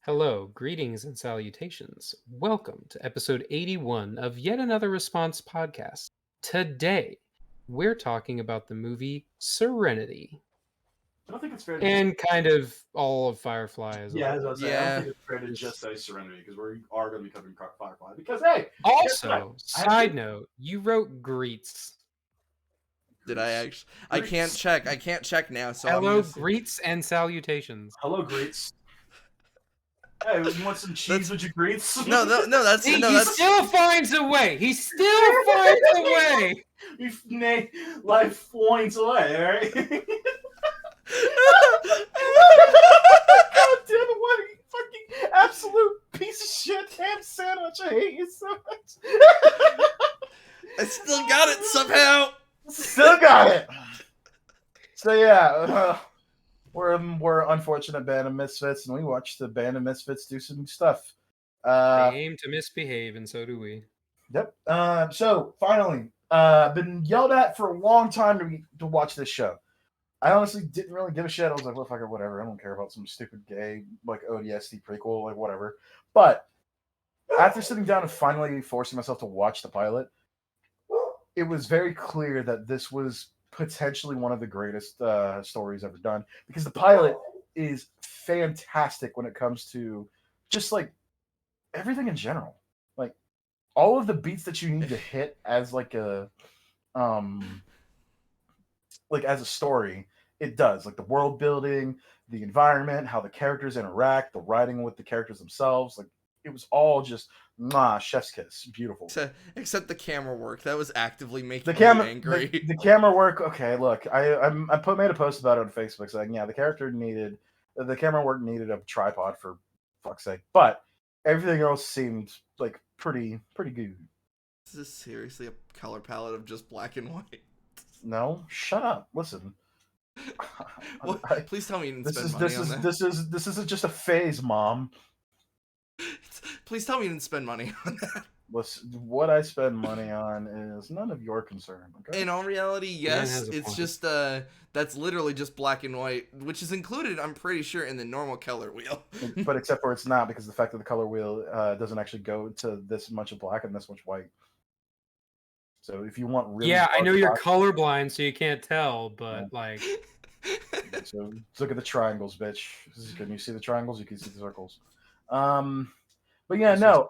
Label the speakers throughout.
Speaker 1: Hello, greetings and salutations. Welcome to episode 81 of yet another response podcast. Today, we're talking about the movie Serenity
Speaker 2: I don't think it's fair to just
Speaker 1: and kind of all of Firefly as a
Speaker 2: yeah, as I
Speaker 1: whole.
Speaker 2: was say, I don't
Speaker 3: Yeah.
Speaker 2: think it's fair to just
Speaker 1: Just-
Speaker 2: say Serenity because we are going to be covering Firefly. Because hey, guess what?
Speaker 1: Also,
Speaker 2: I have
Speaker 1: side
Speaker 2: two
Speaker 1: note, you wrote greets.
Speaker 3: Did I
Speaker 2: greets.
Speaker 3: actually? I can't check. I can't check now, so I'm
Speaker 1: Hello,
Speaker 3: gonna say
Speaker 1: greets and salutations.
Speaker 2: Hello, greets. Hey, you want some cheese
Speaker 3: That's-
Speaker 2: with your greets?
Speaker 3: no. That's
Speaker 1: See,
Speaker 3: no.
Speaker 1: he
Speaker 3: That's
Speaker 1: still finds a way. He still finds a way.
Speaker 2: Life points away, alright? God damn it, what a fucking absolute piece of shit ham sandwich. I hate you so much.
Speaker 3: I still got it somehow.
Speaker 2: Still got it. So yeah, we're unfortunate band of misfits, and we watched the band of misfits do some stuff.
Speaker 1: They aim to misbehave, and so do we.
Speaker 2: Yep. So finally, been yelled at for a long time to watch this show. I honestly didn't really give a shit. I was like, well, fuck it, whatever. I don't care about some stupid gay like ODST prequel, like whatever. But after sitting down and finally forcing myself to watch the pilot, it was very clear that this was potentially one of the greatest stories ever done because the pilot is fantastic when it comes to just like everything in general. Like all of the beats that you need to hit as um like as a story, it does. Like the world building, the environment, how the characters interact, the writing with the characters themselves, like it was all just chef's kiss. Beautiful.
Speaker 3: Except the camera work. That was actively
Speaker 2: The
Speaker 3: making me
Speaker 2: camera,
Speaker 3: angry.
Speaker 2: the camera work. Okay, look, I made a post about it on Facebook saying, yeah, the camera work needed a tripod for fuck's sake, but everything else seemed like pretty good.
Speaker 3: This is seriously a color palette of just black and white.
Speaker 2: No, shut up. Listen,
Speaker 3: What?
Speaker 2: I,
Speaker 3: Please tell me you didn't
Speaker 2: this
Speaker 3: spend
Speaker 2: is
Speaker 3: money
Speaker 2: this
Speaker 3: on
Speaker 2: is
Speaker 3: that.
Speaker 2: this isn't just a phase, Mom.
Speaker 3: Please tell me you didn't spend money on that.
Speaker 2: Listen, what I spend money on is none of your concern. Okay.
Speaker 3: In all reality, yes,
Speaker 1: has a
Speaker 3: it's
Speaker 1: point.
Speaker 3: just that's literally just black and white, which is included, I'm pretty sure, in the normal color wheel.
Speaker 2: But except for it's not because the fact that the color wheel doesn't actually go to this much of black and this much white. So if you want really
Speaker 1: Yeah, I
Speaker 2: dark
Speaker 1: know you're
Speaker 2: black,
Speaker 1: colorblind, so you can't tell,
Speaker 2: yeah.
Speaker 1: but like,
Speaker 2: So look at the triangles, bitch. Can you see the triangles? You can see the circles. Um, but yeah, no.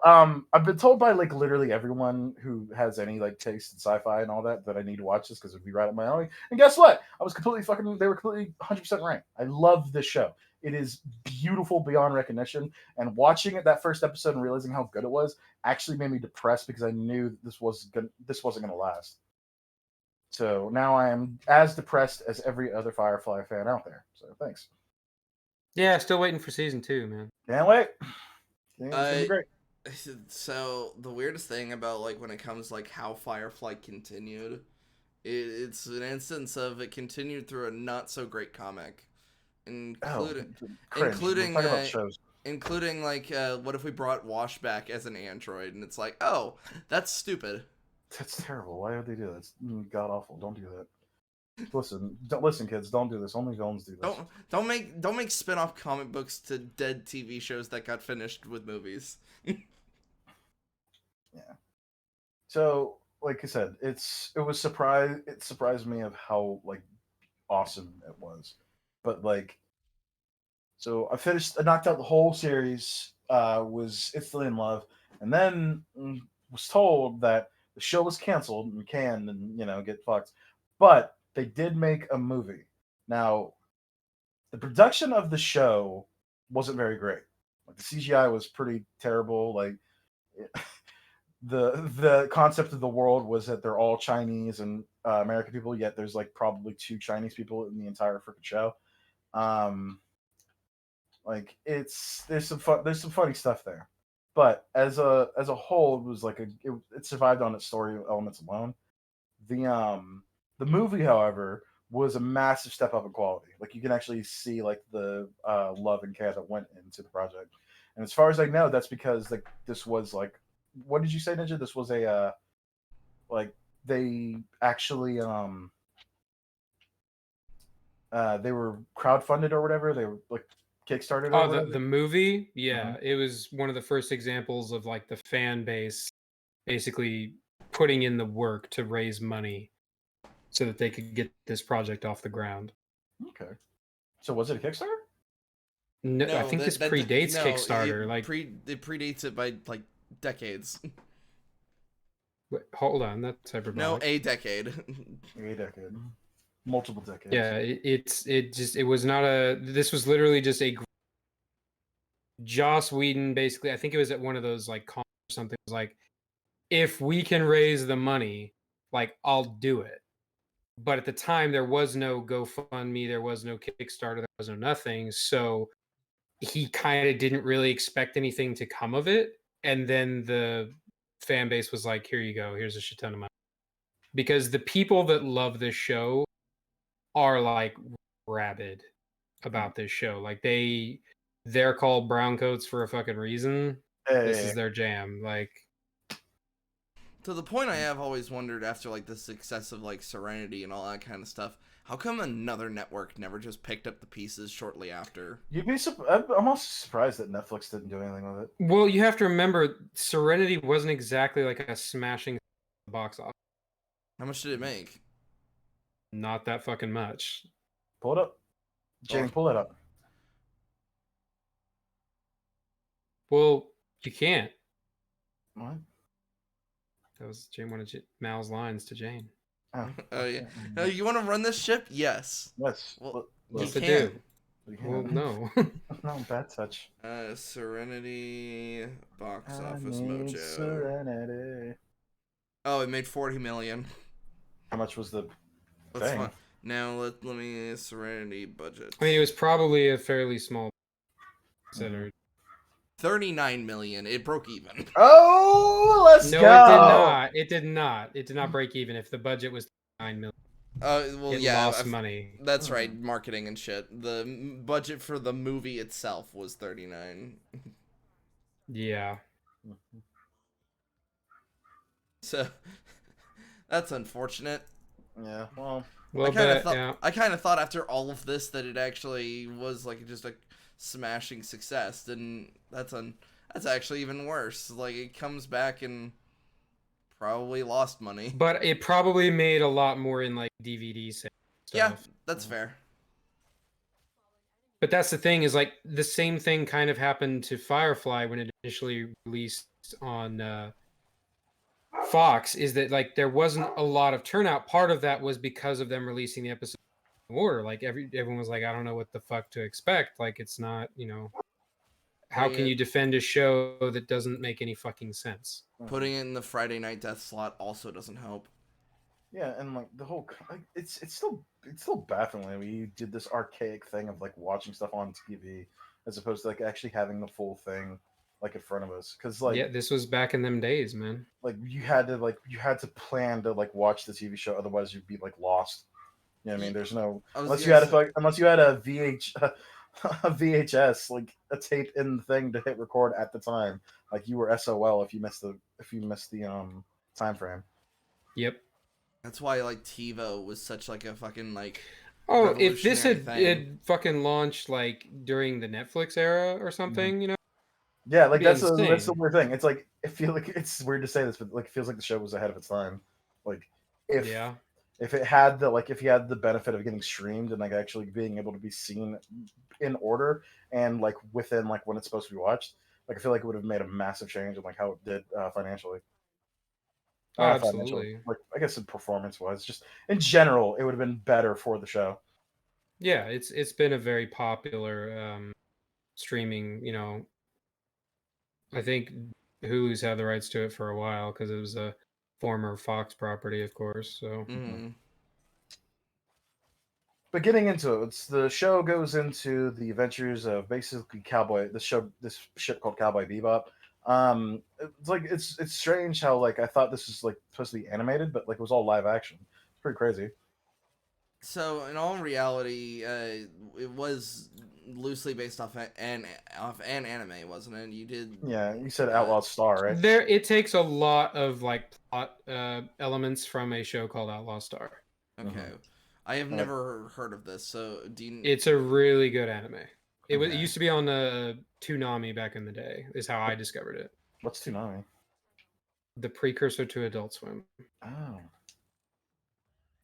Speaker 2: I've been told by like literally everyone who has any like taste in sci-fi and all that I need to watch this because it'd be right up my alley. And guess what? I was completely fucking. They were completely 100% right. I love this show. It is beautiful beyond recognition. And watching it that first episode and realizing how good it was actually made me depressed because I knew this wasn't gonna last. So now I am as depressed as every other Firefly fan out there. So thanks.
Speaker 1: yeah, still waiting for season 2, man.
Speaker 2: Can't wait. It's gonna be great.
Speaker 3: So the weirdest thing about like when it comes like how Firefly continued, it's an instance of it continued through a not so great comic,
Speaker 2: Oh,
Speaker 3: including
Speaker 2: cringe.
Speaker 3: including
Speaker 2: We're talking about
Speaker 3: uh,
Speaker 2: shows.
Speaker 3: including like what if we brought Wash back as an android, and it's like, oh, that's stupid.
Speaker 2: That's terrible. Why would they do that? It's god awful. Don't do that. Listen, kids. Don't do this. Only villains do this.
Speaker 3: Don't make spin-off comic books to dead TV shows that got finished with movies.
Speaker 2: Yeah. So, like I said, it surprised me of how like awesome it was. But like, so I knocked out the whole series. Was instantly in love, and then was told that the show was canceled and canned, and get fucked. But they did make a movie. Now, the production of the show wasn't very great. Like the CGI was pretty terrible. Like the concept of the world was that they're all Chinese and American people, yet there's like probably two Chinese people in the entire freaking show. Um, like there's some funny stuff there, but as a whole, it was like it survived on its story elements alone. The movie, however, was a massive step up in quality. Like you can actually see like the love and care that went into the project. And as far as I know, that's because like this was like, what did you say, Ninja? This was a like they actually they were crowdfunded or whatever. They were like kickstarted it or
Speaker 1: Oh,
Speaker 2: whatever?
Speaker 1: the movie? Yeah, it was one of the first examples of like the fan base basically putting in the work to raise money so that they could get this project off the ground.
Speaker 2: Okay. So was it a Kickstarter?
Speaker 1: No, I
Speaker 3: No,
Speaker 1: think this
Speaker 3: that
Speaker 1: predates
Speaker 3: no,
Speaker 1: Kickstarter. Like,
Speaker 3: it predates it by like decades.
Speaker 1: hold on, that's
Speaker 3: No,
Speaker 1: hyperbolic.
Speaker 3: a decade.
Speaker 2: A decade. Multiple decades.
Speaker 1: Yeah, it was not a. This was literally just a Joss Whedon. Basically, I think it was at one of those like cons or something. It was like, if we can raise the money, like I'll do it. But at the time, there was no GoFundMe, there was no Kickstarter, there was no nothing. So he kind of didn't really expect anything to come of it. And then the fan base was like, here you go, here's a shit ton of money. Because the people that love this show are like rabid about this show. Like they're called brown coats for a fucking reason. This
Speaker 2: Hey.
Speaker 1: is their jam. Like,
Speaker 3: To the point I have always wondered after like the success of like Serenity and all that kind of stuff, how come another network never just picked up the pieces shortly after?
Speaker 2: I'm also surprised that Netflix didn't do anything with it.
Speaker 1: well, you have to remember Serenity wasn't exactly like a smashing box office.
Speaker 3: How much did it make?
Speaker 1: Not that fucking much.
Speaker 2: Pull it up. Jamie, pull it up.
Speaker 1: Well, you can't.
Speaker 2: What?
Speaker 1: That was Jane wanted Mal's lines to Jane.
Speaker 2: Oh,
Speaker 3: Oh yeah. You want to run this ship? Yes.
Speaker 2: yes.
Speaker 3: Well,
Speaker 2: Look,
Speaker 3: you
Speaker 1: Yes, I
Speaker 3: can't.
Speaker 1: do.
Speaker 2: you
Speaker 1: Well,
Speaker 2: can't.
Speaker 1: no.
Speaker 2: No, bad touch.
Speaker 3: Serenity box
Speaker 2: I
Speaker 3: office
Speaker 2: need
Speaker 3: mojo.
Speaker 2: Serenity.
Speaker 3: Oh, it made 40 million.
Speaker 2: How much was the
Speaker 3: That's
Speaker 2: thing?
Speaker 3: fine. Now let me Serenity budget.
Speaker 1: I mean, it was probably a fairly small considered.
Speaker 3: 39 million. It broke even.
Speaker 2: Oh, let's
Speaker 1: No,
Speaker 2: go.
Speaker 1: it did not. It did not. It did not break even. If the budget was 9 million,
Speaker 3: Well,
Speaker 1: it
Speaker 3: yeah,
Speaker 1: lost money.
Speaker 3: that's right. Marketing and shit. The budget for the movie itself was 39.
Speaker 1: Yeah.
Speaker 3: So that's unfortunate.
Speaker 2: Yeah, well,
Speaker 1: Well, but yeah.
Speaker 3: I kind of thought after all of this that it actually was like just a smashing success. And that's actually even worse. Like it comes back and probably lost money.
Speaker 1: But it probably made a lot more in like DVD sales
Speaker 3: Yeah,
Speaker 1: stuff.
Speaker 3: that's fair.
Speaker 1: But that's the thing is like the same thing kind of happened to Firefly when it initially released on Fox. Is that like there wasn't a lot of turnout. Part of that was because of them releasing the episode in order. Like everyone was like, I don't know what the fuck to expect. Like it's not, how can you defend a show that doesn't make any fucking sense?
Speaker 3: Putting it in the Friday night death slot also doesn't help.
Speaker 2: yeah, and like the whole, like, it's still baffling. We did this archaic thing of like watching stuff on TV as opposed to like actually having the full thing like in front of us. Because like
Speaker 1: Yeah, this was back in them days, man.
Speaker 2: you had to plan to like watch the TV show, otherwise you'd be like lost. You know what I mean? There's no unless you had a a VHS, like a tape in the thing to hit record at the time. Like you were SOL if you missed the time frame.
Speaker 1: Yep.
Speaker 3: That's why like TiVo was such like a fucking like
Speaker 1: Oh, if this
Speaker 3: revolutionary thing.
Speaker 1: had fucking launched like during the Netflix era or something,
Speaker 2: Yeah, like
Speaker 1: it'd be
Speaker 2: that's the
Speaker 1: insane.
Speaker 2: weird thing. It's like I feel like it's weird to say this, but like it feels like the show was ahead of its time. Like if
Speaker 1: Yeah.
Speaker 2: if it had the like if you had the benefit of getting streamed and like actually being able to be seen in order and like within like when it's supposed to be watched, like I feel like it would have made a massive change in like how it did financially.
Speaker 1: Oh,
Speaker 2: Not financially,
Speaker 1: absolutely.
Speaker 2: like I guess in performance wise, just in general, it would have been better for the show.
Speaker 1: Yeah, it's been a very popular streaming, I think Hulu's had the rights to it for a while because it was a former Fox property, of course. So
Speaker 2: But getting into it, the show goes into the adventures of basically this ship called Cowboy Bebop. It's strange how like I thought this was like supposed to be animated, but like it was all live action. It's pretty crazy.
Speaker 3: So in all reality, it was loosely based off an anime, wasn't it? You did.
Speaker 2: Yeah, you said Outlaw Star, right?
Speaker 1: it takes a lot of like plot elements from a show called Outlaw Star.
Speaker 3: Okay. I have never heard of this, so do you...
Speaker 1: It's a really good anime. It
Speaker 2: Okay.
Speaker 1: used to be on Toonami back in the day. Is how I discovered it.
Speaker 2: What's Toonami?
Speaker 1: The precursor to Adult Swim.
Speaker 2: Oh.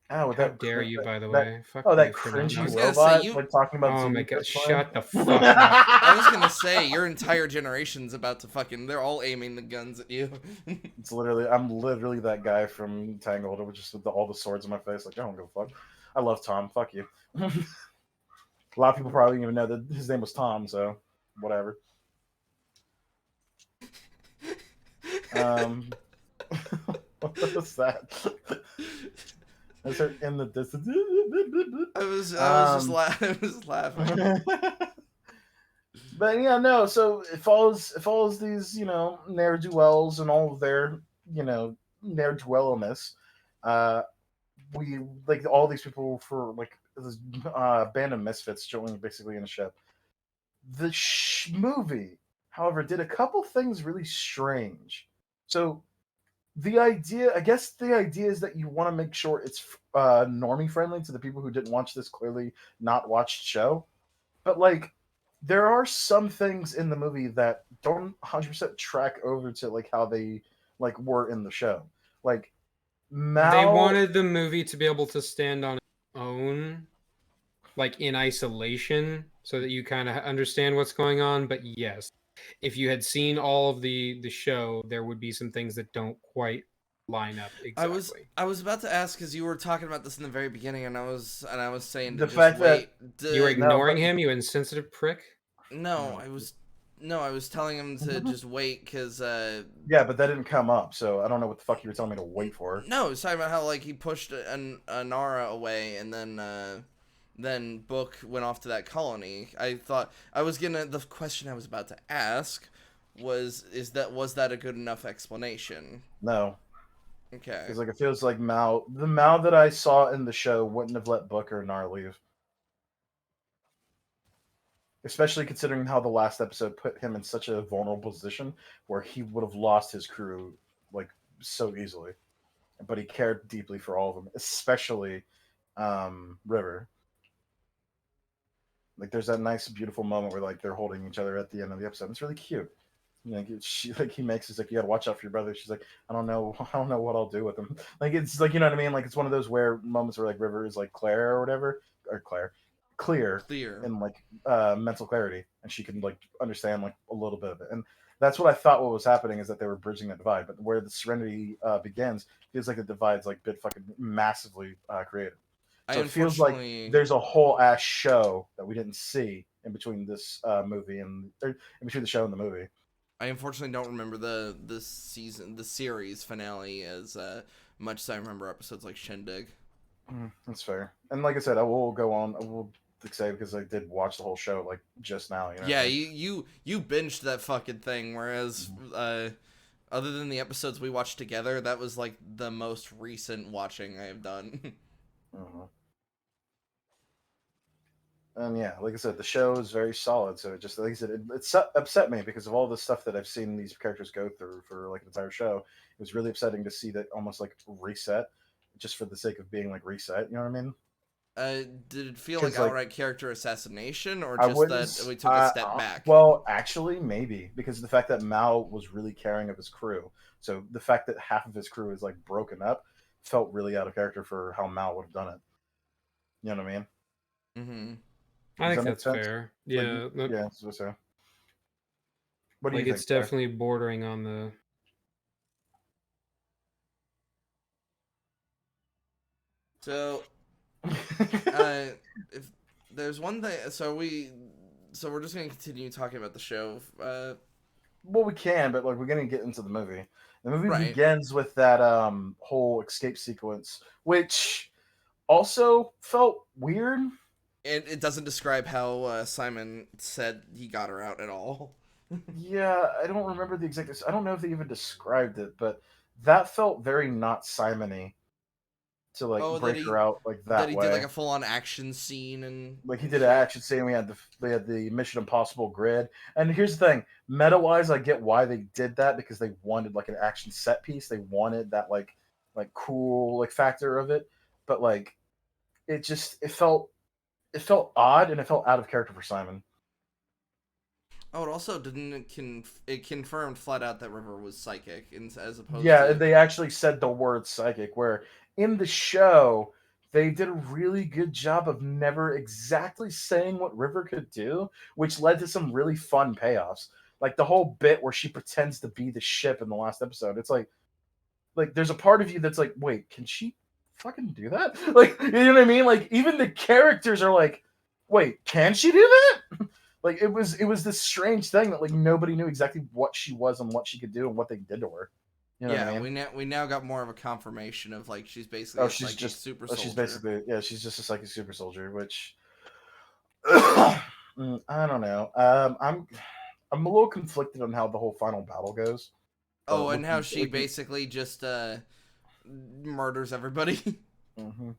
Speaker 2: Oh,
Speaker 1: How dare you, by the
Speaker 2: that
Speaker 1: way? Fuck
Speaker 2: that
Speaker 1: you for not
Speaker 3: I
Speaker 2: cringy
Speaker 3: was
Speaker 1: knowing.
Speaker 3: gonna say,
Speaker 2: robot like talking about
Speaker 1: Oh my
Speaker 2: Zoomies
Speaker 1: god,
Speaker 2: this
Speaker 1: shut the
Speaker 2: morning?
Speaker 1: fuck up.
Speaker 3: I was gonna say your entire generation's about to fucking. They're all aiming the guns at you.
Speaker 2: It's literally, I'm literally that guy from Tangled with just all the swords in my face. Like, I don't give a fuck. I love Tom. Fuck you. A lot of people probably didn't even know that his name was Tom, so whatever. What was that? Is there in the distance?
Speaker 3: I was just I was laughing.
Speaker 2: But yeah, no. So it follows these ne'er do wells and all of their ne'er do wellness. Uh, we like all these people for like this band of misfits joining basically in a ship. The movie, however, did a couple things really strange. So I guess the idea is that you want to make sure it's normie friendly to the people who didn't watch this clearly not watched show. But like, there are some things in the movie that don't 100% track over to like how they like were in the show. Like
Speaker 1: They
Speaker 2: Mal,
Speaker 1: wanted the movie to be able to stand on its own, like in isolation, so that you kind of understand what's going on. But yes, if you had seen all of the show, there would be some things that don't quite line up
Speaker 3: I was
Speaker 1: exactly.
Speaker 3: I was about to ask because you were talking about this in the very beginning, and I was saying to
Speaker 2: the
Speaker 3: just
Speaker 2: fact that
Speaker 3: wait.
Speaker 1: You were
Speaker 2: no,
Speaker 1: ignoring
Speaker 2: but
Speaker 1: him, you insensitive prick.
Speaker 3: No, I was telling him to just wait because
Speaker 2: yeah, but that didn't come up, so I don't know what the fuck you were telling me to wait for.
Speaker 3: no, it's talking about how like he pushed a Nara away, and then Book went off to that colony. I thought I was gonna. The question I was about to ask was that a good enough explanation?
Speaker 2: No,
Speaker 3: Okay.
Speaker 2: because like it feels like the Mal that I saw in the show wouldn't have let Booker and Nar leave. Especially considering how the last episode put him in such a vulnerable position where he would have lost his crew like so easily. But he cared deeply for all of them, especially River. Like there's that nice, beautiful moment where like they're holding each other at the end of the episode. It's really cute. She like he makes it's like you gotta watch out for your brother. She's like, I don't know what I'll do with him. Like it's like what I mean. Like it's one of those where moments where like River is like Claire or whatever, or clear
Speaker 3: Clear.
Speaker 2: in like mental clarity, and she can like understand like a little bit of it. And that's what I thought what was happening is that they were bridging that divide. But where the Serenity begins feels like the divide's like been fucking massively created.
Speaker 3: I
Speaker 2: So it feels like
Speaker 3: unfortunately
Speaker 2: there's a whole ass show that we didn't see in between this movie or in between the show and the movie.
Speaker 3: I unfortunately don't remember the series finale as much as I remember episodes like Shindig.
Speaker 2: That's fair. And like I said, I will go on. I will say because I did watch the whole show like just now.
Speaker 3: Yeah, you binged that fucking thing, whereas other than the episodes we watched together, that was like the most recent watching I have done.
Speaker 2: Mm-hmm. And yeah, like I said, the show is very solid. So it just like I said, it upset me because of all the stuff that I've seen these characters go through for like an entire show. It was really upsetting to see that almost like reset, just for the sake of being like reset. You know what I mean?
Speaker 3: Did it feel like
Speaker 2: Because like
Speaker 3: outright character assassination, or
Speaker 2: I
Speaker 3: just
Speaker 2: wouldn't.
Speaker 3: that we took a step back?
Speaker 2: Well, actually, maybe because of the fact that Mal was really caring of his crew. So the fact that half of his crew is like broken up felt really out of character for how Mal would have done it. You know what I mean?
Speaker 3: Mm-hmm.
Speaker 1: I
Speaker 2: Does
Speaker 1: think
Speaker 2: that make
Speaker 1: that's
Speaker 2: sense?
Speaker 1: fair.
Speaker 2: Like,
Speaker 1: Yeah,
Speaker 2: yeah. So, what do you
Speaker 1: like
Speaker 2: think,
Speaker 1: it's
Speaker 2: Claire?
Speaker 1: definitely bordering on the.
Speaker 3: So, if there's one thing, so we're just gonna continue talking about the show.
Speaker 2: Well, we can, but like we're gonna get into the movie. The movie
Speaker 3: Right.
Speaker 2: begins with that whole escape sequence, which also felt weird.
Speaker 3: It doesn't describe how Simon said he got her out at all.
Speaker 2: Yeah, I don't remember the exact. I don't know if they even described it, but that felt very not Simony to like
Speaker 3: Oh,
Speaker 2: break her out like
Speaker 3: that
Speaker 2: that
Speaker 3: he did like
Speaker 2: way.
Speaker 3: a full on action scene and
Speaker 2: Like he did an
Speaker 3: shit.
Speaker 2: action scene. We had the Mission Impossible grid. And here's the thing, meta wise, I get why they did that because they wanted like an action set piece. They wanted that like cool like factor of it. But like it felt odd and it felt out of character for Simon.
Speaker 3: Oh, it also didn't it confirmed flat out that River was psychic, as opposed
Speaker 2: Yeah,
Speaker 3: to
Speaker 2: they actually said the word psychic, where in the show, they did a really good job of never exactly saying what River could do, which led to some really fun payoffs. Like the whole bit where she pretends to be the ship in the last episode. It's like there's a part of you that's like, wait, can she fucking do that? Like, you know what I mean? Like even the characters are like, wait, can she do that? Like it was this strange thing that like nobody knew exactly what she was and what she could do and what they did to her. You know what I
Speaker 3: yeah.
Speaker 2: mean?
Speaker 3: We now got more of a confirmation of like she's basically
Speaker 2: Oh,
Speaker 3: a psychic super
Speaker 2: she's
Speaker 3: soldier.
Speaker 2: basically yeah, she's just a psychic super soldier, which I don't know. I'm a little conflicted on how the whole final battle goes.
Speaker 3: Oh,
Speaker 2: But
Speaker 3: and how she basically just murders everybody.
Speaker 2: mhm.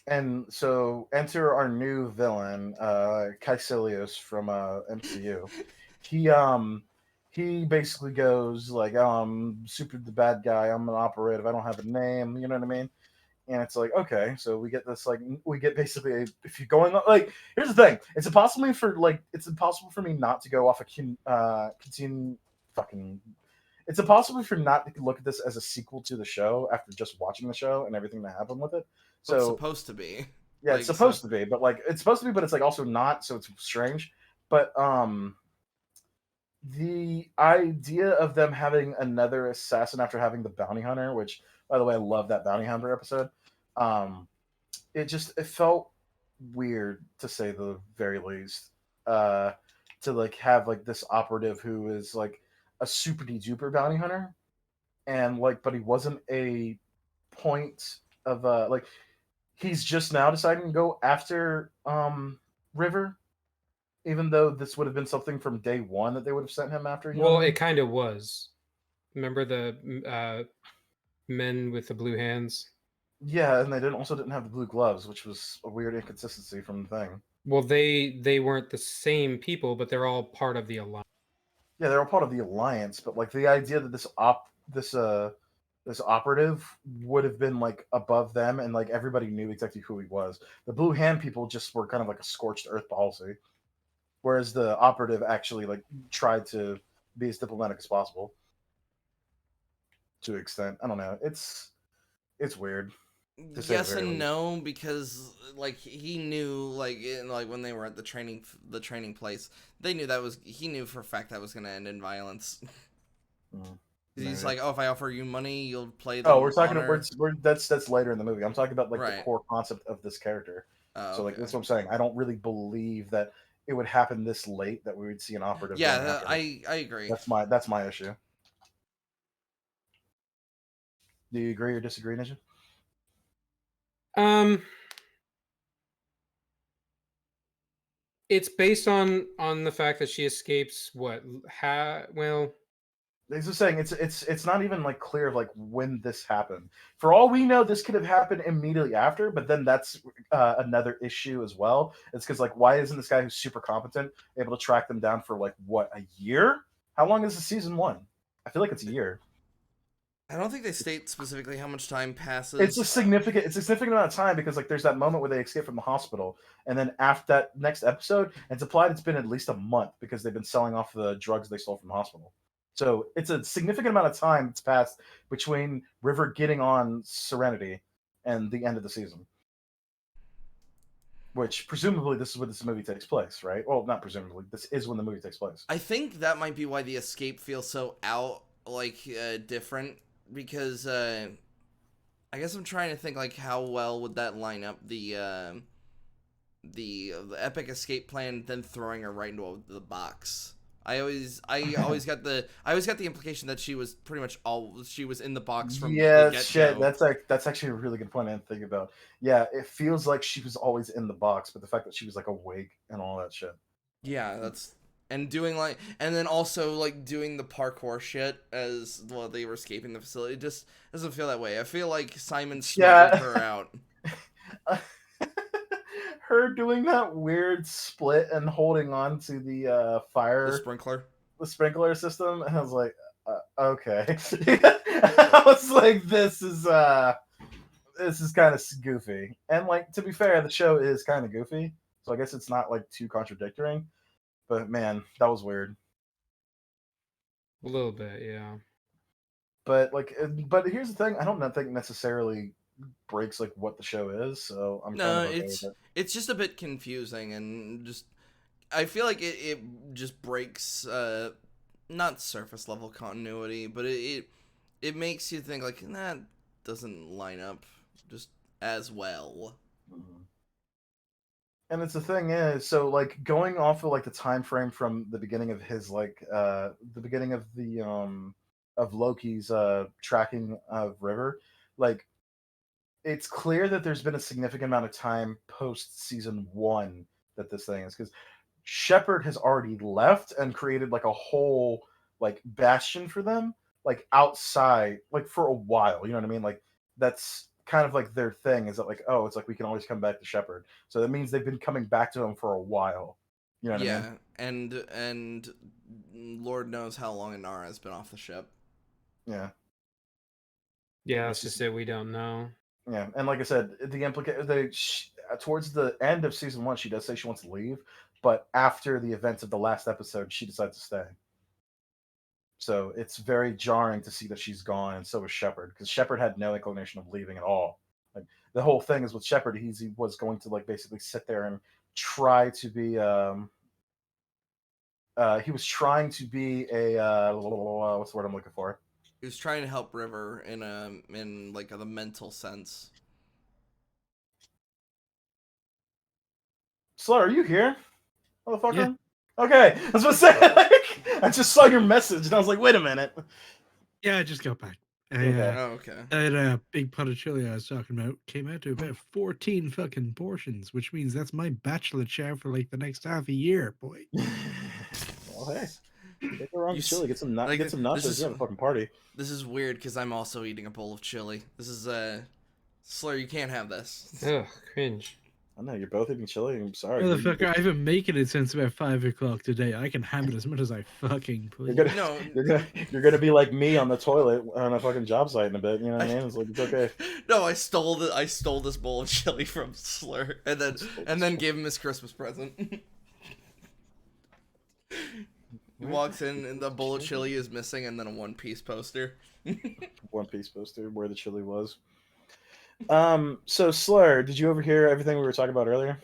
Speaker 2: And so enter our new villain, Caecilius from MCU. He he basically goes like, "Oh, I'm super the bad guy. I'm an operative. I don't have a name." You know what I mean? And it's like, okay, so we get this like we get basically if you're going like here's the thing, it's impossible for me not to go off a continue fucking it's impossible for not to look at this as a sequel to the show after just watching the show and everything that happened with it.
Speaker 3: Well, it's
Speaker 2: So
Speaker 3: supposed to be.
Speaker 2: yeah, it's
Speaker 3: Like so.
Speaker 2: supposed to be, but like it's supposed to be, but it's like also not, so it's strange. But the idea of them having another assassin after having the bounty hunter, which by the way, I love that bounty hunter episode. Um, it felt weird to say the very least. Uh, to like have like this operative who is like a super duper bounty hunter, and like, but he wasn't a point of like he's just now deciding to go after River, even though this would have been something from day one that they would have sent him after. You know what
Speaker 1: Well,
Speaker 2: I
Speaker 1: it
Speaker 2: mean?
Speaker 1: kind of was. Remember the men with the blue hands?
Speaker 2: Yeah, and they didn't have the blue gloves, which was a weird inconsistency from the thing.
Speaker 1: Well, they weren't the same people, but they're all part of the alliance.
Speaker 2: Yeah, they're all part of the alliance, but like the idea that this operative would have been like above them, and like everybody knew exactly who he was. The blue hand people just were kind of like a scorched earth policy, whereas the operative actually like tried to be as diplomatic as possible to an extent. I don't know. It's weird to say the
Speaker 3: Yes
Speaker 2: very
Speaker 3: and
Speaker 2: least.
Speaker 3: no, because like he knew like when they were at the training place, they knew that was he knew for a fact that was going to end in violence. He's
Speaker 2: Maybe.
Speaker 3: like, oh, if I offer you money, you'll play
Speaker 2: Oh,
Speaker 3: the honor.
Speaker 2: that's later in the movie. I'm talking about like the
Speaker 3: Right.
Speaker 2: core concept of this character.
Speaker 3: Oh,
Speaker 2: So like
Speaker 3: okay.
Speaker 2: that's what I'm saying. I don't really believe that it would happen this late that we would see an operative going
Speaker 3: Yeah,
Speaker 2: after her.
Speaker 3: I agree.
Speaker 2: That's my issue. Do you agree or disagree, Ninja?
Speaker 1: Um, it's based on the fact that she escapes what? Well,
Speaker 2: It's just saying it's not even like clear of like when this happened. For all we know, this could have happened immediately after, but then that's another issue as well. It's because like why isn't this guy who's super competent able to track them down for like what, a year? How long is the season one? I feel like it's a year.
Speaker 3: I don't think they state specifically how much time
Speaker 2: It's a
Speaker 3: passes.
Speaker 2: significant amount of time because like there's that moment where they escape from the hospital, and then after that next episode, it's implied it's been at least a month because they've been selling off the drugs they stole from the hospital. So it's a significant amount of time that's passed between River getting on Serenity and the end of the season. Which presumably this is where this movie takes place, right? Well, not presumably. This is when the movie takes place.
Speaker 3: I think that might be why the escape feels so different because I guess I'm trying to think like how well would that line up the epic escape plan, then throwing her right into the box. I always got the implication that she was pretty much she was in the box from the
Speaker 2: Yeah,
Speaker 3: get
Speaker 2: shit.
Speaker 3: go.
Speaker 2: That's actually a really good point I didn't think about. Yeah, it feels like she was always in the box, but the fact that she was like awake and all that shit.
Speaker 3: Yeah, that's and doing and then also like doing the parkour shit as well they were escaping the facility just doesn't feel that way. I feel like Simon smuggled
Speaker 2: Yeah.
Speaker 3: her out.
Speaker 2: Her doing that weird split and holding on to
Speaker 3: The sprinkler.
Speaker 2: the sprinkler system, and I was like, okay. I was like, this is kind of goofy. And like to be fair, the show is kind of goofy, so I guess it's not like too contradictory. But man, that was weird.
Speaker 1: A little bit, yeah.
Speaker 2: But like, but here's the thing: I don't think necessarily breaks like what the show is, so I'm kind
Speaker 3: No,
Speaker 2: of okay with it.
Speaker 3: it's just a bit confusing and just I feel like it just breaks not surface level continuity, but it makes you think like that doesn't line up just as well.
Speaker 2: Mhm. And it's the thing is, so like going off of like the time frame from the beginning of his like the beginning of Loki's tracking of River, like it's clear that there's been a significant amount of time post season one that this thing is because Shepard has already left and created like a whole like bastion for them, like outside, like for a while. You know what I mean? Like that's kind of like their thing is that like, oh, it's like we can always come back to Shepard. So that means they've been coming back to him for a while. You know what I mean?
Speaker 3: Yeah, and Lord knows how long Inara has been off the ship.
Speaker 2: Yeah.
Speaker 1: Yeah,
Speaker 2: Which
Speaker 1: that's
Speaker 2: is
Speaker 1: just it. We don't know.
Speaker 2: yeah. And like I said, towards the end of season one, she does say she wants to leave, but after the events of the last episode, she decides to stay. So it's very jarring to see that she's gone, and so is Shepard, because Shepard had no inclination of leaving at all. Like the whole thing is with Shepard, he was going to like basically sit there and try to be. He was trying to be a what's the word I'm looking for?
Speaker 3: He was trying to help River in like the mental sense.
Speaker 2: Slur, are you here,
Speaker 4: Yeah,
Speaker 2: motherfucker? Okay, I was gonna say like, I just saw your message and I was like, wait a minute.
Speaker 4: yeah, I just got back.
Speaker 2: Okay.
Speaker 3: Oh, okay.
Speaker 4: That big pot of chili I was talking about came out to about 14 fucking portions, which means that's my bachelor chow for like the next half a year, boy.
Speaker 2: Well, hey, take around
Speaker 3: You
Speaker 2: the chili,
Speaker 3: like
Speaker 2: get some
Speaker 3: this
Speaker 2: nachos.
Speaker 3: is
Speaker 2: You have a fucking party.
Speaker 3: this is weird because I'm also eating a bowl of chili. This is Slur. You can't have this.
Speaker 1: Ugh, cringe.
Speaker 2: I know you're both eating chili. I'm sorry.
Speaker 4: Motherfucker, I've been making it since about 5 o'clock today. I can have it as much as I fucking
Speaker 2: You're
Speaker 4: please.
Speaker 2: gonna,
Speaker 3: No,
Speaker 2: you're gonna be like me on the toilet on a fucking job site in a bit. You know what I mean? It's like it's okay.
Speaker 3: No, I stole this bowl of chili from Slur and then gave him his Christmas present. He walks in and the bowl of chili is missing and then a One Piece poster.
Speaker 2: One Piece poster where the chili was. So Slur, did you overhear everything we were talking about earlier?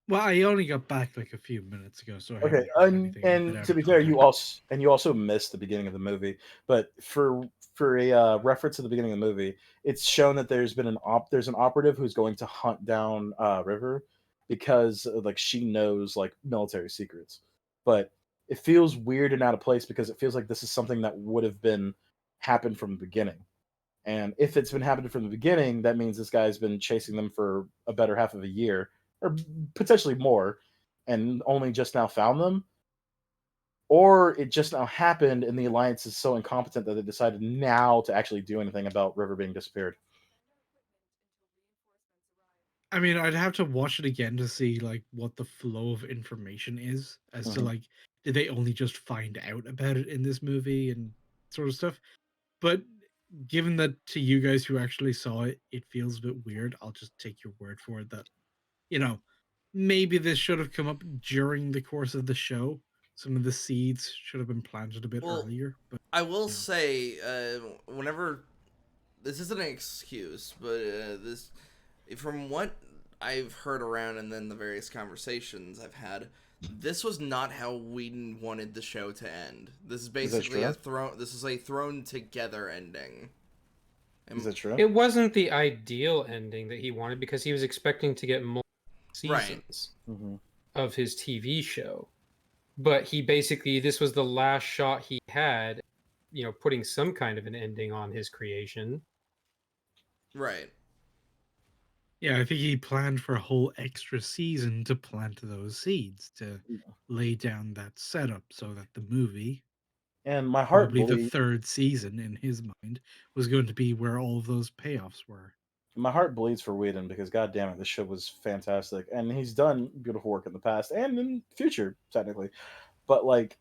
Speaker 4: Well, I only got back like a few minutes ago, so I
Speaker 2: Okay,
Speaker 4: haven't heard anything. a bit
Speaker 2: and
Speaker 4: out
Speaker 2: to
Speaker 4: of
Speaker 2: be fair,
Speaker 4: context.
Speaker 2: you also missed the beginning of the movie. But for a reference to the beginning of the movie, it's shown that there's an operative who's going to hunt down River because like she knows like military secrets. But it feels weird and out of place because it feels like this is something that would have been happened from the beginning. And if it's been happening from the beginning, that means this guy's been chasing them for a better half of a year, or potentially more, and only just now found them. Or it just now happened, and the Alliance is so incompetent that they decided now to actually do anything about River being disappeared.
Speaker 4: I mean, I'd have to watch it again to see like what the flow of information is as to
Speaker 2: Mhm.
Speaker 4: like did they only just find out about it in this movie and sort of stuff. But given that to you guys who actually saw it, it feels a bit weird. I'll just take your word for it that you know maybe this should have come up during the course of the show. Some of the seeds should have been planted a bit
Speaker 3: Well,
Speaker 4: earlier. But
Speaker 3: I will
Speaker 4: you know.
Speaker 3: say, whenever this isn't an excuse, but this, from what I've heard around and then the various conversations I've had, this was not how Whedon wanted the show to end. This is
Speaker 2: Is that
Speaker 3: basically
Speaker 2: true?
Speaker 3: This is a thrown together ending.
Speaker 2: Is that true?
Speaker 1: It wasn't the ideal ending that he wanted because he was expecting to get more
Speaker 3: Right.
Speaker 1: seasons
Speaker 2: Hmm.
Speaker 1: of his TV show. But he basically, this was the last shot he had, putting some kind of an ending on his creation.
Speaker 3: Right.
Speaker 4: Yeah, I think he planned for a whole extra season to plant those seeds to lay down that setup so that the movie,
Speaker 2: And my heart
Speaker 4: probably the
Speaker 2: bleeds.
Speaker 4: third season in his mind, was going to be where all of those payoffs were.
Speaker 2: My heart bleeds for Whedon because god damn it, this show was fantastic, and he's done beautiful work in the past and in the future, technically. But like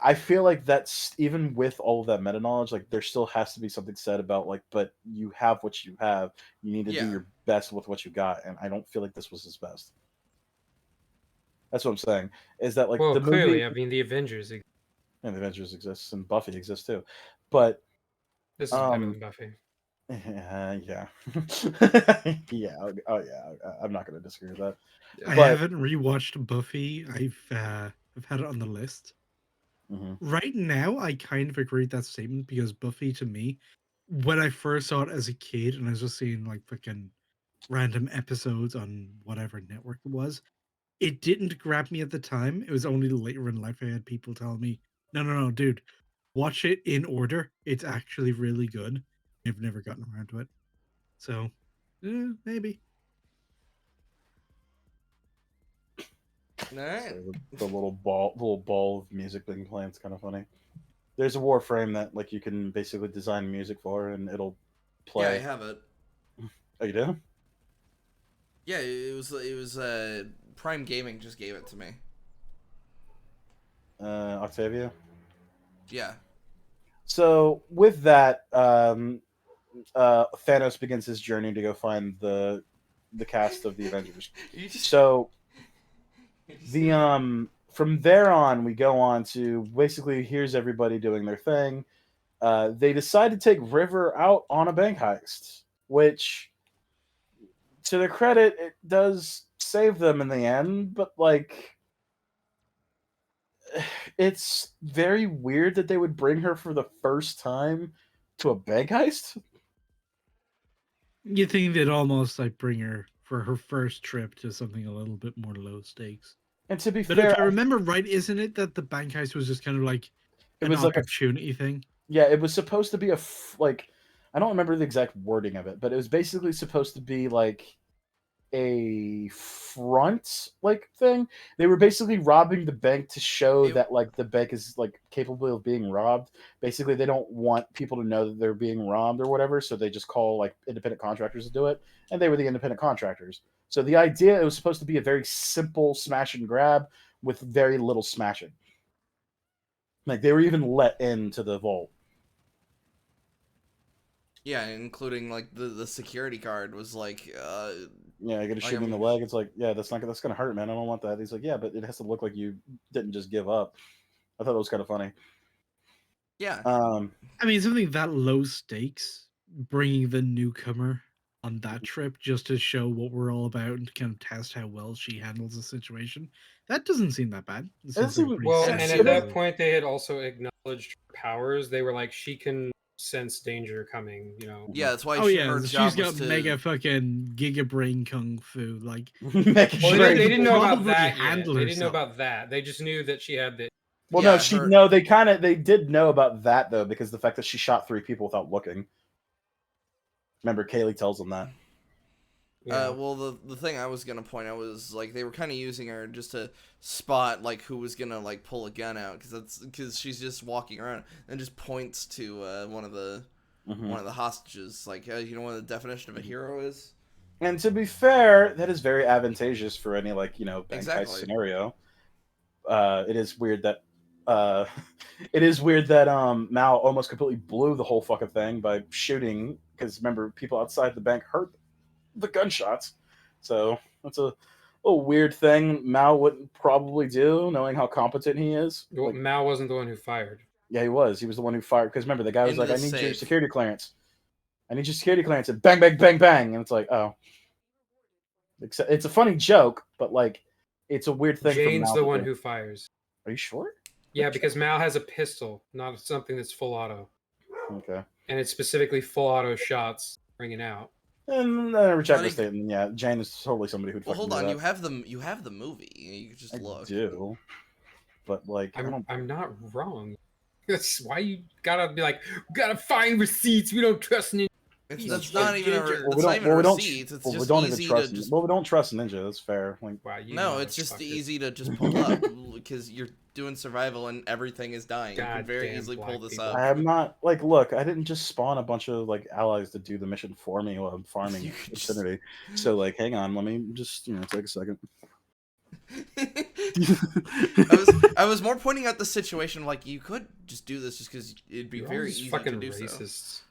Speaker 2: I feel like that's even with all of that meta knowledge, like there still has to be something said about like, but you have what you have. You need to do
Speaker 3: Yeah.
Speaker 2: your best with what you got, and I don't feel like this was his best. That's what I'm saying. Is that like
Speaker 1: Well,
Speaker 2: the
Speaker 1: clearly,
Speaker 2: movie
Speaker 1: I mean, the Avengers.
Speaker 2: and the Avengers exists and Buffy exists too, but
Speaker 1: This is better than Buffy.
Speaker 2: yeah, yeah. Oh yeah. I'm not gonna disagree with that.
Speaker 4: I
Speaker 2: But
Speaker 4: haven't rewatched Buffy. I've had it on the list.
Speaker 2: mhm.
Speaker 4: Right now, I kind of agree with that statement because Buffy, to me, when I first saw it as a kid and I was just seeing like fucking random episodes on whatever network it was, it didn't grab me at the time. It was only later in life I had people tell me, no, dude, watch it in order. It's actually really good. I've never gotten around to it. So, maybe.
Speaker 3: All right.
Speaker 2: So the little ball of music being played, it's kind of funny. There's a Warframe that like you can basically design music for, and it'll
Speaker 3: Yeah, I
Speaker 2: play.
Speaker 3: have it.
Speaker 2: Oh, you do?
Speaker 3: Yeah, it was Prime Gaming just gave it to me.
Speaker 2: Octavia.
Speaker 3: Yeah.
Speaker 2: So with that, Thanos begins his journey to go find the cast of the Avengers.
Speaker 3: You just,
Speaker 2: So
Speaker 3: you just
Speaker 2: the from there on, we go on to basically here's everybody doing their thing. They decide to take River out on a bank heist, which, to their credit, it does save them in the end. But like, it's very weird that they would bring her for the first time to a bank heist.
Speaker 4: You think they'd almost like bring her for her first trip to something a little bit more low stakes.
Speaker 2: And to be
Speaker 4: But
Speaker 2: fair,
Speaker 4: if I remember right, isn't it that the bank heist was just kind of like
Speaker 2: it
Speaker 4: an
Speaker 2: was like a
Speaker 4: opportunity thing?
Speaker 2: yeah, it was supposed to be like I don't remember the exact wording of it, but it was basically supposed to be like a front like thing. They were basically robbing the bank to show
Speaker 3: it,
Speaker 2: that like the bank is like capable of being robbed. Basically, they don't want people to know that they're being robbed or whatever, so they just call like independent contractors to do it, and they were the independent contractors. So the idea it was supposed to be a very simple smash and grab with very little smashing. Like they were even let into the vault.
Speaker 3: yeah, including like the security guard was like
Speaker 2: Yeah, you're gonna
Speaker 3: like
Speaker 2: shoot me in the
Speaker 3: I'm
Speaker 2: leg. It's like, yeah, that's gonna hurt, man. I don't want that. He's like, yeah, but it has to look like you didn't just give up. I thought it was kind of funny.
Speaker 3: yeah.
Speaker 2: Um,
Speaker 4: I mean, something that low stakes, bringing the newcomer on that trip just to show what we're all about and kind of test how well she handles the situation. That doesn't seem that bad. It seems like a
Speaker 2: even-
Speaker 4: pretty
Speaker 1: Well,
Speaker 3: And
Speaker 1: and
Speaker 4: sensible
Speaker 1: at
Speaker 2: it
Speaker 1: that
Speaker 4: move.
Speaker 1: point, they had also acknowledged her powers. They were like, she can sense danger coming. You know,
Speaker 3: Yeah, that's why
Speaker 4: Oh yeah,
Speaker 3: her
Speaker 4: she's
Speaker 3: job was
Speaker 4: got
Speaker 3: to
Speaker 4: mega fucking giga brain kung fu. Like
Speaker 2: Making
Speaker 1: well,
Speaker 4: she
Speaker 2: sure.
Speaker 1: they
Speaker 4: could
Speaker 1: didn't know about
Speaker 4: probably
Speaker 1: that yet.
Speaker 4: handle
Speaker 1: They didn't know
Speaker 4: herself.
Speaker 1: about that. They just knew that she had the.
Speaker 2: Well,
Speaker 3: yeah,
Speaker 2: no,
Speaker 3: her
Speaker 2: no, they did know about that though because the fact that she shot 3 people without looking. Remember, Kaylee tells them that.
Speaker 1: Yeah.
Speaker 3: well, the thing I was gonna point out was like they were kind of using her just to spot like who was gonna like pull a gun out because she's just walking around and just points to one of the hostages. Like you know what the definition of a hero is?
Speaker 2: And to be fair, that is very advantageous for any like bank heist
Speaker 3: Exactly.
Speaker 2: scenario. It is weird that uh, it is weird that Mal almost completely blew the whole fucking thing by shooting because remember people outside the bank heard the gunshots, so that's a little weird thing Mal wouldn't probably do, knowing how competent he is.
Speaker 1: Well,
Speaker 2: Like,
Speaker 1: Mal wasn't the one who fired.
Speaker 2: yeah, he was. He was the one who fired because remember the guy was
Speaker 3: Into
Speaker 2: like, "I
Speaker 3: the
Speaker 2: need your
Speaker 3: safe.
Speaker 2: security clearance. I need your security clearance." And bang, bang, bang, bang, and it's like, oh, it's a funny joke, but like, it's a weird thing for
Speaker 1: Jane's
Speaker 2: Mal
Speaker 1: the
Speaker 2: to
Speaker 1: one
Speaker 2: do.
Speaker 1: who fires.
Speaker 2: Are you sure?
Speaker 1: Yeah, because Mal has a pistol, not something that's full auto,
Speaker 2: Okay.
Speaker 1: and it's specifically full auto shots bringing out.
Speaker 2: And I never checked the
Speaker 3: Not even-
Speaker 2: statement. Yeah, Jane is totally somebody who'd
Speaker 3: Well,
Speaker 2: fucking
Speaker 3: hold
Speaker 2: do
Speaker 3: on.
Speaker 2: that.
Speaker 3: You have the movie. You can just
Speaker 2: I
Speaker 3: look.
Speaker 2: do, but like, I don't.
Speaker 1: I'm not wrong. That's why you gotta be like, we gotta find receipts. We don't trust ninjas.
Speaker 3: That's not even a.
Speaker 1: Ginger.
Speaker 3: That's not even a
Speaker 2: we don't.
Speaker 3: receipt. It's
Speaker 2: Well, we
Speaker 3: just
Speaker 2: don't even
Speaker 3: easy
Speaker 2: trust.
Speaker 3: to just.
Speaker 2: Well, we don't trust Ninja. That's fair. Like,
Speaker 1: Wow, you
Speaker 3: No, it's just
Speaker 1: motherfucker.
Speaker 3: easy to just pull up because you're doing survival and everything is dying. You can very
Speaker 1: Goddamn
Speaker 3: easily pull
Speaker 1: black
Speaker 3: this
Speaker 1: people.
Speaker 3: up.
Speaker 2: I'm not like. Look, I didn't just spawn a bunch of like allies to do the mission for me while I'm farming
Speaker 3: You could just-
Speaker 2: Serenity. So like, hang on. Let me just take a second.
Speaker 3: I was more pointing out the situation like you could just do this just because it'd be
Speaker 1: You're all
Speaker 3: very
Speaker 1: just
Speaker 3: easy
Speaker 1: fucking
Speaker 3: to do
Speaker 1: racists.
Speaker 3: so.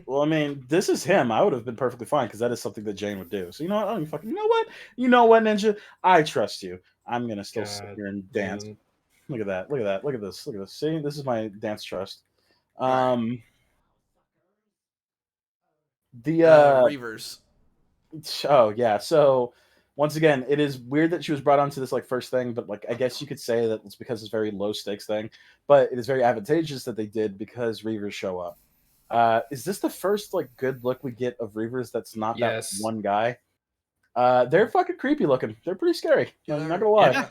Speaker 2: Well, I mean, this is him. I would have been perfectly fine because that is something that Jane would do. So you know what? I don't even fucking. You know what? You know what, Ninja? I trust you. I'm gonna still sit
Speaker 1: God,
Speaker 2: here and dance.
Speaker 1: man.
Speaker 2: Look at that. Look at that. Look at this. Look at this. See, this is my dance trust.
Speaker 3: Alright.
Speaker 2: The
Speaker 3: Reavers.
Speaker 2: Oh yeah. So once again, it is weird that she was brought onto this like first thing, but like I guess you could say that it's because it's very low stakes thing. But it is very advantageous that they did because Reavers show up. Is this the first like good look we get of Reavers that's not that
Speaker 1: Yes.
Speaker 2: one guy? They're fucking creepy looking. They're pretty scary. I'm not gonna lie.
Speaker 4: Yeah.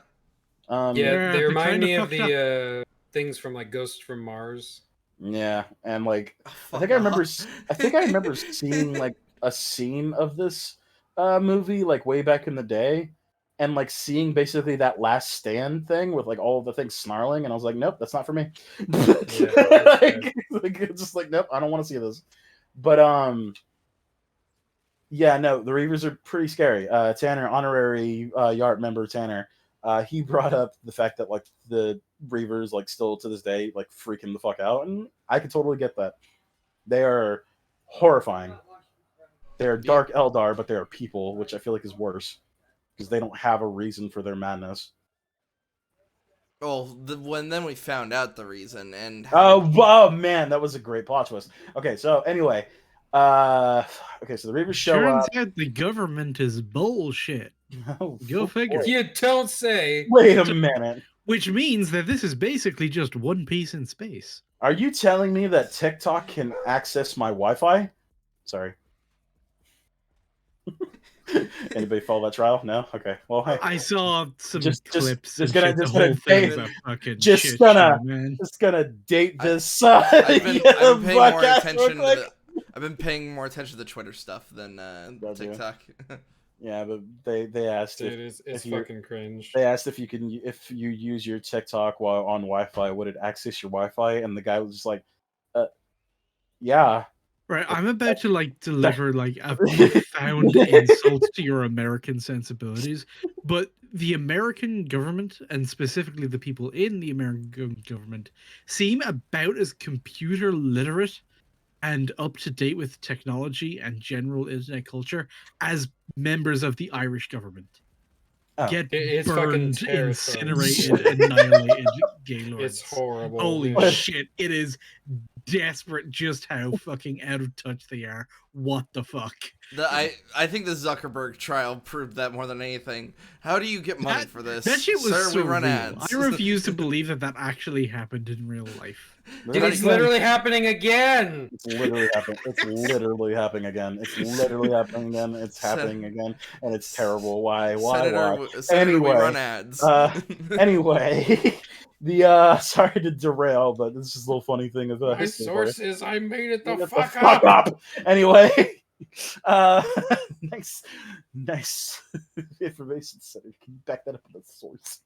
Speaker 1: Yeah,
Speaker 4: They're
Speaker 1: they remind
Speaker 4: kinda
Speaker 1: me of
Speaker 4: fucked up.
Speaker 1: the things from like Ghosts from Mars.
Speaker 2: Yeah, and like
Speaker 3: Oh,
Speaker 2: I
Speaker 3: fuck
Speaker 2: think I remember
Speaker 3: off.
Speaker 2: I think I remember seeing like a scene of this movie like way back in the day, and like seeing basically that last stand thing with like all the things snarling, and I was like, nope, that's not for me.
Speaker 1: Yeah, that's fair.
Speaker 2: like, it's just like, nope, I don't want to see this. But yeah, no, the Reavers are pretty scary. Tanner, honorary Y.A.R.P member Tanner, he brought up the fact that like the Reavers like still to this day like freak him the fuck out, and I could totally get that. They are horrifying. They are dark Eldar, but they are people, which I feel like is worse because they don't have a reason for their madness.
Speaker 3: Well, when then we found out the reason and
Speaker 2: Oh man, that was a great plot twist. Okay, so anyway, okay, so the Reavers show
Speaker 4: Turns
Speaker 2: up.
Speaker 4: out the government is bullshit.
Speaker 2: Oh,
Speaker 4: Go figure.
Speaker 2: boy.
Speaker 1: You don't say.
Speaker 2: Wait a minute.
Speaker 4: Which means that this is basically just One Piece in space.
Speaker 2: Are you telling me that TikTok can access my Wi-Fi? Sorry. Anybody follow that trial? No. Okay. Well, hey,
Speaker 4: I saw some
Speaker 2: Just-
Speaker 4: clips.
Speaker 2: just
Speaker 4: and
Speaker 2: gonna-
Speaker 4: shit.
Speaker 2: just
Speaker 4: The
Speaker 2: gonna
Speaker 4: whole thing is
Speaker 3: date-
Speaker 4: a fucking
Speaker 2: just
Speaker 4: shit
Speaker 2: gonna-
Speaker 4: show, man.
Speaker 2: just gonna date this.
Speaker 3: I've been paying more
Speaker 2: podcast
Speaker 3: attention
Speaker 2: real quick.
Speaker 3: to I've been paying more attention to the Twitter stuff than
Speaker 2: Gotcha.
Speaker 3: TikTok.
Speaker 2: Yeah, but they asked
Speaker 1: Dude,
Speaker 2: if
Speaker 1: it's
Speaker 2: you're-
Speaker 1: fucking cringe.
Speaker 2: they asked if you use your TikTok while on Wi-Fi, would it access your Wi-Fi? And the guy was just like, yeah.
Speaker 4: Right, I'm about to like deliver like a profound insult to your American sensibilities, but the American government and specifically the people in the American government seem about as computer literate and up to date with technology and general internet culture as members of the Irish government.
Speaker 2: Oh.
Speaker 4: Get
Speaker 1: It's fucking
Speaker 4: burned,
Speaker 1: terrifying.
Speaker 4: incinerated, annihilated, Gaylords.
Speaker 1: It's horrible.
Speaker 4: Holy
Speaker 1: dude.
Speaker 4: shit, it is desperate just how fucking out of touch they are. What the fuck?
Speaker 3: I think the Zuckerberg trial proved that more than anything. How do you get money
Speaker 4: That-
Speaker 3: for this?
Speaker 4: That shit was
Speaker 3: Sir,
Speaker 4: so
Speaker 3: we run
Speaker 4: real.
Speaker 3: ads.
Speaker 4: I refuse to believe that that actually happened in real life.
Speaker 1: Dude, it's literally happening again.
Speaker 2: It's literally happening. It's literally happening again. It's literally happening again. It's happening again, and it's terrible. Why?
Speaker 3: Senator,
Speaker 2: Anyway,
Speaker 3: we run ads.
Speaker 2: Anyway, the sorry to derail, but this is a little funny thing of
Speaker 1: My
Speaker 2: history for you.
Speaker 1: source is I made it the
Speaker 2: Get
Speaker 1: fuck up.
Speaker 2: Anyway, nice information. So can you back that up with the source?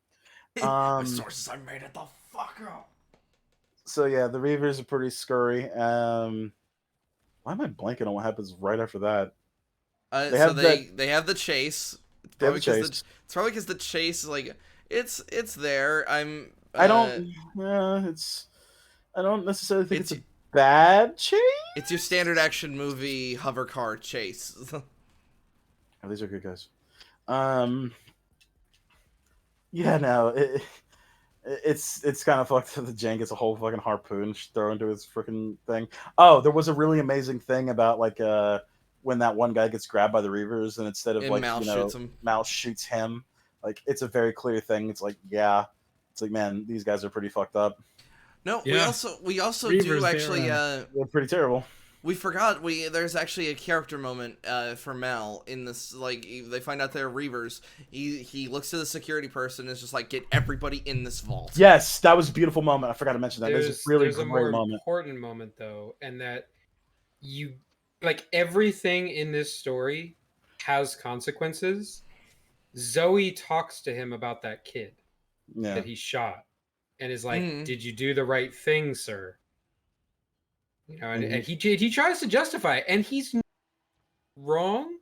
Speaker 3: My sources, I made it the fuck up.
Speaker 2: So yeah, the Reavers are pretty scurry. Why am I blanking on what happens right after that?
Speaker 3: They have the chase. It's
Speaker 2: They have
Speaker 3: probably
Speaker 2: the chase.
Speaker 3: it's probably because the chase is like it's there.
Speaker 2: I don't necessarily think it's a bad chase.
Speaker 3: It's your standard action movie hover car chase.
Speaker 2: Oh, these are good guys. Yeah, no, it's kind of fucked that the Jen gets a whole fucking harpoon thrown into his freaking thing. Oh, there was a really amazing thing about like when that one guy gets grabbed by the Reavers, and instead of
Speaker 3: And
Speaker 2: like
Speaker 3: Mal shoots him.
Speaker 2: Mal shoots him. Like it's a very clear thing. It's like, yeah, it's like, man, these guys are pretty fucked up.
Speaker 3: No,
Speaker 4: Yeah.
Speaker 3: we also
Speaker 4: Reavers,
Speaker 3: do actually
Speaker 2: They're pretty terrible.
Speaker 3: we forgot there's actually a character moment for Mal in this, like they find out they're Reavers. He looks to the security person and is just like, get everybody in this vault.
Speaker 2: Yes, that was a beautiful moment. I forgot to mention that. It was a really
Speaker 1: There's a
Speaker 2: great
Speaker 1: more
Speaker 2: moment.
Speaker 1: important moment though, and that you like everything in this story has consequences. Zoe talks to him about that kid
Speaker 2: Yeah.
Speaker 1: that he shot, and is like,
Speaker 3: Mhm.
Speaker 1: "Did you do the right thing, sir?" You know, and,
Speaker 2: Mhm.
Speaker 1: and he tries to justify it, and he's not wrong,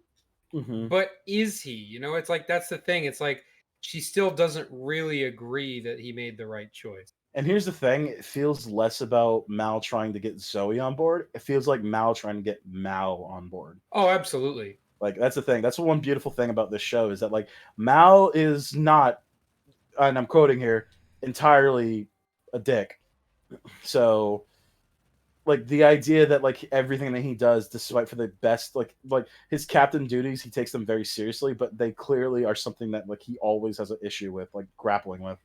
Speaker 2: Mhm.
Speaker 1: but is he? You know, it's like that's the thing. It's like she still doesn't really agree that he made the right choice.
Speaker 2: And here's the thing, it feels less about Mal trying to get Zoe on board. It feels like Mal trying to get Mal on board.
Speaker 1: Oh, absolutely.
Speaker 2: Like that's the thing. That's the one beautiful thing about this show is that like Mal is not and I'm quoting here, entirely a dick. So like the idea that like everything that he does, despite for the best, like his captain duties, he takes them very seriously, but they clearly are something that like he always has an issue with, like grappling with,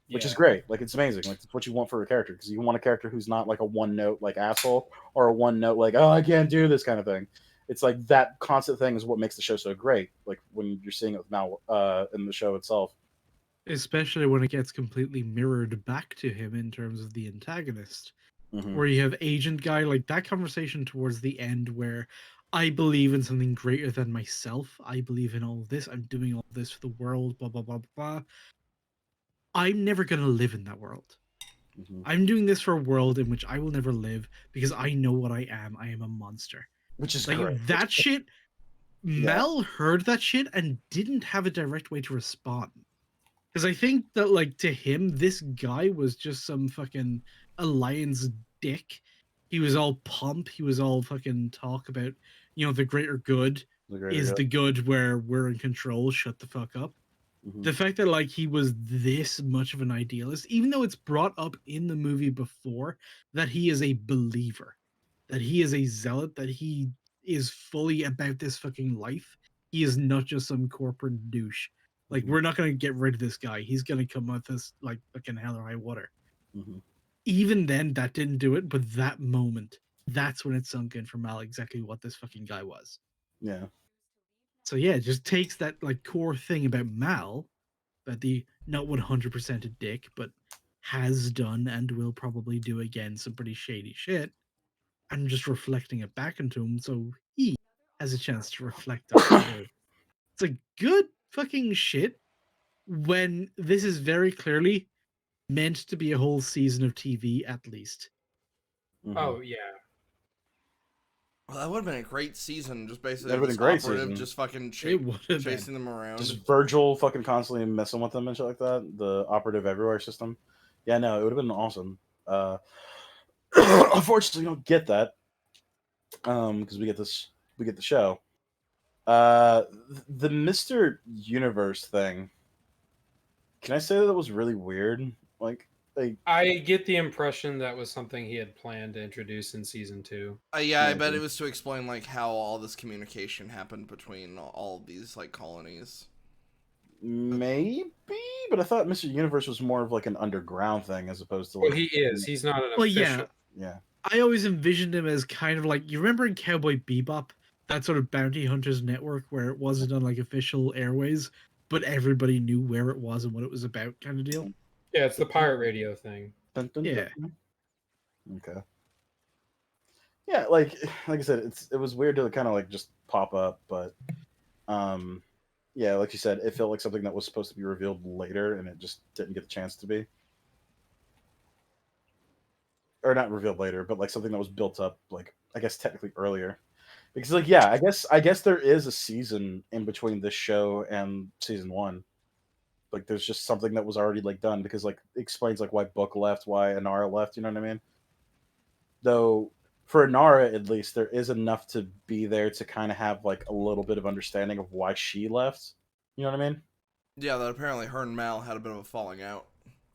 Speaker 2: which is
Speaker 1: Yeah.
Speaker 2: great. Like it's amazing. Like it's what you want for a character, because you want a character who's not like a one note like asshole, or a one note like, oh, I can't do this kind of thing. It's like that constant thing is what makes the show so great. Like when you're seeing it with Mal in the show itself.
Speaker 4: Especially when it gets completely mirrored back to him in terms of the antagonist.
Speaker 2: Mm-hmm.
Speaker 4: Where you have Agent Guy, like that conversation towards the end where I believe in something greater than myself. I believe in all of this. I'm doing all this for the world, blah, blah, blah, blah. I'm never going to live in that world.
Speaker 2: Mm-hmm.
Speaker 4: I'm doing this for a world in which I will never live because I know what I am. I am a monster.
Speaker 2: Which is
Speaker 4: Like
Speaker 2: great.
Speaker 4: that shit,
Speaker 2: Yeah.
Speaker 4: Mel heard that shit and didn't have a direct way to respond. Because I think that, like, to him, this guy was just some fucking alliance dick. He was all pump. He was all fucking talk about, the greater good
Speaker 2: The greater
Speaker 4: is
Speaker 2: good.
Speaker 4: the good where we're in control. Shut the fuck up.
Speaker 2: Mm-hmm.
Speaker 4: The fact that, like, he was this much of an idealist, even though it's brought up in the movie before that he is a believer, that he is a zealot, that he is fully about this fucking life. He is not just some corporate douche. Like,
Speaker 2: Mm-hmm.
Speaker 4: we're not going to get rid of this guy. He's going to come with us like fucking hell or high water.
Speaker 2: Mm-hmm.
Speaker 4: Even then, that didn't do it. But that moment, that's when it sunk in for Mal exactly what this fucking guy was.
Speaker 2: Yeah.
Speaker 4: So yeah, it just takes that like core thing about Mal, that the not 100% a dick, but has done and will probably do again some pretty shady shit, and just reflecting it back into him so he has a chance to reflect on it too. It's a good fucking shit when this is very clearly meant to be a whole season of TV at least.
Speaker 2: Mm-hmm.
Speaker 1: Oh yeah.
Speaker 3: Well, that would have been a great season. Just basically
Speaker 2: That'd have been
Speaker 3: this
Speaker 2: a great
Speaker 3: operative
Speaker 2: season.
Speaker 3: just fucking
Speaker 4: It would have
Speaker 3: chasing
Speaker 4: been.
Speaker 3: them around.
Speaker 2: Just Virgil fucking constantly messing with them and shit like that. The operative everywhere system. Yeah, no, it would have been awesome. Unfortunately, we don't get that. Because we get the show. The Mr. Universe thing. Can I say that was really weird? Like
Speaker 1: I get the impression that was something he had planned to introduce in season 2.
Speaker 3: Yeah, I bet
Speaker 2: maybe.
Speaker 3: it was to explain like how all this communication happened between all of these like colonies.
Speaker 2: Maybe, but I thought Mr. Universe was more of like an underground thing as opposed to
Speaker 1: Well,
Speaker 2: like.
Speaker 1: he is. He's not an
Speaker 4: Well,
Speaker 1: official.
Speaker 4: yeah,
Speaker 2: Yeah.
Speaker 4: I always envisioned him as kind of like, you remember in Cowboy Bebop, that sort of bounty hunters network where it wasn't on like official airways, but everybody knew where it was and what it was about, kind of deal.
Speaker 1: Yeah, it's the pirate radio thing.
Speaker 2: Dun, dun,
Speaker 4: Yeah.
Speaker 2: dun. Okay. Yeah, like I said, it was weird to kind of like just pop up, but yeah, like you said, it felt like something that was supposed to be revealed later, and it just didn't get the chance to be, or not revealed later, but like something that was built up, like I guess technically earlier, because like yeah, I guess there is a season in between this show and season 1. Like there's just something that was already like done, because like it explains like why Book left, why Inara left. You know what I mean? Though for Inara, at least, there is enough to be there to kind of have like a little bit of understanding of why she left. You know what I mean?
Speaker 3: Yeah, that apparently her and Mal had a bit of a falling out.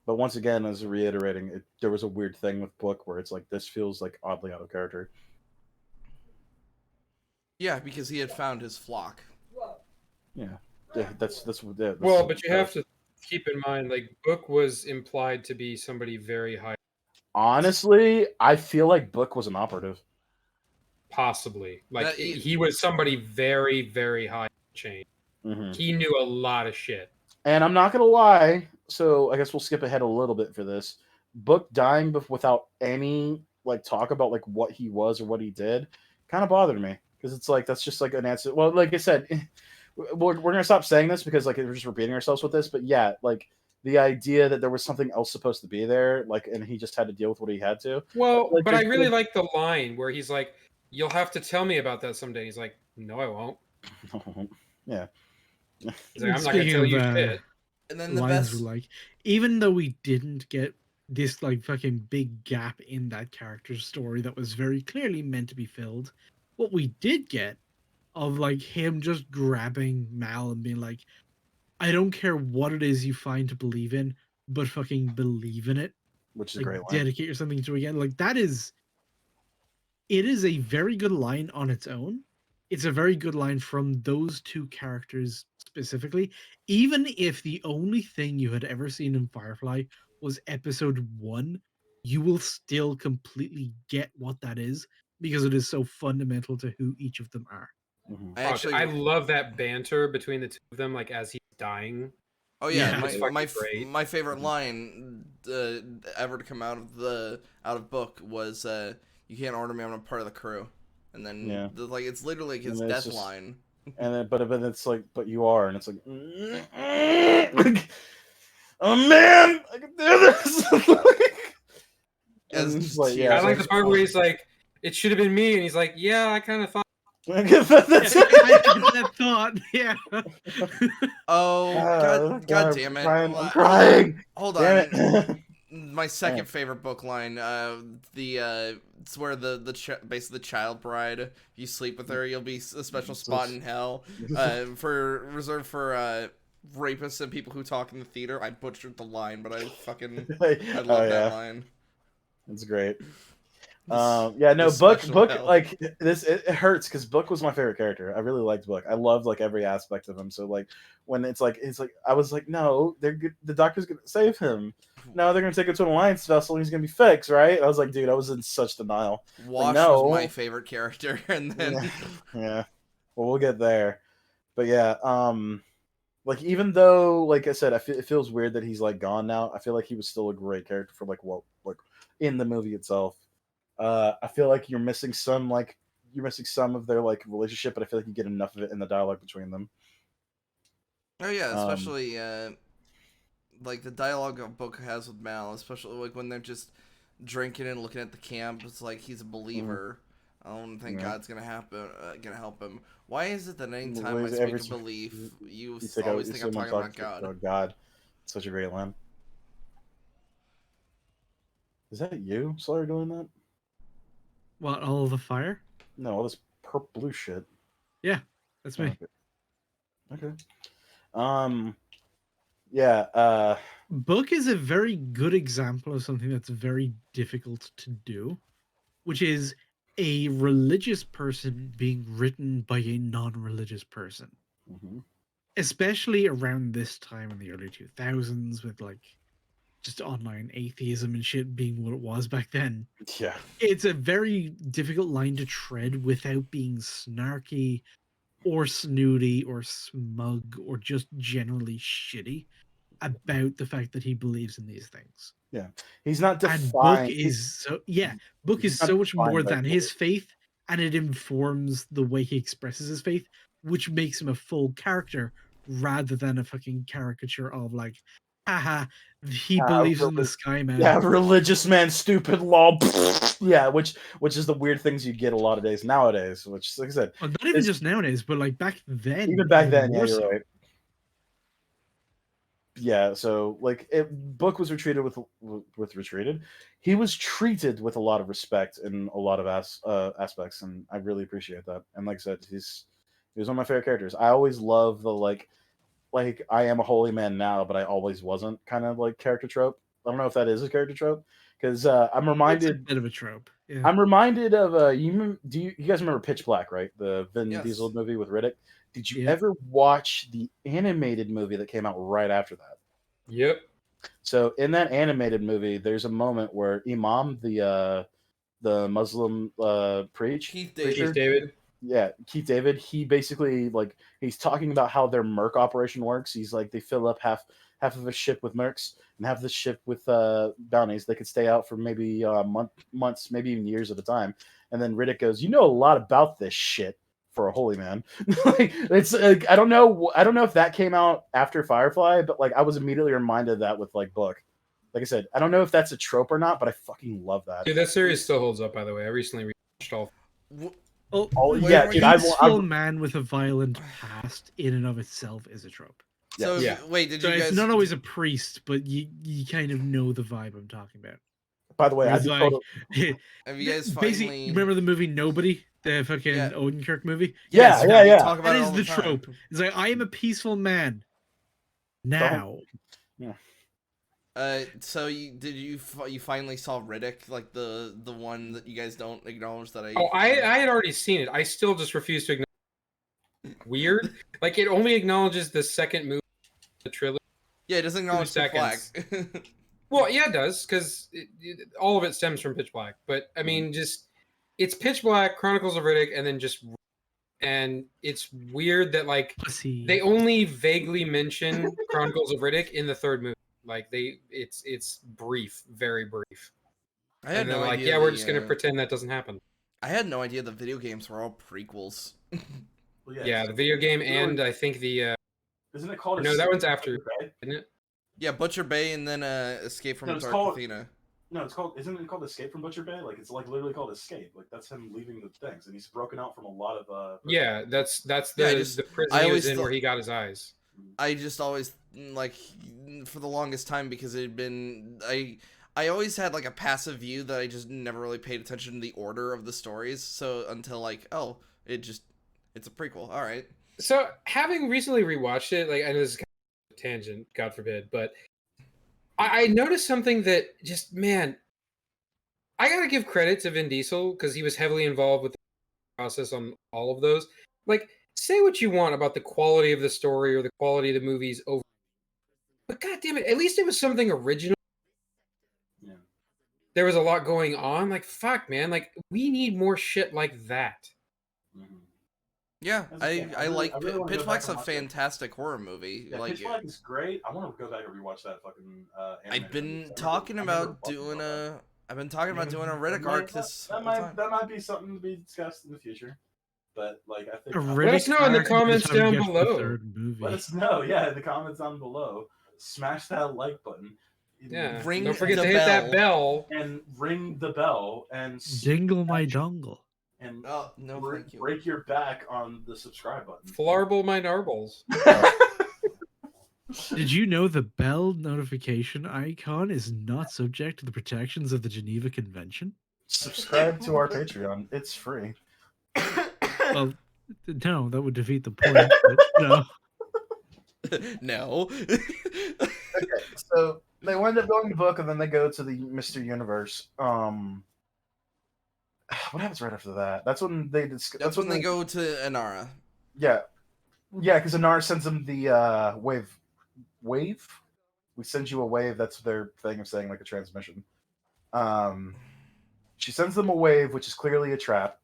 Speaker 2: But once again, as reiterating, there was a weird thing with Book where it's like this feels like oddly out of character.
Speaker 3: Yeah, because he had found his flock.
Speaker 2: Yeah, that's
Speaker 1: Well, but you have to keep in mind, like, Book was implied to be somebody very high,
Speaker 2: honestly, I feel like Book was an operative.
Speaker 1: possibly. Like,
Speaker 3: That-
Speaker 1: he was somebody very, very high in the chain.
Speaker 2: Mm-hmm.
Speaker 1: He knew a lot of shit.
Speaker 2: And I'm not gonna lie, so I guess we'll skip ahead a little bit for this. Book dying without any like talk about like what he was or what he did kind of bothered me, because it's like that's just like an answer. Well, like I said, we're gonna stop saying this because like we're just repeating ourselves with this. But yeah, like the idea that there was something else supposed to be there, like, and he just had to deal with what he had to.
Speaker 1: Well,
Speaker 2: Like,
Speaker 1: but I really like the line where he's like, "You'll have to tell me about that someday." He's like, "No, I won't."
Speaker 2: yeah.
Speaker 1: He's like, "I'm not gonna tell you shit."
Speaker 3: And then the
Speaker 4: lines
Speaker 3: best
Speaker 4: were like, even though we didn't get this like fucking big gap in that character's story that was very clearly meant to be filled, what we did get of like him just grabbing Mal and being like, I don't care what it is you find to believe in, but fucking believe in it.
Speaker 2: which is a
Speaker 4: Like,
Speaker 2: great line.
Speaker 4: dedicate yourself to it again. Like, it is a very good line on its own. It's a very good line from those two characters specifically. Even if the only thing you had ever seen in Firefly was episode 1, you will still completely get what that is because it is so fundamental to who each of them are.
Speaker 2: Mhm.
Speaker 3: I
Speaker 1: Oh,
Speaker 3: actually,
Speaker 1: I love that banter between the two of them, like as he's dying.
Speaker 3: oh yeah,
Speaker 4: Yeah.
Speaker 1: It's fucking great.
Speaker 3: my favorite line ever to come out of book was you can't order me, I'm not part of the crew, and then
Speaker 2: Yeah.
Speaker 3: like it's literally his
Speaker 2: And it's
Speaker 3: death
Speaker 2: just-
Speaker 3: line.
Speaker 2: And then, but it's like, but you are, and it's like, like, oh man, I can do this.
Speaker 3: As
Speaker 2: And it's like,
Speaker 3: tears
Speaker 2: yeah,
Speaker 1: I like the
Speaker 2: it's
Speaker 1: part where he's like, "It should have been me," and he's like, "Yeah, I kind of thought."
Speaker 2: That's
Speaker 4: I had that thought. Yeah.
Speaker 3: Oh god damn it!
Speaker 2: I'm crying.
Speaker 3: Hold
Speaker 2: Damn
Speaker 3: on.
Speaker 2: it.
Speaker 3: My second favorite book line, it's where basically the child bride. If you sleep with her, you'll be a special spot in hell. Reserved for rapists and people who talk in the theater. I butchered the line, but I love that line.
Speaker 2: It's great. Yeah, no,
Speaker 3: This
Speaker 2: Book,
Speaker 3: special hell.
Speaker 2: like this, it hurts because Book was my favorite character. I really liked Book. I loved like every aspect of him. So like when it's like I was like, no, the doctor's gonna save him. No, they're gonna take him to an alliance vessel. And he's gonna be fixed, right? I was like, dude, I was in such denial.
Speaker 3: Wash
Speaker 2: no.
Speaker 3: was my favorite character, and then
Speaker 2: Yeah, well, we'll get there. But yeah, like even though, like I said, it feels weird that he's like gone now. I feel like he was still a great character for like in the movie itself. I feel like you're missing some of their like relationship, but I feel like you get enough of it in the dialogue between them.
Speaker 3: oh yeah, especially like the dialogue a Book has with Mal, especially like when they're just drinking and looking at the camp. It's like he's a believer. I don't think God's gonna help him. Why is it that anytime I speak of belief, you always think I'm talking about God?
Speaker 2: Oh God, such a great line. Is that you, Sawyer, doing that?
Speaker 4: What, all the fire?
Speaker 2: No, all this purple blue shit.
Speaker 4: Yeah, that's me.
Speaker 2: Okay. Yeah.
Speaker 4: Book is a very good example of something that's very difficult to do, which is a religious person being written by a non-religious person.
Speaker 2: Mm-hmm.
Speaker 4: Especially around this time in the early 2000s with like just online atheism and shit being what it was back then.
Speaker 2: Yeah.
Speaker 4: It's a very difficult line to tread without being snarky or snooty or smug or just generally shitty about the fact that he believes in these things.
Speaker 2: Yeah. He's not defined.
Speaker 4: And Book is Book is so much more than his faith, and it informs the way he expresses his faith, which makes him a full character rather than a fucking caricature of like, haha, he believes in the sky man.
Speaker 2: Yeah, religious man, stupid law. Yeah, which is the weird things you get a lot of days nowadays. Which, like I said,
Speaker 4: well, not even just nowadays, but like back then.
Speaker 2: Even back then, yeah,
Speaker 4: more
Speaker 2: you're
Speaker 4: so.
Speaker 2: right. Yeah, so like Book was retreated retreated. He was treated with a lot of respect in a lot of aspects, and I really appreciate that. And like I said, he was one of my favorite characters. I always love the like I am a holy man now, but I always wasn't kind of like character trope. I don't know if that is a character trope because I'm reminded.
Speaker 4: It's a bit of a trope. Yeah.
Speaker 2: I'm reminded of you guys remember Pitch Black, right? The Vin Diesel movie with Riddick. Did you ever watch the animated movie that came out right after that?
Speaker 1: Yep.
Speaker 2: So in that animated movie, there's a moment where Imam, the Muslim preacher,
Speaker 1: Keith David.
Speaker 2: Yeah, Keith David. He basically like he's talking about how their Merc operation works. He's like they fill up half of a ship with Mercs and half the ship with bounties. They could stay out for maybe months, maybe even years at a time. And then Riddick goes, "You know a lot about this shit for a holy man." Like it's I don't know if that came out after Firefly, but like I was immediately reminded of that with like Book. Like I said, I don't know if that's a trope or not, but I fucking love that.
Speaker 1: Dude, that series still holds up. By the way, I recently rewatched all.
Speaker 2: Oh yeah, dude!
Speaker 4: A man with a violent past in and of itself is a trope.
Speaker 3: So wait, did you guys?
Speaker 4: It's not always a priest, but you kind of know the vibe I'm talking about.
Speaker 2: By the way,
Speaker 3: have you guys
Speaker 4: basically remember the movie Nobody, the fucking Odenkirk movie?
Speaker 2: Yeah.
Speaker 4: That is the trope. It's like I am a peaceful man, Now,
Speaker 3: So you finally saw Riddick, like the one that you guys don't acknowledge that I.
Speaker 1: Oh, I had already seen it. I still just refuse to acknowledge. Weird. Like it only acknowledges the second movie of the trilogy.
Speaker 3: Yeah, it doesn't acknowledge Pitch Black.
Speaker 1: Well, yeah, it does because all of it stems from Pitch Black. But I mean, just it's Pitch Black, Chronicles of Riddick, and then just and it's weird that like
Speaker 4: pussy.
Speaker 1: they only vaguely mention Chronicles of Riddick in the third movie. Like it's brief, very brief.
Speaker 3: I had
Speaker 1: And then
Speaker 3: no
Speaker 1: like,
Speaker 3: idea.
Speaker 1: yeah, we're just gonna pretend that doesn't happen.
Speaker 3: I had no idea the video games were all prequels.
Speaker 2: Well,
Speaker 1: Yeah, the video game and I think the
Speaker 2: isn't it called?
Speaker 1: no, that one's after, isn't it?
Speaker 3: Yeah, Butcher Bay and then Escape from Dark Athena.
Speaker 2: No, it's called. Isn't it called Escape from Butcher Bay? Like it's like literally called Escape. Like that's him leaving the things, and he's broken out from a lot of.
Speaker 1: Yeah, that's the the prison he was in where he got his eyes.
Speaker 3: I just always like for the longest time because it had been I always had like a passive view that I just never really paid attention to the order of the stories. So until like it's a prequel. All right.
Speaker 1: So having recently rewatched it, like I know this is kind of a tangent, God forbid, but I noticed something that just man, I gotta give credit to Vin Diesel because he was heavily involved with the process on all of those. Like, say what you want about the quality of the story or the quality of the movies over, but God damn it, at least it was something original.
Speaker 2: Yeah.
Speaker 1: There was a lot going on. Like, fuck, man, like we need more shit like that.
Speaker 2: Mm-hmm.
Speaker 3: Yeah, I like
Speaker 2: really
Speaker 3: Pitch Black's a fantastic horror movie.
Speaker 2: Yeah,
Speaker 3: like
Speaker 2: Pitch Black is great. I want to go back and rewatch that fucking.
Speaker 3: I've been talking about doing a. I've been talking about doing a Riddick arc this whole time.
Speaker 2: That might be something to be discussed in the future. But like I think
Speaker 1: let us know in the comments down below.
Speaker 2: Let us know, yeah, in the comments down below. Smash that like button.
Speaker 1: Yeah.
Speaker 3: Ring
Speaker 1: Don't forget
Speaker 3: the
Speaker 1: to hit that bell.
Speaker 2: And ring the bell and
Speaker 4: jingle my dongle.
Speaker 2: And
Speaker 3: thank you.
Speaker 2: Break your back on the subscribe button.
Speaker 1: Flarble my narbles.
Speaker 4: Did you know the bell notification icon is not subject to the protections of the Geneva Convention?
Speaker 2: Subscribe to our Patreon. It's free.
Speaker 4: Well, no, that would defeat the point. But, no.
Speaker 3: No.
Speaker 2: Okay, so they wind up going to book, and then they go to the Mr. Universe. What happens right after that? That's when they
Speaker 3: That's when they go to Inara.
Speaker 2: Yeah, because Inara sends them the wave. Wave? We send you a wave. That's their thing of saying like a transmission. She sends them a wave, which is clearly a trap.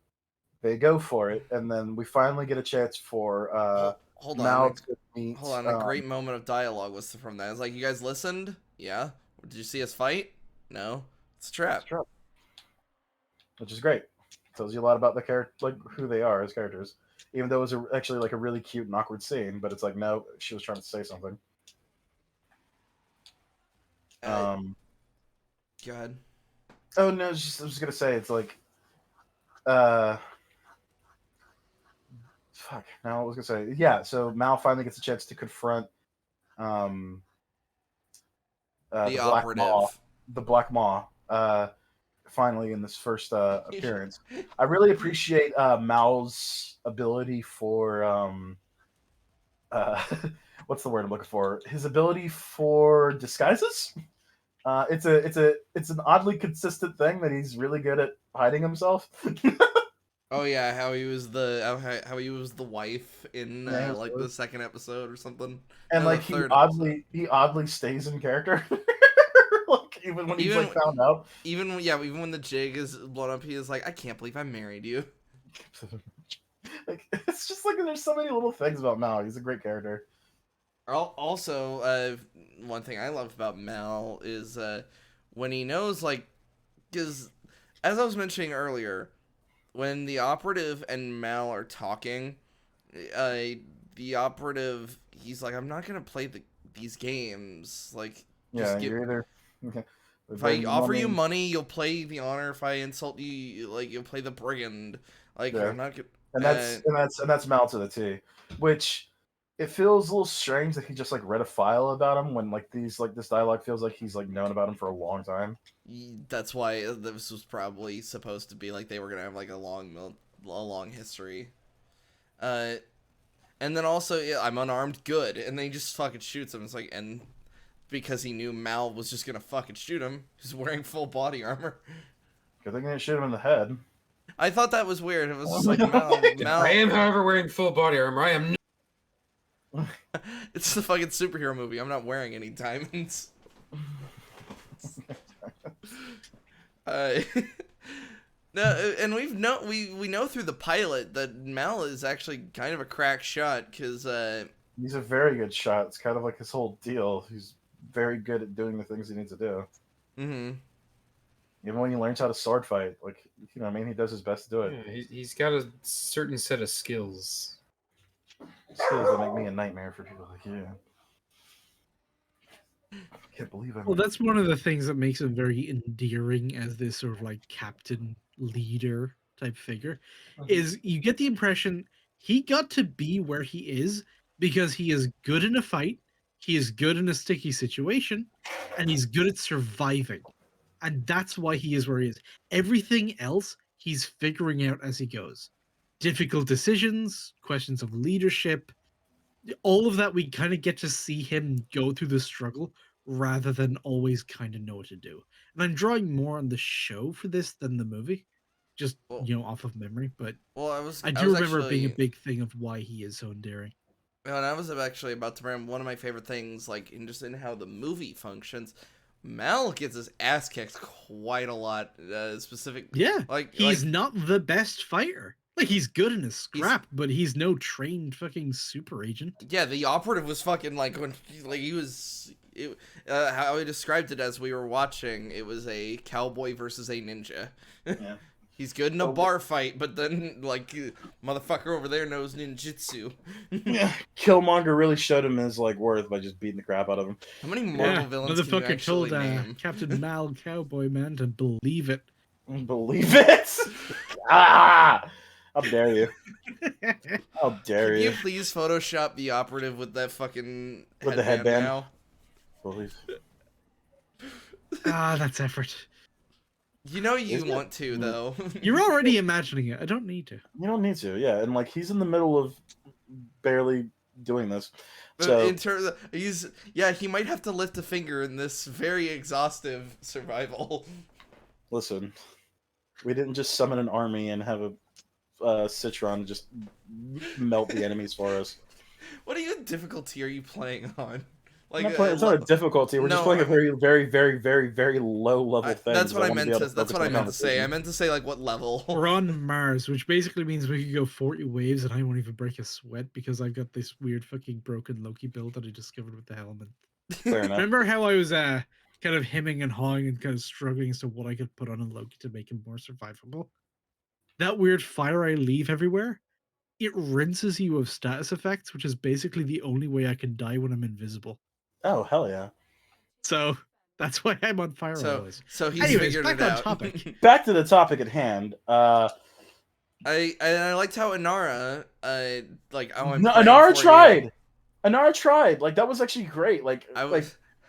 Speaker 2: They go for it, and then we finally get a chance for
Speaker 3: hold
Speaker 2: Mal
Speaker 3: on.
Speaker 2: to meet.
Speaker 3: Hold on, a great moment of dialogue was from that. It's like, you guys listened? Yeah. Did you see us fight? No. It's a trap.
Speaker 2: Which is great. Tells you a lot about the character, like who they are as characters. Even though it was actually like a really cute and awkward scene, but it's like no, she was trying to say something.
Speaker 3: Go ahead.
Speaker 2: Oh no, I was just gonna say it's like, fuck. Now I was gonna say yeah. So Mal finally gets a chance to confront
Speaker 3: The
Speaker 2: Black
Speaker 3: operative.
Speaker 2: Maw, the Black Maw. Finally in this first appearance. I really appreciate Mal's ability for what's the word I'm looking for? His ability for disguises. It's an oddly consistent thing that he's really good at hiding himself.
Speaker 3: Oh yeah, how he was the wife in like the second episode or something.
Speaker 2: And
Speaker 3: no,
Speaker 2: like he oddly stays in character. Like even when he's like found out.
Speaker 3: Even when the jig is blown up, he is like, I can't believe I married you.
Speaker 2: Like it's just like there's so many little things about Mal. He's a great character.
Speaker 3: Also, one thing I love about Mal is when he knows, like, because as I was mentioning earlier, when the operative and Mal are talking, the operative, he's like, I'm not gonna play these games. Like,
Speaker 2: yeah, you're either okay.
Speaker 3: If I offer you money, you'll play the honor. If I insult you, like, you'll play the brigand. Like,
Speaker 2: yeah.
Speaker 3: I'm not gonna.
Speaker 2: And that's Mal to the T, which it feels a little strange that he just like read a file about him when like this dialogue feels like he's like known about him for a long time.
Speaker 3: That's why this was probably supposed to be like they were gonna have like a long history. And then also, yeah, I'm unarmed, good. And then he just fucking shoots him. It's like, and because he knew Mal was just gonna fucking shoot him, he's wearing full body armor.
Speaker 2: Good thing they didn't shoot him in the head.
Speaker 3: I thought that was weird. It was just like
Speaker 1: I am, however, wearing full body armor. I am.
Speaker 3: It's the fucking superhero movie. I'm not wearing any diamonds. No, and we know through the pilot that Mal is actually kind of a crack shot because
Speaker 2: he's a very good shot. It's kind of like his whole deal. He's very good at doing the things he needs to do.
Speaker 3: Mm-hmm.
Speaker 2: Even when he learns how to sword fight, like, you know what I mean, he does his best to do it.
Speaker 1: Yeah, he's got a certain set of skills.
Speaker 2: Skills that make me a nightmare for people like you. I can't believe it.
Speaker 4: Well, that's one of the things that makes him very endearing as this sort of like captain leader type figure. Is you get the impression he got to be where he is because he is good in a fight, he is good in a sticky situation, and he's good at surviving. And that's why he is where he is. Everything else he's figuring out as he goes. Difficult decisions, questions of leadership, all of that we kind of get to see him go through the struggle rather than always kind of know what to do. And I'm drawing more on the show for this than the movie, just off of memory. But I do remember it being a big thing of why he is so endearing.
Speaker 3: And I was actually about to bring one of my favorite things, like in how the movie functions. Mal gets his ass kicked quite a lot.
Speaker 4: Yeah, he's not the best fighter. Like, he's good in his scrap, but he's no trained fucking super agent.
Speaker 3: Yeah, the operative was fucking how he described it as we were watching. It was a cowboy versus a ninja.
Speaker 2: Yeah.
Speaker 3: He's good in a bar fight, but then, motherfucker over there knows ninjutsu.
Speaker 2: Yeah, Killmonger really showed him his, worth by just beating the crap out of him.
Speaker 3: How many Marvel villains can you actually name?
Speaker 4: Captain Mal Cowboy Man to believe it.
Speaker 2: Believe it? Ah! How dare you? How dare you?
Speaker 3: Can you please Photoshop the operative with that fucking
Speaker 2: with the headband
Speaker 3: now?
Speaker 2: Believe.
Speaker 4: That's effort.
Speaker 3: You know you want to, though.
Speaker 4: You're already imagining it. I don't need to.
Speaker 2: You don't need to, yeah. And he's in the middle of barely doing this. So
Speaker 3: in terms of, he might have to lift a finger in this very exhaustive survival.
Speaker 2: Listen, we didn't just summon an army and have a Citron just melt the enemies for us.
Speaker 3: What difficulty are you playing on?
Speaker 2: It's not a difficulty. We're just playing a very, very, very, very, very low level thing.
Speaker 3: That's what I meant to. That's what I meant to say. I meant to say what level.
Speaker 4: We're on Mars, which basically means we could go 40 waves, and I won't even break a sweat because I've got this weird fucking broken Loki build that I discovered with the helmet.
Speaker 2: Fair enough.
Speaker 4: Remember how I was kind of hemming and hawing and kind of struggling as to what I could put on a Loki to make him more survivable? That weird fire I leave everywhere, it rinses you of status effects, which is basically the only way I can die when I'm invisible.
Speaker 2: Oh, hell yeah.
Speaker 4: So that's why I'm on fire always.
Speaker 3: So he's figured it out.
Speaker 4: Topic.
Speaker 2: Back to the topic at hand.
Speaker 3: I liked how Inara
Speaker 2: Inara tried. Inara tried. That was actually great.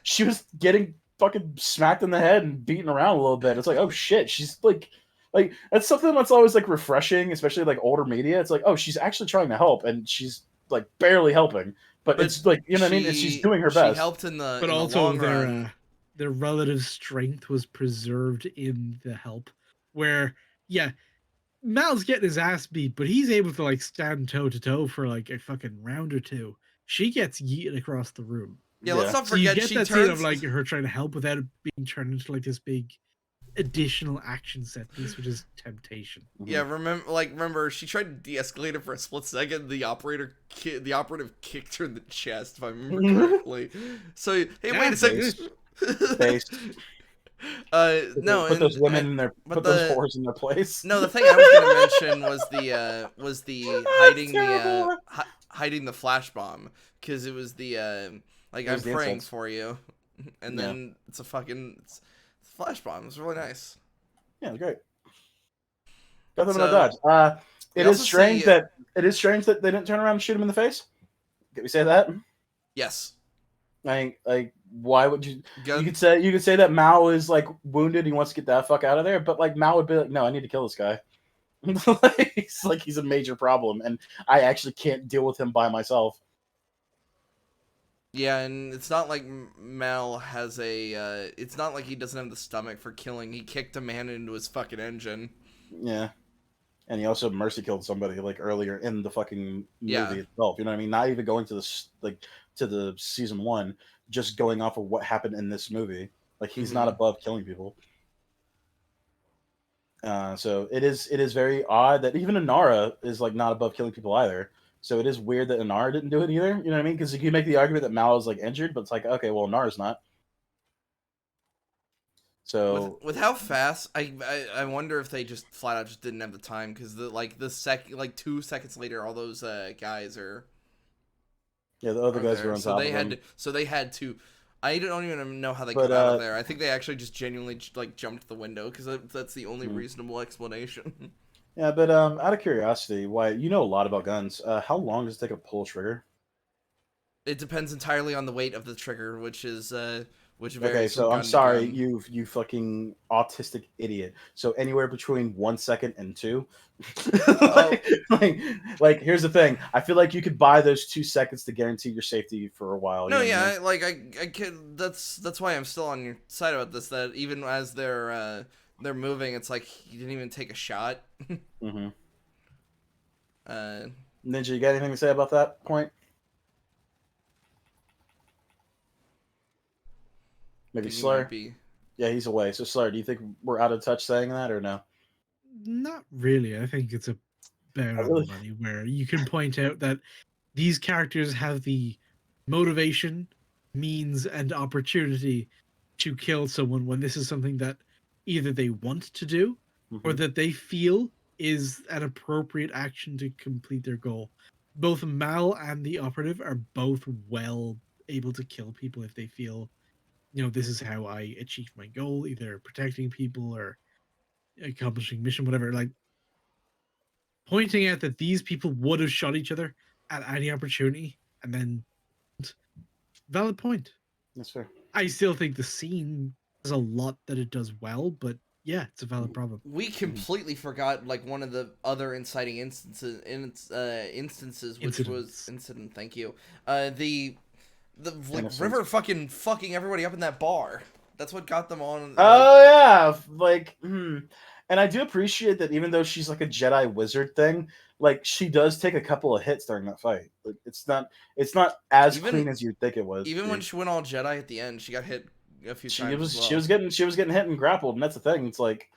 Speaker 2: She was getting fucking smacked in the head and beaten around a little bit. It's oh shit, she's that's something that's always refreshing, especially older media. It's oh, she's actually trying to help and she's barely helping. But it's you know what I mean? She's doing her best.
Speaker 3: She helped in the
Speaker 4: But
Speaker 3: in
Speaker 4: also
Speaker 3: the long run.
Speaker 4: Their relative strength was preserved in the help. Where, yeah, Mal's getting his ass beat, but he's able to stand toe to toe for a fucking round or two. She gets yeeted across the room.
Speaker 3: Yeah, let's not
Speaker 4: So you
Speaker 3: forget
Speaker 4: get
Speaker 3: she
Speaker 4: that
Speaker 3: turns
Speaker 4: scene of her trying to help without it being turned into this big additional action set piece, which is temptation.
Speaker 3: Yeah, remember she tried to de-escalate it for a split second. The operative kicked her in the chest, if I remember correctly. So hey, wait a second. No,
Speaker 2: put those women in their those whores in their place.
Speaker 3: No, the thing I was going to mention was the hiding the flash bomb, because it was the I'm praying for you, and then it's a fucking flash bomb. It was really nice.
Speaker 2: Yeah, it was great. Got them in a dodge. It is strange that they didn't turn around and shoot him in the face. Did we say that?
Speaker 3: Yes.
Speaker 2: Why would you? You could say that Mao is wounded. He wants to get that fuck out of there. But Mao would be no, I need to kill this guy. It's like he's a major problem, and I actually can't deal with him by myself.
Speaker 3: Yeah, and it's not like Mal has a. It's not like he doesn't have the stomach for killing. He kicked a man into his fucking engine.
Speaker 2: Yeah. And he also mercy killed somebody like earlier in the fucking
Speaker 3: Yeah.
Speaker 2: movie itself. You know what I mean? Not even going to the season 1, just going off of what happened in this movie. Like he's not above killing people. So it is very odd that even Inara is like not above killing people either. So it is weird that Inara didn't do it either. You know what I mean? Because you can make the argument that Mal is like injured, but it's like, okay, well, Inara's not. So
Speaker 3: With how fast, I wonder if they just flat out just didn't have the time, because the 2 seconds later, all those guys are
Speaker 2: yeah, the other guys
Speaker 3: there.
Speaker 2: were on
Speaker 3: So
Speaker 2: top
Speaker 3: they
Speaker 2: of
Speaker 3: had
Speaker 2: them.
Speaker 3: to. So they had to. I don't even know how they
Speaker 2: But
Speaker 3: got out of there. I think they actually just genuinely like jumped the window, because that's the only reasonable explanation.
Speaker 2: yeah, but out of curiosity, why you know a lot about guns? How long does it take to pull a trigger?
Speaker 3: It depends entirely on the weight of the trigger, which
Speaker 2: Okay,
Speaker 3: varies from
Speaker 2: so I'm
Speaker 3: gun to
Speaker 2: sorry,
Speaker 3: gun.
Speaker 2: you fucking autistic idiot. So anywhere between 1 second and 2.
Speaker 3: Oh,
Speaker 2: like, here's the thing. I feel like you could buy those 2 seconds to guarantee your safety for a while. You
Speaker 3: no,
Speaker 2: know what I mean?
Speaker 3: yeah, I could. That's why I'm still on your side about this. That even as they're moving, it's like you didn't even take a shot.
Speaker 2: Mm-hmm.
Speaker 3: uh,
Speaker 2: Ninja, you got anything to say about that point?
Speaker 3: I
Speaker 2: Maybe
Speaker 3: think you might
Speaker 2: Slur?
Speaker 3: be.
Speaker 2: Yeah, he's away. So Slur, do you think we're out of touch saying that or no?
Speaker 4: Not really. I think it's about
Speaker 2: I
Speaker 4: on the
Speaker 2: really.
Speaker 4: money where you can point out that these characters have the motivation, means, and opportunity to kill someone when this is something that either they want to do or
Speaker 2: Mm-hmm.
Speaker 4: that they feel is an appropriate action to complete their goal. Both Mal and the operative are both well able to kill people if they feel, this is how I achieve my goal, either protecting people or accomplishing mission, whatever. Like, pointing out that these people would have shot each other at any opportunity, and then valid point.
Speaker 2: That's fair.
Speaker 4: I still think the scene has a lot that it does well, but yeah, it's a valid problem.
Speaker 3: We completely forgot like one of the other inciting instances, which was
Speaker 4: Incidents.
Speaker 3: incident. Thank you. The like
Speaker 2: Innocent.
Speaker 3: River fucking everybody up in that bar. That's what got them on.
Speaker 2: Oh yeah, like, and I do appreciate that even though she's like a Jedi wizard thing, like she does take a couple of hits during that fight. Like it's not as
Speaker 3: Even
Speaker 2: clean as you'd think it was.
Speaker 3: even when she went all Jedi at the end, she got hit a few
Speaker 2: She
Speaker 3: times as
Speaker 2: was
Speaker 3: well.
Speaker 2: she was getting hit and grappled, and that's the thing. It's like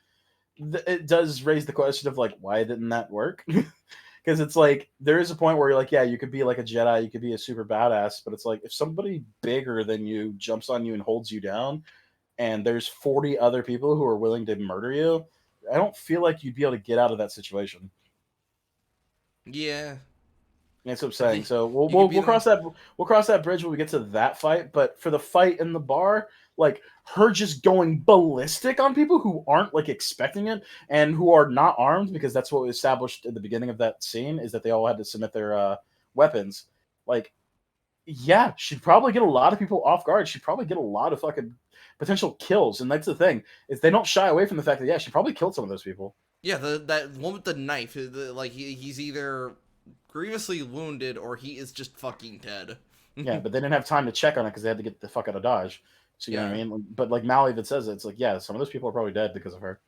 Speaker 2: it does raise the question of like why didn't that work? Because it's like there is a point where you're like, yeah, you could be like a Jedi, you could be a super badass, but it's like if somebody bigger than you jumps on you and holds you down, and there's 40 other people who are willing to murder you, I don't feel like you'd be able to get out of that situation.
Speaker 3: Yeah,
Speaker 2: That's what I'm
Speaker 3: I
Speaker 2: saying.
Speaker 3: think
Speaker 2: So we'll
Speaker 3: you could
Speaker 2: we'll,
Speaker 3: beat
Speaker 2: we'll
Speaker 3: them.
Speaker 2: cross that bridge when we get to that fight. But for the fight in the bar, like her just going ballistic on people who aren't like expecting it and who are not armed, because that's what we established at the beginning of that scene is that they all had to submit their weapons. Like, yeah, she'd probably get a lot of people off guard. She'd probably get a lot of fucking potential kills. And that's the thing is they don't shy away from the fact that yeah, she probably killed some of those people.
Speaker 3: Yeah, that one with the knife. Like he's either grievously wounded or he is just fucking dead.
Speaker 2: Yeah, but they didn't have time to check on it because they had to get the fuck out of Dodge. So you know what I
Speaker 3: Yeah.
Speaker 2: mean. But like Mal even says, it's like yeah, some of those people are probably dead because of her.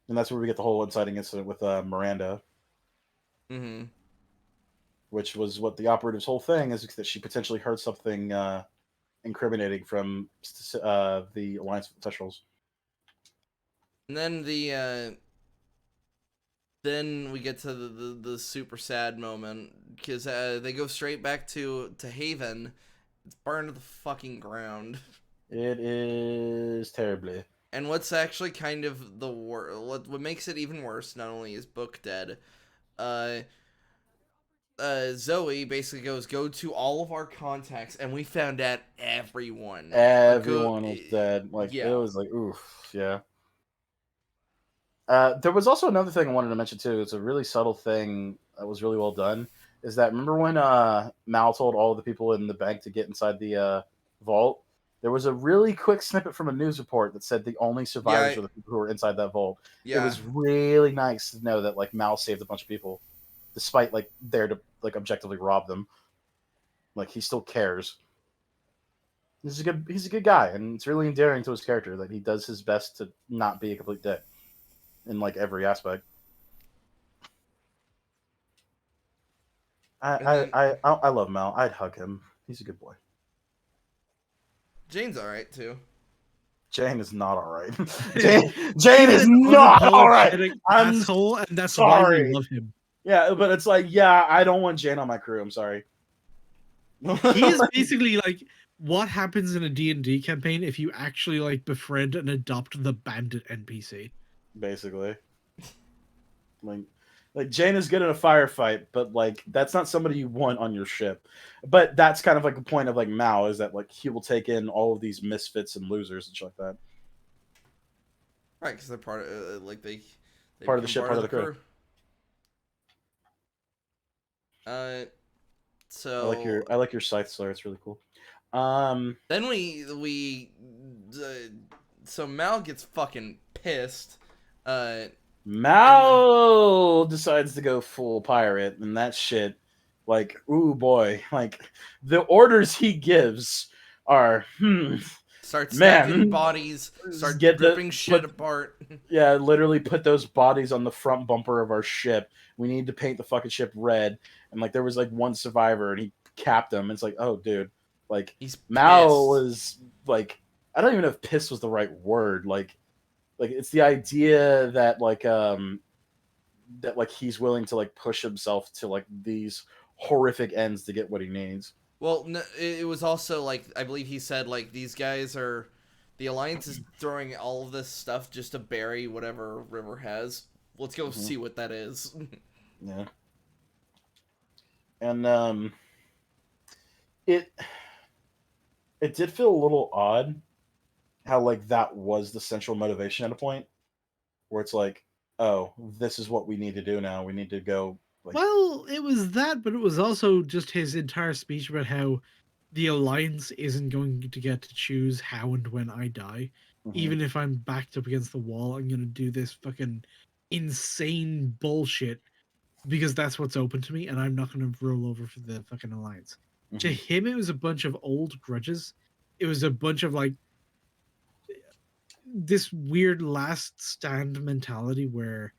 Speaker 2: And that's where we get the whole inciting incident with Miranda,
Speaker 3: Mm-hmm.
Speaker 2: which was what the operative's whole thing is that she potentially heard something incriminating from the Alliance officials.
Speaker 3: And then we get to the super sad moment because they go straight back to Haven. It's burned to the fucking ground.
Speaker 2: It is terribly.
Speaker 3: And what's actually kind of the what makes it even worse, not only is Book dead, uh, Zoe basically goes, go to all of our contacts, and we found out everyone.
Speaker 2: Everyone was dead. Like it
Speaker 3: Yeah.
Speaker 2: was like oof, yeah. There was also another thing I wanted to mention too. It's a really subtle thing that was really well done. Is that remember when Mal told all the people in the bank to get inside the vault? There was a really quick snippet from a news report that said the only survivors were the people who were inside that vault.
Speaker 3: Yeah.
Speaker 2: It was really nice to know that like Mal saved a bunch of people, despite like there to like objectively rob them. Like he still cares. He's a good guy, and it's really endearing to his character that he does his best to not be a complete dick in like every aspect. I love Mal. I'd hug him. He's a good boy.
Speaker 3: Jane's alright too.
Speaker 2: Jane is not all right. Jane is not all right. I'm
Speaker 4: asshole, and that's
Speaker 2: sorry.
Speaker 4: why we love him.
Speaker 2: Yeah, but it's like, yeah, I don't want Jane on my crew. I'm sorry.
Speaker 4: He is basically like what happens in a D&D campaign if you actually like befriend and adopt the bandit NPC.
Speaker 2: Basically, like Jane is good in a firefight, but like that's not somebody you want on your ship. But that's kind of like the point of like Mao, is that like he will take in all of these misfits and losers and shit like that.
Speaker 3: Right, because they're part of like they
Speaker 2: Part of the
Speaker 3: become
Speaker 2: ship, part of the crew.
Speaker 3: So
Speaker 2: I like your scythe slayer. It's really cool.
Speaker 3: Then so Mal gets fucking pissed.
Speaker 2: Mal decides to go full pirate, and that shit, like, ooh boy, like the orders he gives are,
Speaker 3: start
Speaker 2: man,
Speaker 3: stacking bodies, start ripping shit apart.
Speaker 2: Yeah, literally put those bodies on the front bumper of our ship. We need to paint the fucking ship red, and like there was like one survivor, and he capped him. It's like, oh dude, like
Speaker 3: He's
Speaker 2: Mal
Speaker 3: pissed.
Speaker 2: was like, I don't even know if pissed was the right word, like it's the idea that like he's willing to like push himself to like these horrific ends to get what he needs.
Speaker 3: Well, no, it was also like I believe he said like the Alliance is throwing all of this stuff just to bury whatever River has. Let's go see what that is.
Speaker 2: Yeah. And it did feel a little odd how like that was the central motivation at a point where it's like, oh, this is what we need to do now. We need to go. Like,
Speaker 4: well, it was that, but it was also just his entire speech about how the Alliance isn't going to get to choose how and when I die. Even if I'm backed up against the wall, I'm going to do this fucking insane bullshit because that's what's open to me, and I'm not going to roll over for the fucking Alliance. To him, it was a bunch of old grudges. It was a bunch of like this weird last stand mentality where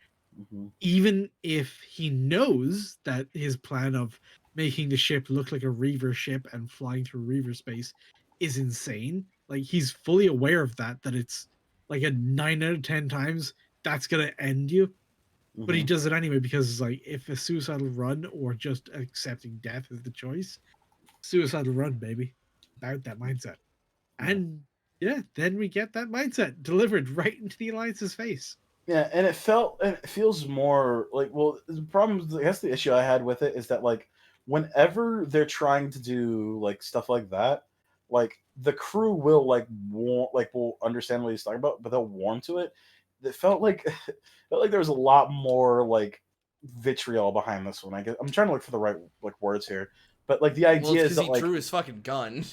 Speaker 4: even if he knows that his plan of making the ship look like a Reaver ship and flying through Reaver space is insane, like he's fully aware of that it's like a 9 out of 10 times that's gonna end you, but he does it anyway because it's like if a suicidal run or just accepting death is the choice, suicidal run, baby. About that mindset. And yeah, then we get that mindset delivered right into the Alliance's face.
Speaker 2: Yeah, and it feels more like, well, the problem, I guess the issue I had with it is that like whenever they're trying to do like stuff like that, like the crew will like will understand what he's talking about, but they'll warm to it. It felt like there was a lot more like vitriol behind this one. I guess I'm trying to look for the right like words here, but like the idea is that
Speaker 3: he
Speaker 2: like
Speaker 3: drew his fucking gun.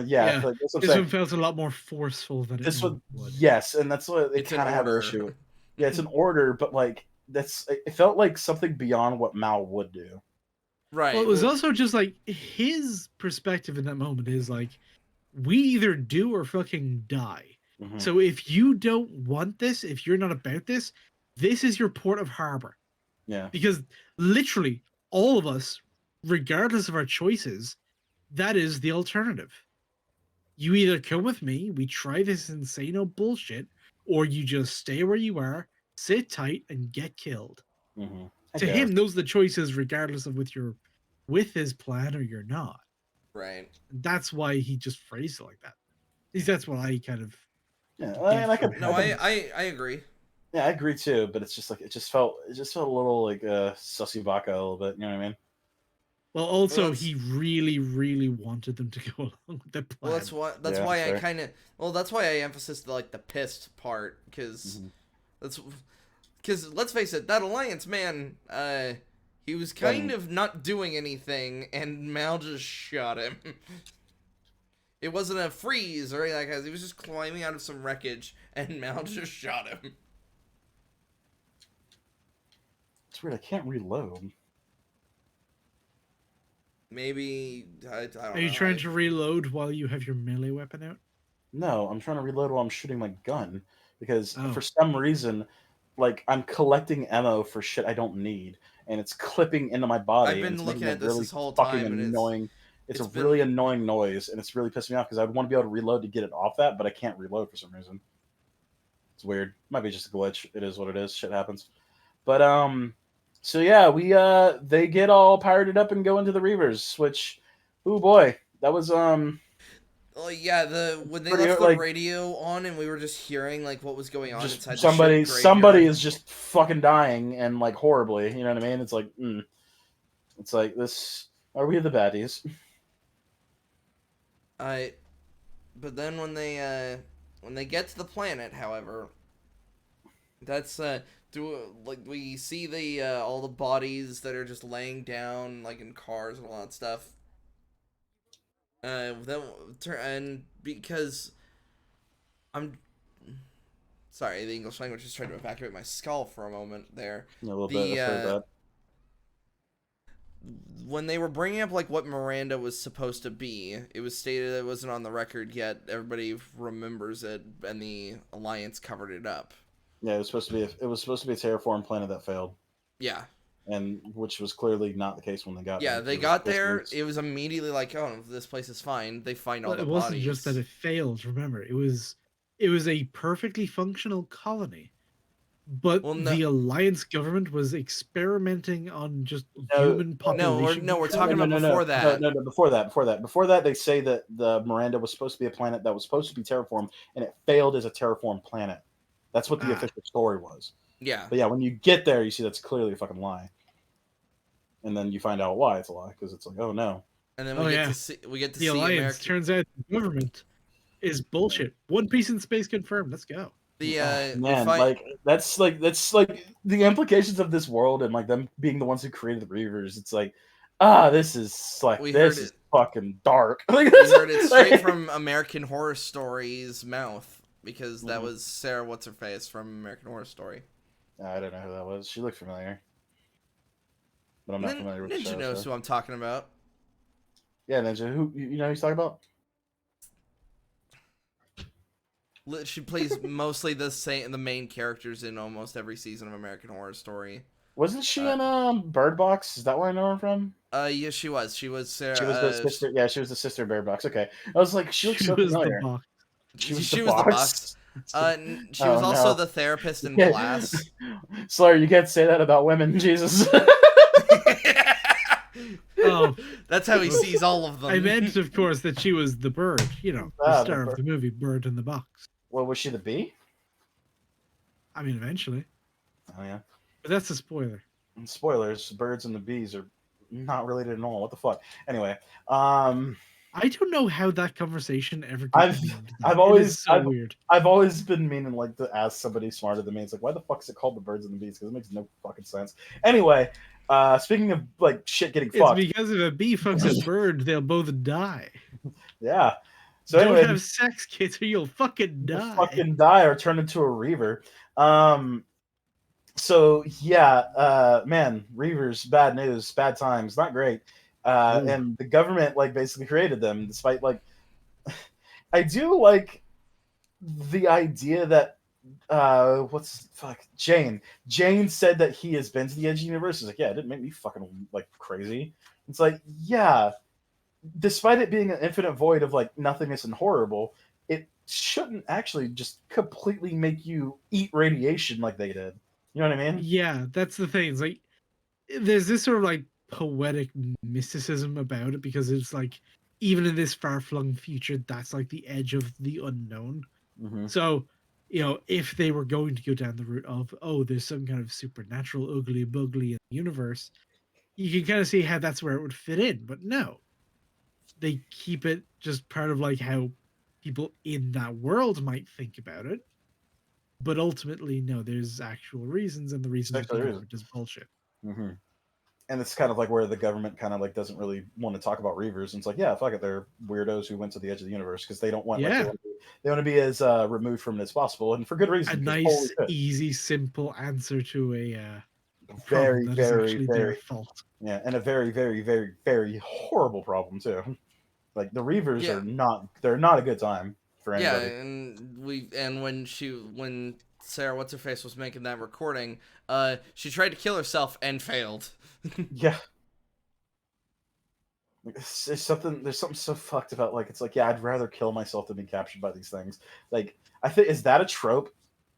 Speaker 2: Yeah, like, that's what I'm
Speaker 4: this
Speaker 2: saying.
Speaker 4: one felt a lot more forceful than
Speaker 2: This
Speaker 4: it
Speaker 2: one
Speaker 4: would.
Speaker 2: Yes, and that's what they kind of have an issue. Yeah, it's an order, but like it felt like something beyond what Mal would do.
Speaker 3: Right.
Speaker 4: Well, it was also just like his perspective in that moment is like, we either do or fucking die. So if you don't want this, if you're not about this, this is your port of harbor.
Speaker 2: Yeah.
Speaker 4: Because literally all of us, regardless of our choices, that is the alternative. You either come with me, we try this insane bullshit, or you just stay where you are, sit tight, and get killed. To him, those are the choices, regardless of whether you're with his plan or you're not.
Speaker 3: Right.
Speaker 4: That's why he just phrased it like that. At least that's what I kind of.
Speaker 2: Yeah, and
Speaker 3: I agree.
Speaker 2: Yeah, I agree too. But it's just like it just felt a little like sussy vodka a little bit. You know what I mean?
Speaker 4: Well, also he really, really wanted them to go along with the plan.
Speaker 3: Well, that's why I kind of. Well, that's why I emphasized the pissed part because because let's face it, that Alliance man, he was kind of not doing anything, and Mal just shot him. It wasn't a freeze or anything like that. He was just climbing out of some wreckage, and Mal just shot him.
Speaker 2: It's weird. I can't reload.
Speaker 3: Maybe I don't know.
Speaker 4: Are you trying to reload while you have your melee weapon out?
Speaker 2: No, I'm trying to reload while I'm shooting my gun because
Speaker 4: Oh.
Speaker 2: for some reason, like I'm collecting ammo for shit I don't need, and it's clipping into my body.
Speaker 3: I've
Speaker 2: and
Speaker 3: been
Speaker 2: it's
Speaker 3: looking
Speaker 2: making
Speaker 3: at
Speaker 2: a really
Speaker 3: this whole
Speaker 2: fucking
Speaker 3: time, and
Speaker 2: annoying. It's a
Speaker 3: it's
Speaker 2: really
Speaker 3: been-
Speaker 2: annoying noise, and it's really pissing me off because I would want to be able to reload to get it off that, but I can't reload for some reason. It's weird. Might be just a glitch. It is what it is. Shit happens. But so yeah, we they get all pirated up and go into the Reavers, which, oh boy, that was
Speaker 3: Oh yeah, when they
Speaker 2: pretty,
Speaker 3: left the
Speaker 2: like,
Speaker 3: radio on and we were just hearing like what was going on
Speaker 2: just
Speaker 3: inside
Speaker 2: somebody
Speaker 3: the ship
Speaker 2: somebody
Speaker 3: graveyard.
Speaker 2: is just fucking dying and like horribly. You know what I mean? It's like it's like this. Are we the baddies?
Speaker 3: But then when they get to the planet, however, that's like we see the all the bodies that are just laying down like in cars and all that stuff. Then and because I'm sorry, the English language is trying to evacuate my skull for a moment there.
Speaker 2: A little bit. I've heard that.
Speaker 3: When they were bringing up like what Miranda was supposed to be, it was stated it wasn't on the record yet. Everybody remembers it, and the Alliance covered it up.
Speaker 2: Yeah, it was supposed to be. It was supposed to be a terraform planet that failed,
Speaker 3: Yeah,
Speaker 2: and which was clearly not the case when they got.
Speaker 3: yeah,
Speaker 2: there.
Speaker 3: they got there. It was immediately like, oh, this place is fine. They find all
Speaker 4: Well,
Speaker 3: the
Speaker 4: it wasn't
Speaker 3: bodies.
Speaker 4: just that it failed. Remember, it was a perfectly functional colony, but
Speaker 3: Well, no-
Speaker 4: the Alliance government was experimenting on just
Speaker 2: No,
Speaker 4: human population.
Speaker 3: we're
Speaker 4: control.
Speaker 3: talking about before that.
Speaker 2: No, before that, they say that the Miranda was supposed to be a planet that was supposed to be terraformed, and it failed as a terraformed planet. That's what the official story was.
Speaker 3: Yeah,
Speaker 2: But yeah, when you get there, you see that's clearly a fucking lie, and then you find out why it's a lie because it's like, oh no.
Speaker 3: and then
Speaker 4: Oh,
Speaker 3: we get
Speaker 4: yeah.
Speaker 3: to see
Speaker 4: The Alliance
Speaker 3: American.
Speaker 4: turns out the government is bullshit. One piece in space confirmed. Let's go.
Speaker 3: The
Speaker 2: Oh,
Speaker 3: we
Speaker 2: man,
Speaker 3: find
Speaker 2: like that's like the implications of this world and like them being the ones who created the Reavers. It's like, this is like
Speaker 3: We
Speaker 2: this
Speaker 3: heard
Speaker 2: is
Speaker 3: it.
Speaker 2: fucking dark. Like,
Speaker 3: we heard it straight from American Horror Story's mouth because that was Sarah What's Her Face from American Horror Story.
Speaker 2: I don't know who that was. She looked familiar, but I'm not familiar with the
Speaker 3: Ninja
Speaker 2: show.
Speaker 3: knows
Speaker 2: So.
Speaker 3: who I'm talking about.
Speaker 2: Yeah, Ninja. Who you know who he's talking about?
Speaker 3: She plays mostly the main characters in almost every season of American Horror Story.
Speaker 2: Wasn't she in Bird Box? Is that where I know her from?
Speaker 3: Yeah, she was. She was Sarah.
Speaker 2: She was the sister. Yeah, she was the sister of Bird Box. Okay, I was like, she looks so
Speaker 4: was
Speaker 2: familiar.
Speaker 4: the box.
Speaker 3: She was the box. She was also the therapist in Glass.
Speaker 2: Slayer, you can't say that about women. Jesus.
Speaker 4: Oh,
Speaker 3: that's how he sees all of them.
Speaker 4: I meant, of course, that she was the bird. You know, the star of the movie Bird in the Box.
Speaker 2: Well, was she the bee?
Speaker 4: I mean, eventually.
Speaker 2: Oh yeah.
Speaker 4: But that's a spoiler.
Speaker 2: And spoilers: birds and the bees are not related at all. What the fuck? Anyway,
Speaker 4: I don't know how that conversation ever.
Speaker 2: I've always
Speaker 4: weird.
Speaker 2: I've always been meaning like to ask somebody smarter than me. It's like, why the fuck is it called the birds and the bees? Because it makes no fucking sense. Anyway, speaking of like shit getting fucked,
Speaker 4: it's because if a bee fucks a bird, they'll both die.
Speaker 2: Yeah. So
Speaker 4: don't
Speaker 2: anyway,
Speaker 4: have sex, kids, or you'll fucking die.
Speaker 2: Fucking die or turn into a Reaver. So yeah, man, Reavers, bad news, bad times, not great. And the government like basically created them, despite like I do like the idea that Jane said that he has been to the edge of the universe. He's like, yeah, it didn't make me fucking like crazy. It's like, yeah, despite it being an infinite void of like nothingness and horrible, it shouldn't actually just completely make you eat radiation like they did. You know what I mean?
Speaker 4: Yeah, that's the thing. It's like there's this sort of like poetic mysticism about it because it's like even in this far-flung future, that's like the edge of the unknown.
Speaker 2: Mm-hmm.
Speaker 4: So, you know, if they were going to go down the route of, oh, there's some kind of supernatural ugly bugly in the universe, you can kind of see how that's where it would fit in. But no, they keep it just part of like how people in that world might think about it. But ultimately, no, there's actual reasons, and the reasons is bullshit.
Speaker 2: Mm-hmm. and it's kind of like where the government kind of like doesn't really want to talk about Reavers, and it's like, yeah, fuck it, they're weirdos who went to the edge of the universe because they don't want like
Speaker 4: Yeah.
Speaker 2: they want to be as removed from it as possible, and for good
Speaker 4: A
Speaker 2: reason. Because
Speaker 4: nice,
Speaker 2: holy shit,
Speaker 4: easy, simple answer to a problem
Speaker 2: very,
Speaker 4: that is
Speaker 2: very,
Speaker 4: actually their
Speaker 2: very,
Speaker 4: fault.
Speaker 2: yeah, and a very, very, very, very horrible problem too. Like the Reavers
Speaker 3: Yeah.
Speaker 2: are not, they're not a good time for
Speaker 3: Yeah,
Speaker 2: anybody.
Speaker 3: and when Sarah what's her face was making that recording, she tried to kill herself and failed.
Speaker 2: Yeah. It's something. There's something so fucked about like it's like yeah, I'd rather kill myself than be captured by these things. Like I think is that a trope?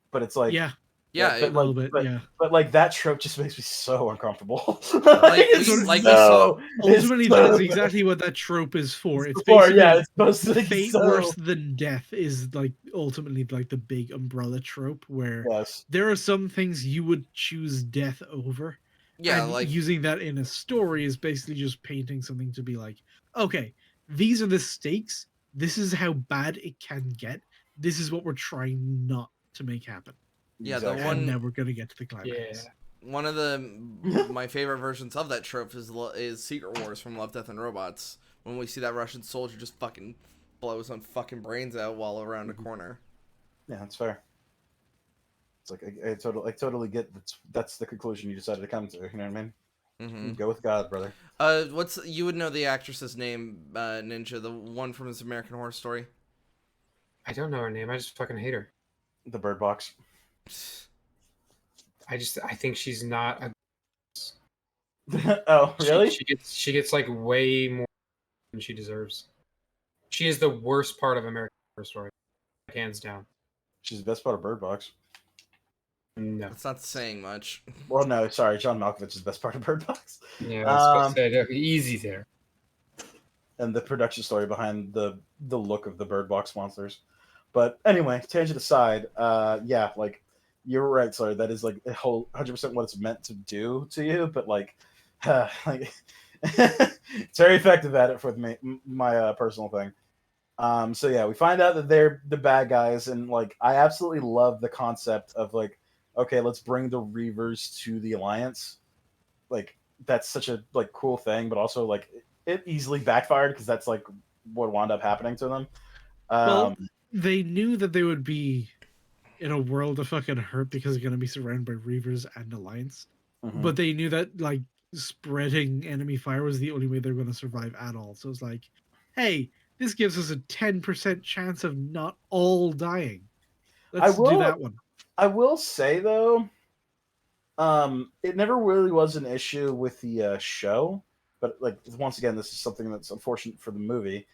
Speaker 2: But it's like
Speaker 4: Yeah,
Speaker 3: Yeah,
Speaker 4: a little bit. Yeah.
Speaker 2: but like that trope just makes me so uncomfortable.
Speaker 3: Like
Speaker 2: it's
Speaker 3: we saw.
Speaker 4: Ultimately,
Speaker 2: it's
Speaker 4: that is
Speaker 2: so-
Speaker 4: exactly what that trope is for. It's
Speaker 2: for,
Speaker 4: basically
Speaker 2: yeah, it's supposed to be
Speaker 4: fate
Speaker 2: so
Speaker 4: worse than death is like ultimately like the big umbrella trope where
Speaker 2: yes.
Speaker 4: there are some things you would choose death over.
Speaker 3: Yeah,
Speaker 4: And
Speaker 3: like
Speaker 4: using that in a story is basically just painting something to be like, okay, these are the stakes. This is how bad it can get. This is what we're trying not to make happen.
Speaker 3: yeah, the
Speaker 2: Exactly.
Speaker 4: And now
Speaker 3: one
Speaker 4: we're gonna get to the
Speaker 1: Yeah.
Speaker 4: climax.
Speaker 3: one of the my favorite versions of that trope is Secret Wars from Love, Death, and Robots. When we see that Russian soldier just fucking blow his own fucking brains out while around a corner.
Speaker 2: Yeah, that's fair. It's like I totally get that's the conclusion you decided to come to. You know what I mean?
Speaker 3: Mm-hmm.
Speaker 2: Go with God, brother.
Speaker 3: What's you would know the actress's name, Ninja, the one from his American Horror Story.
Speaker 1: I don't know her name. I just fucking hate her.
Speaker 2: The Bird Box.
Speaker 1: I think she's not a.
Speaker 2: Oh, really?
Speaker 1: She gets like way more than she deserves. She is the worst part of American Horror Story, hands down.
Speaker 2: She's the best part of Bird Box.
Speaker 1: No.
Speaker 3: That's not saying much.
Speaker 2: Well, no, sorry, John Malkovich is the best part of Bird Box.
Speaker 1: Yeah, I was supposed to say easy there.
Speaker 2: And the production story behind the look of the Bird Box monsters. But anyway, tangent aside, yeah, like you're right, sorry, that is like a whole 100% what it's meant to do to you, but like, like it's very effective at it for me, my personal thing. So yeah, we find out that they're the bad guys, and like I absolutely love the concept of like, okay, let's bring the Reavers to the Alliance. Like that's such a like cool thing, but also like it easily backfired because that's like what wound up happening to them.
Speaker 4: Well, they knew that they would be in a world of fucking hurt because they're gonna be surrounded by Reavers and Alliance.
Speaker 2: Mhm.
Speaker 4: But they knew that like spreading enemy fire was the only way they're gonna survive at all. So it's like, hey, this gives us a 10% chance of not all dying. Let's do that one.
Speaker 2: I will say though, it never really was an issue with the show, but like once again, this is something that's unfortunate for the movie.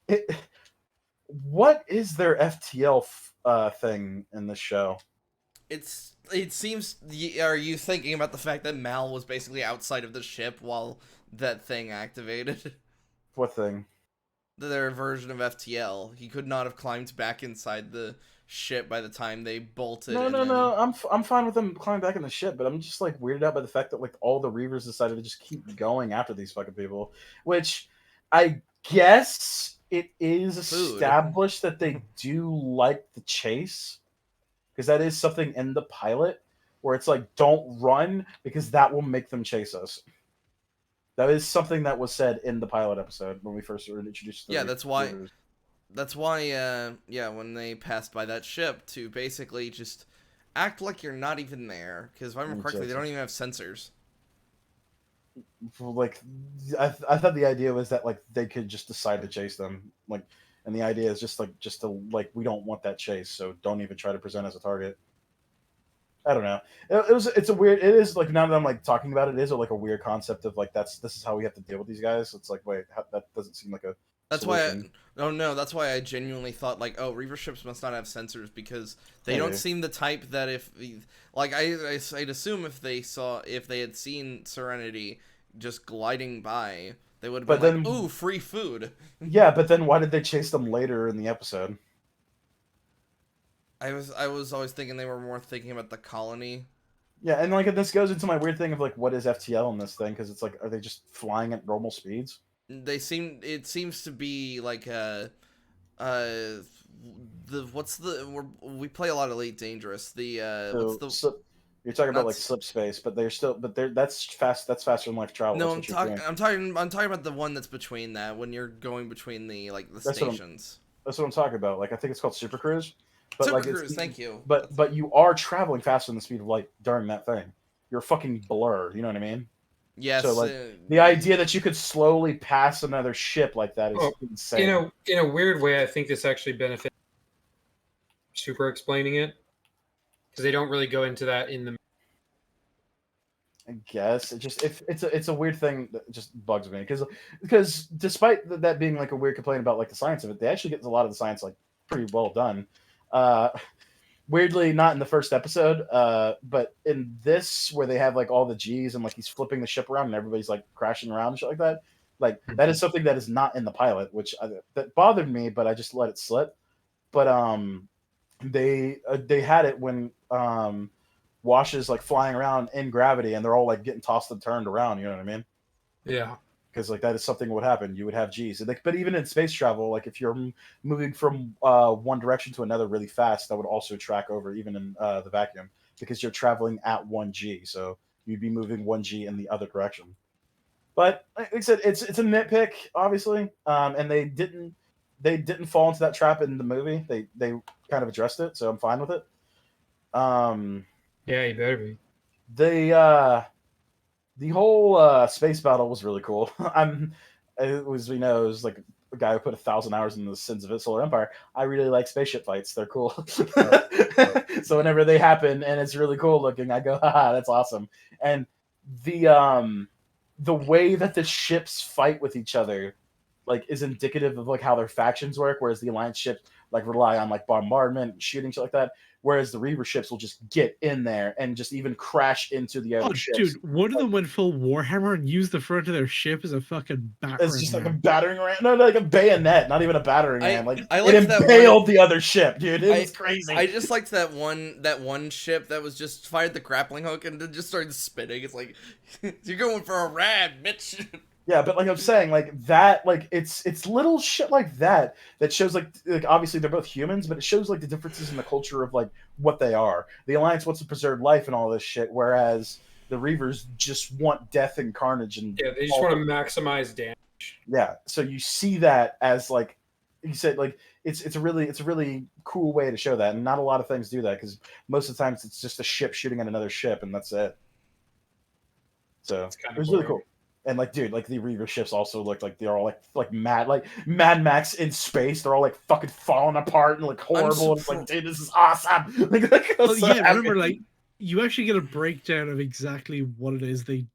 Speaker 2: It, what is their FTL thing in the show?
Speaker 3: It seems. Are you thinking about the fact that Mal was basically outside of the ship while that thing activated?
Speaker 2: What thing?
Speaker 3: Their version of FTL. He could not have climbed back inside the ship by the time they bolted.
Speaker 2: No. I'm fine with them climbing back in the ship, but I'm just like weirded out by the fact that like all the Reavers decided to just keep going after these fucking people, which I guess it is established that they do like the chase because that is something in the pilot where it's like don't run because that will make them chase us. That is something that was said in the pilot episode when we first were introduced. To
Speaker 3: Yeah, that's why. Reavers. That's why. Yeah, when they passed by that ship, to basically just act like you're not even there, because if I remember correctly, they don't even have sensors.
Speaker 2: Like, I thought the idea was that like they could just decide to chase them, like, and the idea is just to like we don't want that chase, so don't even try to present as a target. I don't know. It's a weird. It is like now that I'm like talking about it, it is like a weird concept of like this is how we have to deal with these guys. It's like wait, that doesn't seem like a.
Speaker 3: That's
Speaker 2: solution.
Speaker 3: why. No. That's why I genuinely thought like, oh, Reaver ships must not have sensors because they don't seem the type that if like I'd assume if they had seen Serenity just gliding by, they would have been like, ooh, free food.
Speaker 2: Yeah, but then why did they chase them later in the episode?
Speaker 3: I was always thinking they were more thinking about the colony.
Speaker 2: Yeah, and like this goes into my weird thing of like what is FTL in this thing because it's like are they just flying at normal speeds?
Speaker 3: It seems to be like we play a lot of Elite Dangerous.
Speaker 2: You're talking about like
Speaker 3: That's-
Speaker 2: slip space, but that's fast. That's faster than light travel.
Speaker 3: No,
Speaker 2: That's what you're doing.
Speaker 3: I'm talking about the one that's between that when you're going between the
Speaker 2: That's what I'm
Speaker 3: stations.
Speaker 2: That's what I'm talking about. Like I think it's called Super Cruise, but
Speaker 3: Super
Speaker 2: like it's
Speaker 3: Cruise, thank you.
Speaker 2: but you are traveling faster than the speed of light during that thing. You're a fucking blur. You know what I mean?
Speaker 3: Yes.
Speaker 2: So like the idea that you could slowly pass another ship like that is
Speaker 1: Oh,
Speaker 2: insane.
Speaker 1: in a weird way, I think this actually benefits super explaining it because they don't really go into that in the.
Speaker 2: I guess it's a weird thing that just bugs me because despite that being like a weird complaint about like the science of it, they actually get a lot of the science like pretty well done. Uh, Weirdly, not in the first episode, but in this where they have like all the G's and like he's flipping the ship around and everybody's like crashing around and shit like that. Like that is something that is not in the pilot, which that bothered me, but I just let it slip. But they had it when Wash is like flying around in gravity and they're all like getting tossed and turned around. You know what I mean?
Speaker 1: Yeah.
Speaker 2: Because like that is something that would happen. You would have G's, and, like, but even in space travel, like if you're moving from one direction to another really fast, that would also track over even in the vacuum because you're traveling at 1 G, so you'd be moving 1 G in the other direction. But like I said, it's a nitpick, obviously, and they didn't fall into that trap in the movie. They kind of addressed it, so I'm fine with it.
Speaker 1: Yeah, you better be.
Speaker 2: The whole space battle was really cool. It was like a guy who put 1,000 hours into the Sins of the Solar Empire. I really like spaceship fights; they're cool. So whenever they happen and it's really cool looking, I go, "Haha, that's awesome!" And the way that the ships fight with each other, like, is indicative of like how their factions work. Whereas the Alliance ships like rely on like bombardment, shooting, shit like that. Whereas the Reaver ships will just get in there and just even crash into the other ships.
Speaker 4: Dude, one of them went full Warhammer and used the front of their ship as a fucking battering
Speaker 2: It's just like a
Speaker 4: ram.
Speaker 2: battering ram. No, like a bayonet, not even a battering ram. Like
Speaker 3: I
Speaker 2: it
Speaker 3: liked that
Speaker 2: impaled the other ship, dude. It was crazy.
Speaker 3: I just liked that one ship that was just fired the grappling hook and then just started spinning. It's like you're going for a ram, bitch.
Speaker 2: Yeah, but like I'm saying, like that, like it's little shit like that that shows like obviously they're both humans, but it shows like the differences in the culture of like what they are. The Alliance wants to preserve life and all this shit, whereas the Reavers just want death and carnage and
Speaker 1: Yeah, they just want to maximize damage.
Speaker 2: yeah. So you see that as like you said, like it's a really cool way to show that, and not a lot of things do that because most of the times it's just a ship shooting at another ship and that's it. So it was really cool. And like, dude, like the Reaver ships also looked like they're all like Mad Max in space. They're all like fucking falling apart and like horrible. And it's like, dude, this is awesome.
Speaker 4: Well, yeah, remember, like you actually get a breakdown of exactly what it is they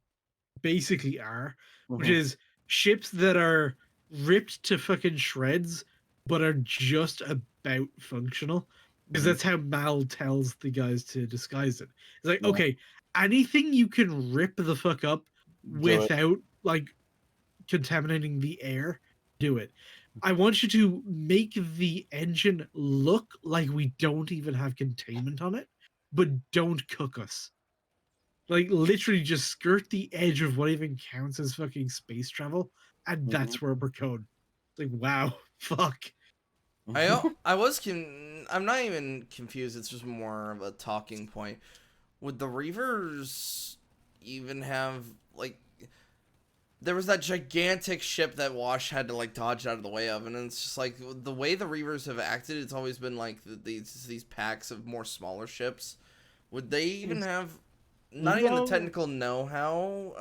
Speaker 4: basically are, which is ships that are ripped to fucking shreds, but are just about functional. Because that's how Mal tells the guys to disguise it. It's like, okay, anything you can rip the fuck up without like contaminating the air, do it. I want you to make the engine look like we don't even have containment on it, but don't cook us. Like literally just skirt the edge of what even counts as fucking space travel, and that's where we're going. Like, wow, fuck.
Speaker 3: I'm not even confused. It's just more of a talking point. Would the Reavers even have like? There was that gigantic ship that Wash had to like dodge out of the way of, and it's just like the way the Reavers have acted. It's always been like these packs of more smaller ships. Would they even have? Not even the technical know-how.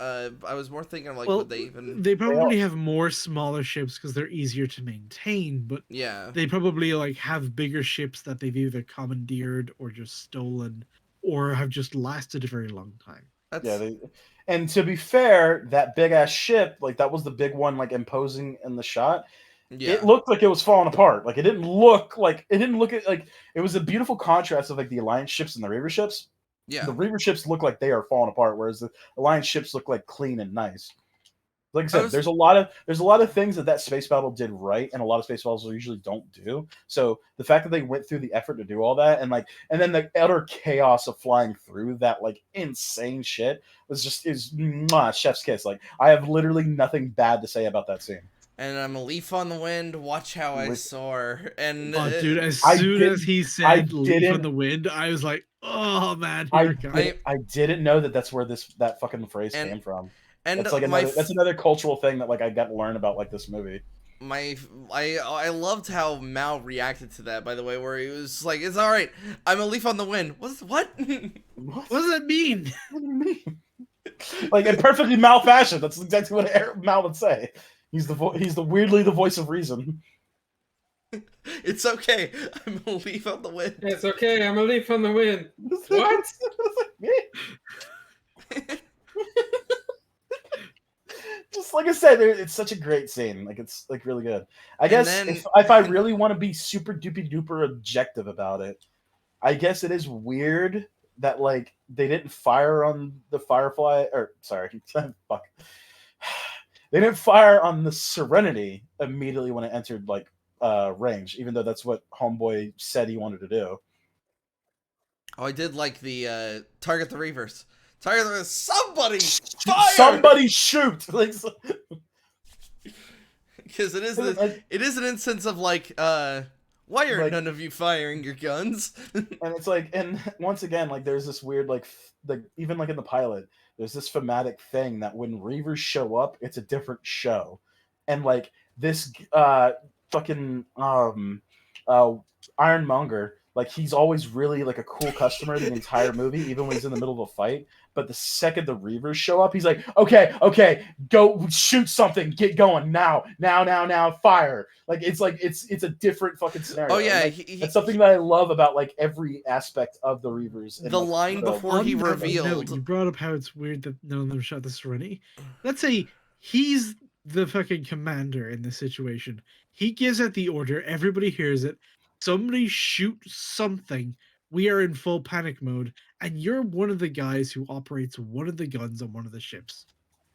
Speaker 3: I was more thinking of like, would they even?
Speaker 4: They probably have more smaller ships because they're easier to maintain, but
Speaker 3: yeah,
Speaker 4: they probably like have bigger ships that they've either commandeered or just stolen, or have just lasted a very long time.
Speaker 2: And to be fair, that big ass ship, like that was the big one, like imposing in the shot. Yeah. It looked like it was falling apart. Like it didn't look like it was a beautiful contrast of like the Alliance ships and the Reaver ships.
Speaker 3: Yeah,
Speaker 2: the Reaver ships look like they are falling apart, whereas the Alliance ships look like clean and nice. Like I said, there's a lot of things that space battle did right, and a lot of space battles usually don't do. So the fact that they went through the effort to do all that, and then the utter chaos of flying through that like insane shit was chef's kiss. Like I have literally nothing bad to say about that scene.
Speaker 3: And I'm a leaf on the wind. Watch how I soar. And
Speaker 4: dude, as soon as he said "leaf on the wind," I was like, Oh man,
Speaker 2: I
Speaker 4: here it comes.
Speaker 2: I didn't know that's where that fucking phrase
Speaker 3: And-
Speaker 2: came from.
Speaker 3: And
Speaker 2: That's like that's another cultural thing that like I got to learn about like this movie.
Speaker 3: I loved how Mal reacted to that, by the way, where he was like, "It's all right. I'm a leaf on the wind." What?
Speaker 2: What?
Speaker 4: What does that mean?
Speaker 2: What do you mean? Like in perfectly Mal fashion. That's exactly what Mal would say. He's the weirdly the voice of reason.
Speaker 3: It's okay. I'm a leaf on the wind.
Speaker 1: It's okay. I'm a leaf on the wind. What?
Speaker 2: Just like I said, it's such a great scene. Like it's like really good. I
Speaker 3: And
Speaker 2: guess
Speaker 3: then-
Speaker 2: if I really want to be super duper duper objective about it, I guess it is weird that like they didn't fire on the Firefly or sorry, fuck. They didn't fire on the Serenity immediately when it entered like range, even though that's what Homeboy said he wanted to do.
Speaker 3: Oh, I did like the target the reavers. Target the reavers. Somebody fire!
Speaker 2: Somebody shoot! Like,
Speaker 3: Because it is an instance of like why are
Speaker 2: Like-
Speaker 3: none of you firing your guns?
Speaker 2: and it's like, and once again, like there's this weird like even like in the pilot, there's this thematic thing that when Reavers show up, it's a different show, and like this fucking Ironmonger, like he's always really like a cool customer the entire movie, even when he's in the middle of a fight. But the second the Reavers show up, he's like, okay, go shoot something, get going now, fire. Like it's a different fucking scenario.
Speaker 3: Oh yeah,
Speaker 2: like, that's something that I love about like every aspect of the Reavers.
Speaker 3: The line before he
Speaker 4: On that
Speaker 3: revealed.
Speaker 4: note, you brought up how it's weird that none of them shot the Serenity. Let's say he's the fucking commander in this situation. He gives out the order, everybody hears it. Somebody shoot something. We are in full panic mode, and you're one of the guys who operates one of the guns on one of the ships.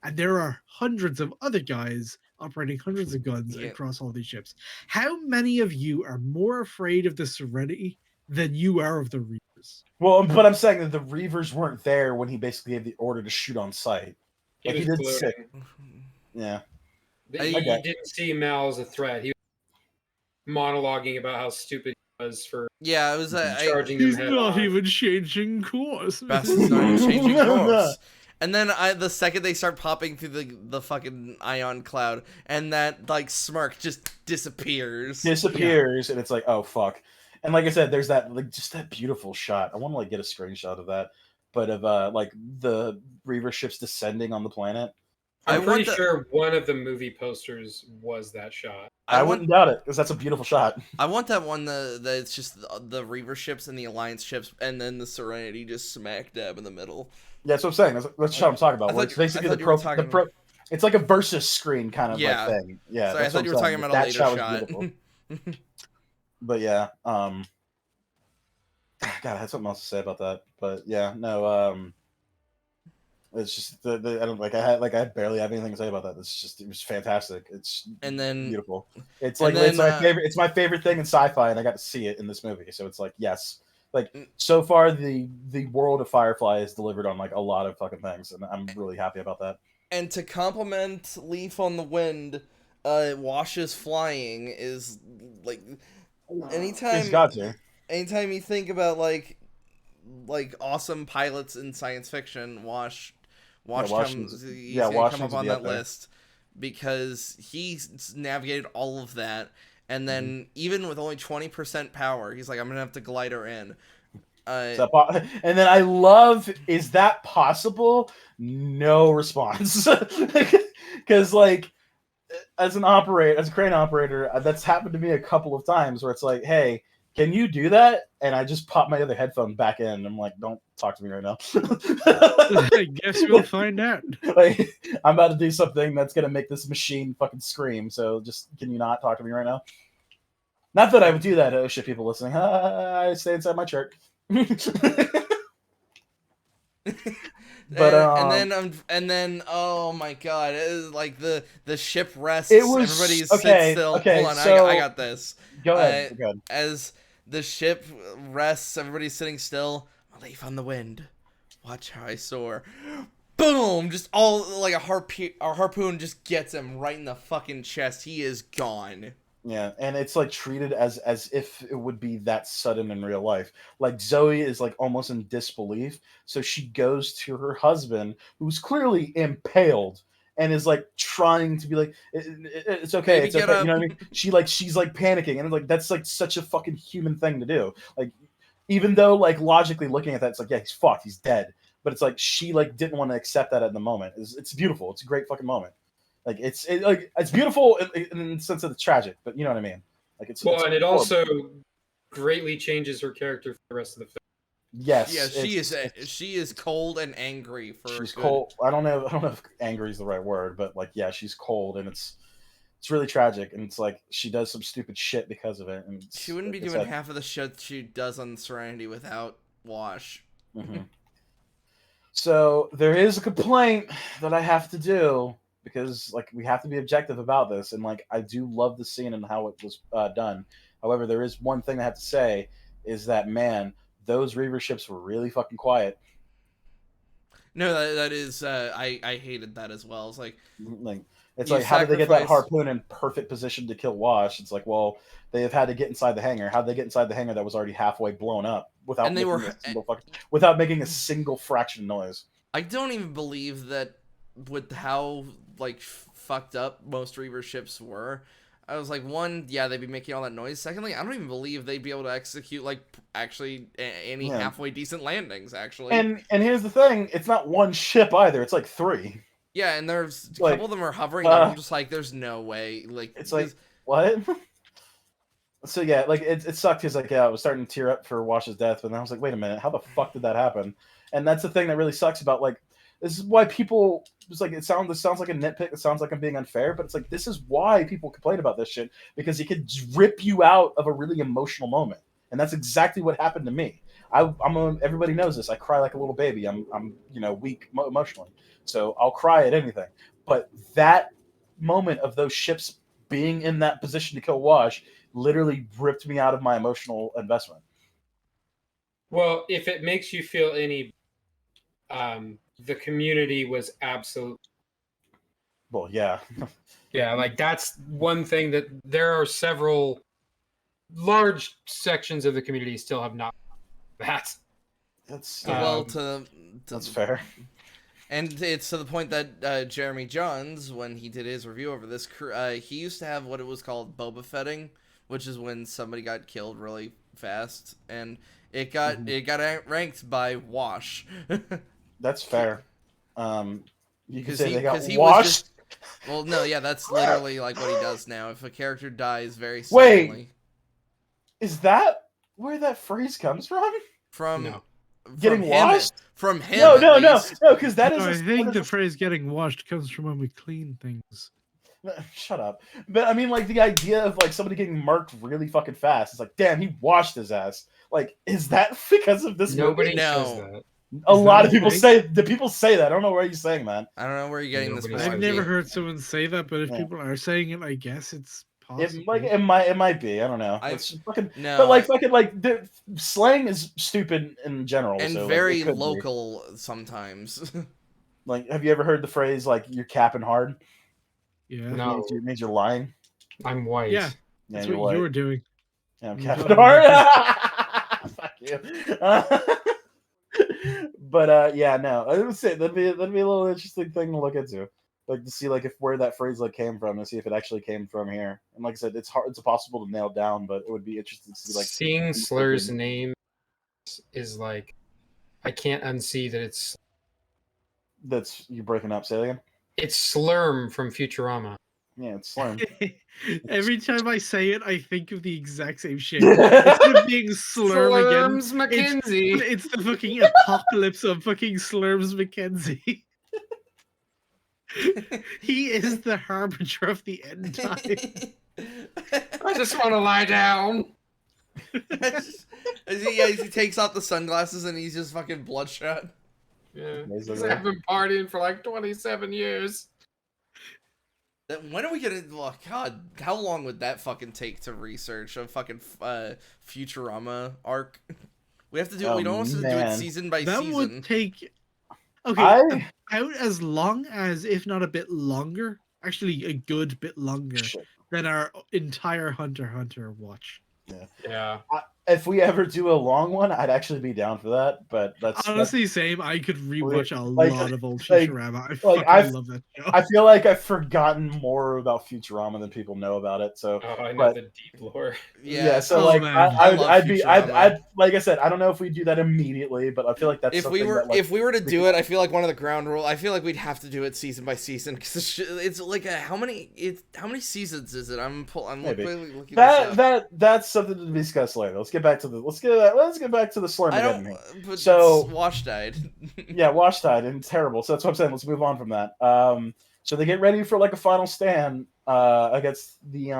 Speaker 4: And there are hundreds of other guys operating hundreds of guns
Speaker 3: Yeah.
Speaker 4: across all these ships. How many of you are more afraid of the Serenity than you are of the Reavers?
Speaker 2: Well, but I'm saying that the Reavers weren't there when he basically gave the order to shoot on sight. Like,
Speaker 1: He
Speaker 2: he
Speaker 1: was
Speaker 2: did say,
Speaker 1: gloating.
Speaker 2: yeah.
Speaker 1: He
Speaker 2: Okay.
Speaker 1: didn't see Mal as a threat. He was monologuing about how stupid he was for
Speaker 3: Yeah, it was
Speaker 1: charging them
Speaker 4: He's
Speaker 1: head
Speaker 4: not
Speaker 1: on.
Speaker 4: even changing course.
Speaker 3: Bastards not even changing course. And then the second they start popping through the fucking ion cloud, and that like smirk just disappears.
Speaker 2: And it's like, oh fuck. And like I said, there's that like just that beautiful shot. I want to like get a screenshot of that, but of like the Reaver ships descending on the planet.
Speaker 1: I'm pretty sure one of the movie posters was that shot.
Speaker 2: I wouldn't doubt it because that's a beautiful shot.
Speaker 3: I want that one that it's just the Reaver ships and the Alliance ships, and then the Serenity just smack dab in the middle.
Speaker 2: Yeah, that's what I'm saying. That's the shot I'm talking about. Where it's basically it's like a versus screen kind of like thing. Yeah,
Speaker 3: sorry, I thought you were talking about a later shot.
Speaker 2: But yeah, God, I had something else to say about that. But yeah, no, it's just I don't like I barely have anything to say about that. It was fantastic. It's beautiful. It's like it's my favorite. It's my favorite thing in sci-fi, and I got to see it in this movie. So it's like yes, like so far the world of Firefly is delivered on like a lot of fucking things, and I'm really happy about that.
Speaker 3: And to compliment Leaf on the Wind, Wash's flying is like anytime you think about like awesome pilots in science fiction, Wash comes come up on that list because he navigated all of that, and then even with only 20% power, he's like, I'm gonna have to glide her in.
Speaker 2: And then I love, is that possible? No response, because like as a crane operator, that's happened to me a couple of times where it's like, hey, can you do that? And I just pop my other headphone back in. I'm like, don't talk to me right now.
Speaker 4: I guess we'll find out.
Speaker 2: Like, I'm about to do something that's gonna make this machine fucking scream. So just can you not talk to me right now? Not that I would do that. Oh shit, people listening. I stay inside my chart. But
Speaker 3: and then oh my god, it was like the ship rests.
Speaker 2: It was
Speaker 3: everybody
Speaker 2: okay,
Speaker 3: sits still.
Speaker 2: Okay,
Speaker 3: hold on,
Speaker 2: so,
Speaker 3: I got this.
Speaker 2: Go ahead. Go ahead.
Speaker 3: As the ship rests, everybody's sitting still. A leaf on the wind. Watch how I soar. Boom! Just all like a harpoon just gets him right in the fucking chest. He is gone.
Speaker 2: Yeah, and it's like treated as if it would be that sudden in real life. Like Zoe is like almost in disbelief, so she goes to her husband, who's clearly impaled, and is like trying to be like, It's okay,
Speaker 3: Baby,
Speaker 2: it's
Speaker 3: get
Speaker 2: okay." You
Speaker 3: up.
Speaker 2: know what I mean? She's like panicking, and like that's like such a fucking human thing to do. Like, even though like logically looking at that, it's like, yeah, he's fucked, he's dead. But it's like she like didn't want to accept that at the moment. It's beautiful. It's a great fucking moment. Like like it's beautiful in the sense that it's tragic, but you know what I mean. Like it's
Speaker 1: and it
Speaker 2: horrible.
Speaker 1: also greatly changes her character for the rest of the film.
Speaker 2: Yes,
Speaker 3: Yeah, she is cold and angry for
Speaker 2: she's
Speaker 3: a good.
Speaker 2: cold. I don't know if angry is the right word, but like yeah, she's cold, and it's really tragic, and it's like she does some stupid shit because of it, and
Speaker 3: She wouldn't be
Speaker 2: it's
Speaker 3: doing
Speaker 2: sad.
Speaker 3: half of the shit she does on Serenity without Wash.
Speaker 2: Mhm. So there is a complaint that I have to do because like we have to be objective about this, and like I do love the scene and how it was done. However, there is one thing I have to say is that man, those Reaver ships were really fucking quiet.
Speaker 3: No, that is I hated that as well. It's like
Speaker 2: Like it's
Speaker 3: you
Speaker 2: like how did they get that
Speaker 3: sacrifice.
Speaker 2: harpoon in perfect position to kill Wash? It's like, well, they have had to get inside the hangar. How did they get inside the hangar that was already halfway blown up
Speaker 3: And they were
Speaker 2: without making a single fraction noise?
Speaker 3: I don't even believe that with how like fucked up most Reaver ships were. I was like, one, yeah, they'd be making all that noise. Secondly, I don't even believe they'd be able to execute like actually any
Speaker 2: Yeah.
Speaker 3: halfway decent landings. Actually,
Speaker 2: And here's the thing: it's not one ship either. It's like three.
Speaker 3: yeah, and there's a
Speaker 2: Like,
Speaker 3: couple of them are hovering. And I'm just like, there's no way. Like,
Speaker 2: it's like what? So yeah, like it sucked because like yeah, I was starting to tear up for Wash's death, but then I was like, wait a minute, how the fuck did that happen? And that's the thing that really sucks about like this is why people it's like this sounds like a nitpick, it sounds like I'm being unfair, but it's like this is why people complain about this shit because it could rip you out of a really emotional moment, and that's exactly what happened to me. Everybody knows this. I cry like a little baby. I'm weak emotionally, so I'll cry at anything. But that moment of those ships being in that position to kill Wash literally ripped me out of my emotional investment.
Speaker 1: Well, if it makes you feel any, the community was absolute.
Speaker 2: Well, yeah.
Speaker 1: Yeah, like that's one thing that there are several large sections of the community still have not. That's
Speaker 3: well,
Speaker 2: that's fair.
Speaker 3: And it's to the point that Jeremy Johns, when he did his review over this, he used to have what it was called Boba Fetting, which is when somebody got killed really fast, and it got ranked by Wash.
Speaker 2: That's fair. You could say they got
Speaker 3: he
Speaker 2: washed.
Speaker 3: Well, no, yeah, that's literally like what he does now. If a character dies very suddenly.
Speaker 2: Wait, is that where that phrase comes from?
Speaker 3: From
Speaker 2: getting
Speaker 3: him,
Speaker 2: washed?
Speaker 3: From him.
Speaker 2: No, because that is.
Speaker 4: No, I think the phrase "getting washed" comes from when we clean things.
Speaker 2: Shut up. But I mean, like the idea of like somebody getting marked really fucking fast. It's like, damn, he washed his ass. Like, is that because of this?
Speaker 1: Nobody
Speaker 2: movie?
Speaker 1: says that.
Speaker 2: A lot of people say. The people say that. I don't know where you're saying that.
Speaker 3: I don't know where you're getting this.
Speaker 4: I've never heard someone say that, but if people are saying it, I guess it's possible.
Speaker 2: It might be. I don't know. It's fucking.
Speaker 3: No,
Speaker 2: but like fucking like the slang is stupid in general
Speaker 3: and
Speaker 2: so,
Speaker 3: very
Speaker 2: like,
Speaker 3: local sometimes.
Speaker 2: Like, have you ever heard the phrase like "you're capping hard"?
Speaker 4: Yeah.
Speaker 1: No,
Speaker 2: It means you're lying.
Speaker 1: I'm white.
Speaker 4: Yeah, that's what you were doing.
Speaker 2: Yeah, I'm
Speaker 4: You're
Speaker 2: capping
Speaker 4: talking
Speaker 2: hard. Fuck you. But yeah, no, I would say that'd be a little interesting thing to look into, like to see like if where that phrase like came from, and see if it actually came from here. And like I said, it's impossible to nail down, but it would be interesting to see like
Speaker 1: seeing Slur's name is like I can't unsee that it's.
Speaker 2: That's you breaking up. Say it again.
Speaker 1: It's Slurm from Futurama.
Speaker 2: Yeah, it's Slurm.
Speaker 4: Every time I say it, I think of the exact same shit. Instead of being Slurm again,
Speaker 1: Slurms Mackenzie.
Speaker 4: it's the fucking apocalypse of fucking Slurms Mackenzie. He is the harbinger of the end time.
Speaker 1: I just want to lie down.
Speaker 3: As he takes off the sunglasses and he's just fucking bloodshot.
Speaker 1: Yeah,
Speaker 2: Basically.
Speaker 1: I've been partying for like 27 years.
Speaker 3: When are we gonna? Oh God, how long would that fucking take to research a fucking Futurama arc? We have to do it. We don't want to do it season by season.
Speaker 4: That would take about as long as, if not a bit longer. Actually, a good bit longer than our entire Hunter x Hunter watch.
Speaker 1: Yeah.
Speaker 2: If we ever do a long one, I'd actually be down for that. But that's
Speaker 4: Honestly, same. I could rewatch a
Speaker 2: like-
Speaker 4: lot of old
Speaker 2: like-
Speaker 4: Futurama. I
Speaker 2: like,
Speaker 4: fucking love that show.
Speaker 2: I feel like I've forgotten more about Futurama than people know about it. So
Speaker 1: Oh, I know
Speaker 2: but-
Speaker 1: the deep lore.
Speaker 2: yeah, so
Speaker 4: Oh,
Speaker 2: like
Speaker 4: man.
Speaker 3: I love Futurama.
Speaker 2: I'd like I said, I don't know if we do that immediately, but I feel like that's
Speaker 3: If we
Speaker 2: something
Speaker 3: were
Speaker 2: that, like,
Speaker 3: if we were to
Speaker 2: we
Speaker 3: do
Speaker 2: could-
Speaker 3: it, I feel like one of the ground rule. I feel like we'd have to do it season by season because it's like how many seasons is it? I'm
Speaker 2: Maybe.
Speaker 3: looking this up.
Speaker 2: that's something to discuss later. Let's get back to the let's get back to the Slurm
Speaker 3: I
Speaker 2: again.
Speaker 3: don't. But
Speaker 2: So-
Speaker 3: Wash died.
Speaker 2: Yeah, Wash died and terrible. So that's what I'm saying. Let's move on from that. So they get ready for like a final stand against the